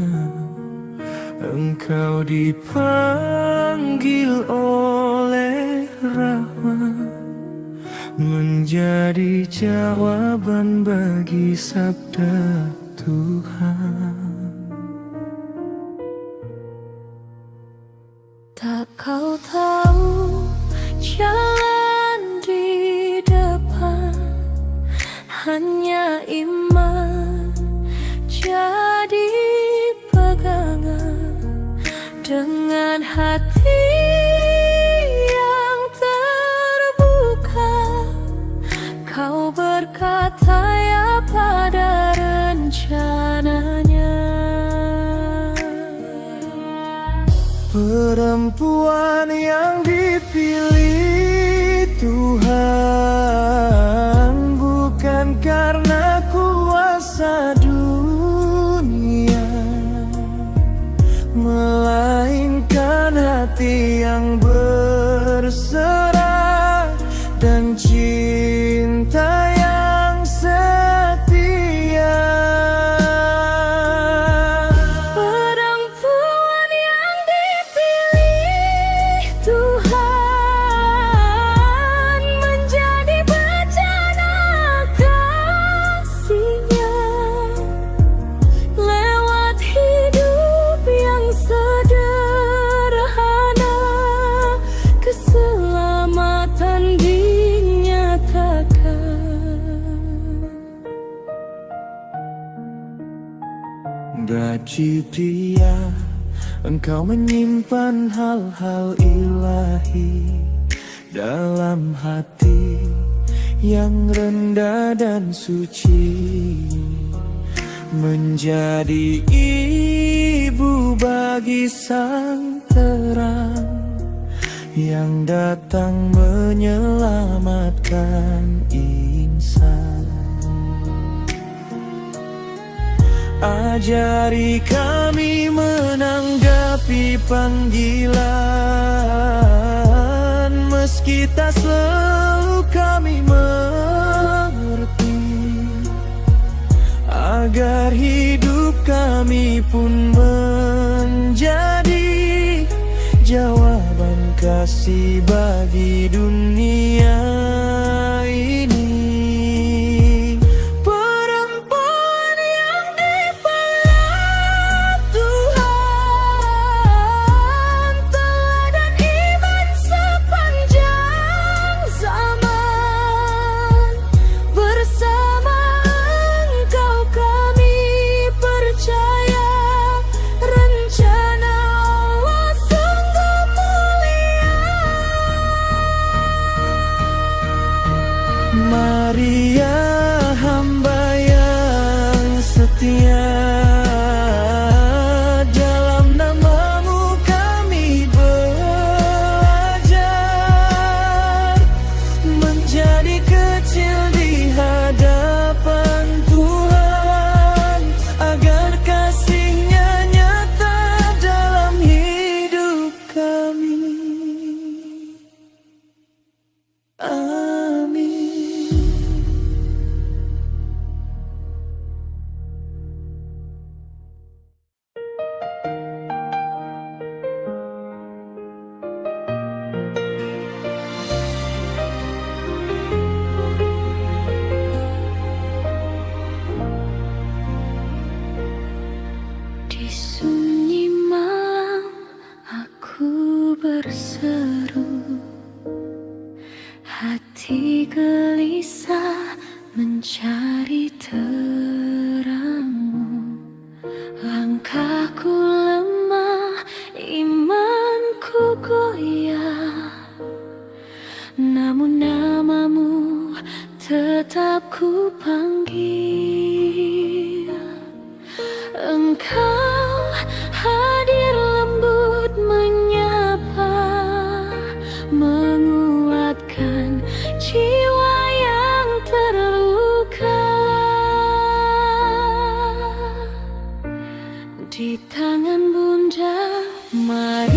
Engkau dipanggil oleh rahmat, menjadi jawaban bagi sabda Tuhan. Tak kau tahu jalan di depan, hanya iman jadi pegangan. Dengan hati yang terbuka, kau berkata ya pada rencananya. Perempuan yang dipilih Tuhan bukan karena kuasa dunia, melainkan hati yang berserah dan cinta yang setia. Perempuan yang dipilih Tuhan menjadi bejana kasih-Nya, lewat hidup yang sederhana, keselamatan dinyatakan. Gaji dia, engkau menyimpan hal-hal ilahi dalam hati yang rendah dan suci, menjadi ibu bagi sang terang yang datang menyelamatkan insan. Ajari kami menanggapi panggilan, meski tak selalu kami mengerti, agar hidup kami pun menjadi jawaban kasih bagi dunia ini. Maria, hamba yang setia, dalam namamu kami belajar menjadi kecil di hadapan Tuhan, agar kasih-Nya nyata dalam hidup kami. Amin. Di sunyi malam aku berseru, hati gelisah mencari terangmu. Langkahku lemah, imanku goyah, namun namamu tetap ku panggil. Engkau hadir lembut menyapa, menguatkan jiwa yang terluka. Di tangan Bunda Maria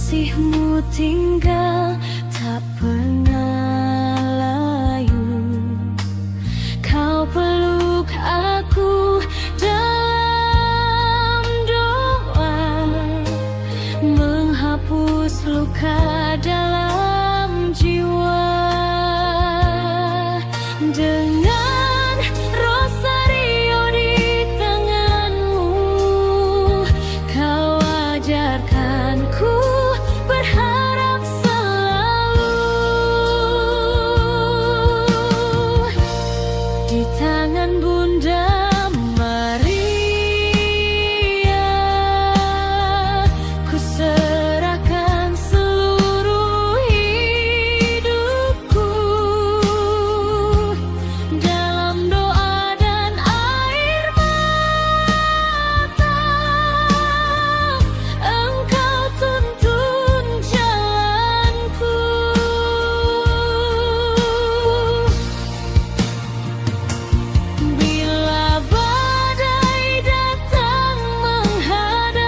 kasihmu tinggal tak pernah layu. Kau peluk aku dalam doa, menghapus luka dalam jiwa. Dengan rosario di tanganmu, kau ajarkanku berharap selalu. Di tangan Bunda Maria, ku serahkan seluruh hidupku. Dalam doa dan air mata, Engkau tuntun jalanku. Bila badai datang menghadang,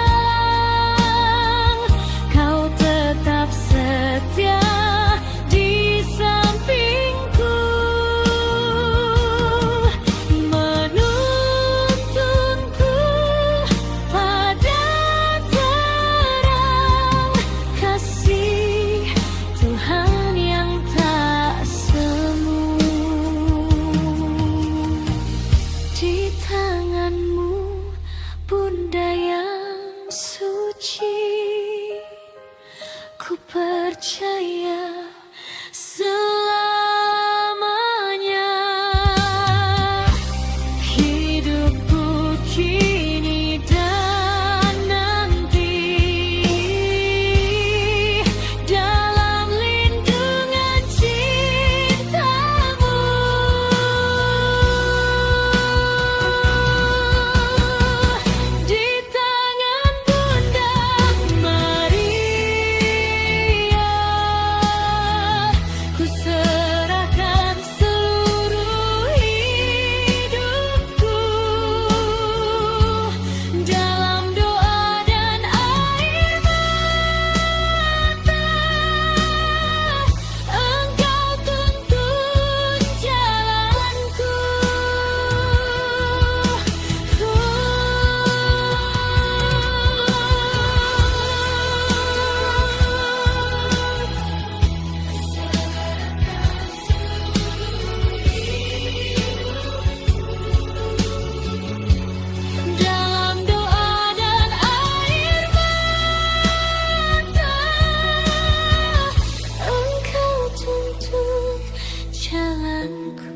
Kau tetap setia di sampingku, menuntunku pada terang kasih Tuhan yang tak semu. Di tanganmu, Bunda yang suci, ku percaya selamanya. Hidupku kini dan nanti dalam lindungan cintamu. Di tangan Bunda Maria, ku serahkan seluruh hidupku. Dalam doa dan air mata, Engkau tuntun jalanku. Dalam doa dan air mata, Engkau tuntun jalanku.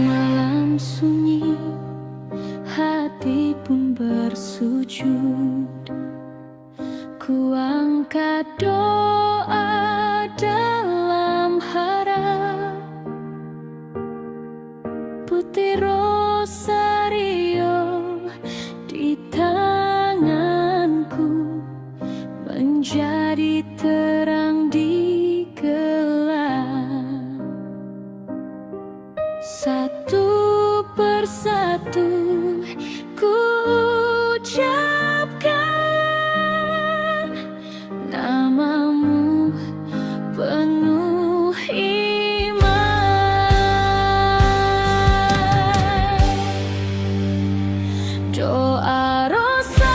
Malam sunyi, hati pun bersujud. Ku angkat doa dalam harap, putih rosario di tanganku menjadi terang di gelap. Satu persatu ku ucapkan namamu penuh iman. Doa rosario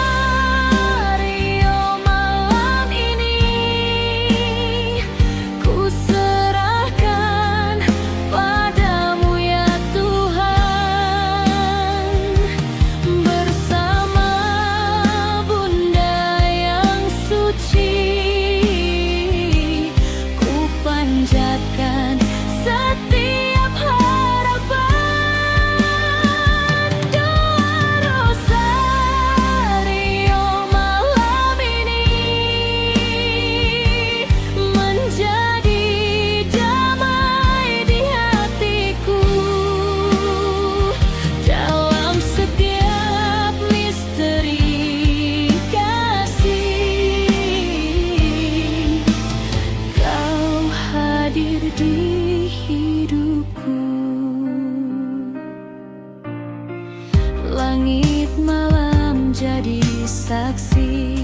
malam ini ku serahkan padamu ya Tuhan. saksi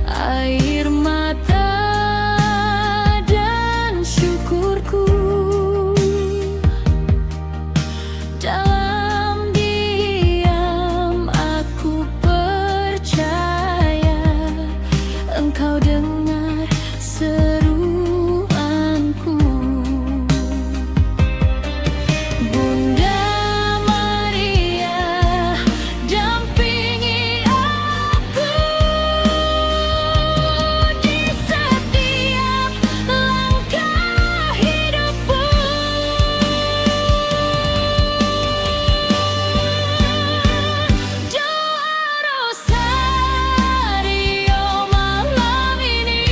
air mata dan syukurku. Dalam diam aku percaya Engkau dengar seruanku. Bunda Maria, dampingi aku di setiap langkah hidupku. Doa Rosario malam ini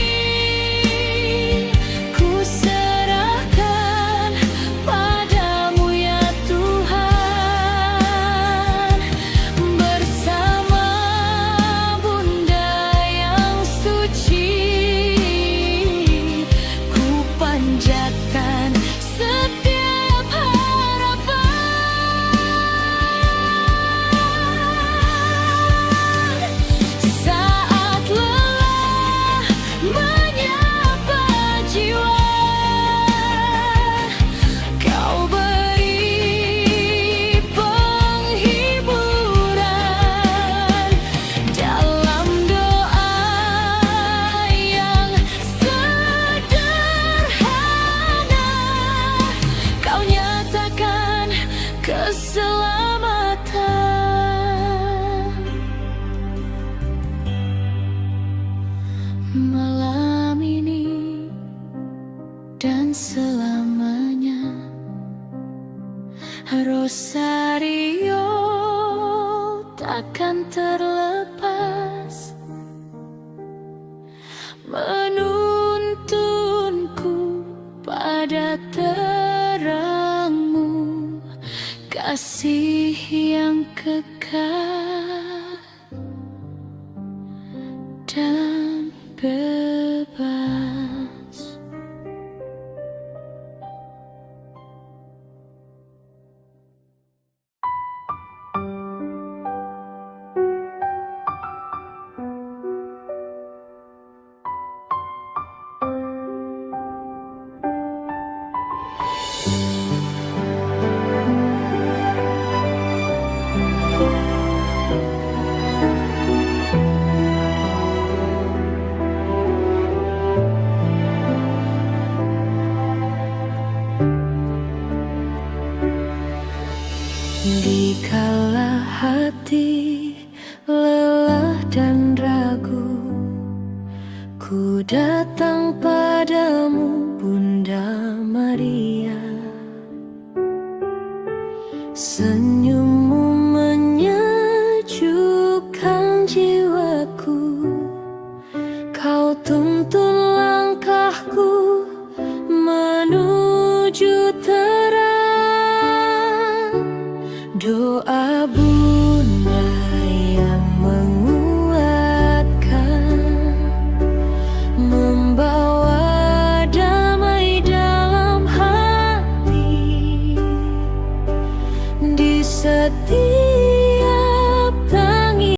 ku serahkan padamu ya Tuhan. Bersama Bunda yang suci ku panjatkan setiap harapan. Saat lelah menyapa jiwa, Kau beri penghiburan dalam doa yang sederhana. Kau nyatakan keselamatan. Malam ini dan selamanya Rosario takkan terlepas, menuntunku pada terangmu, kasih yang kekal dan bebas. Dikala hati lelah dan ragu, ku datang padamu Bunda Maria. Senyummu menyejukkan jiwaku, Kau tuntun langkahku menuju terang. Doa Bunda yang menguatkan, membawa damai dalam hati di setiap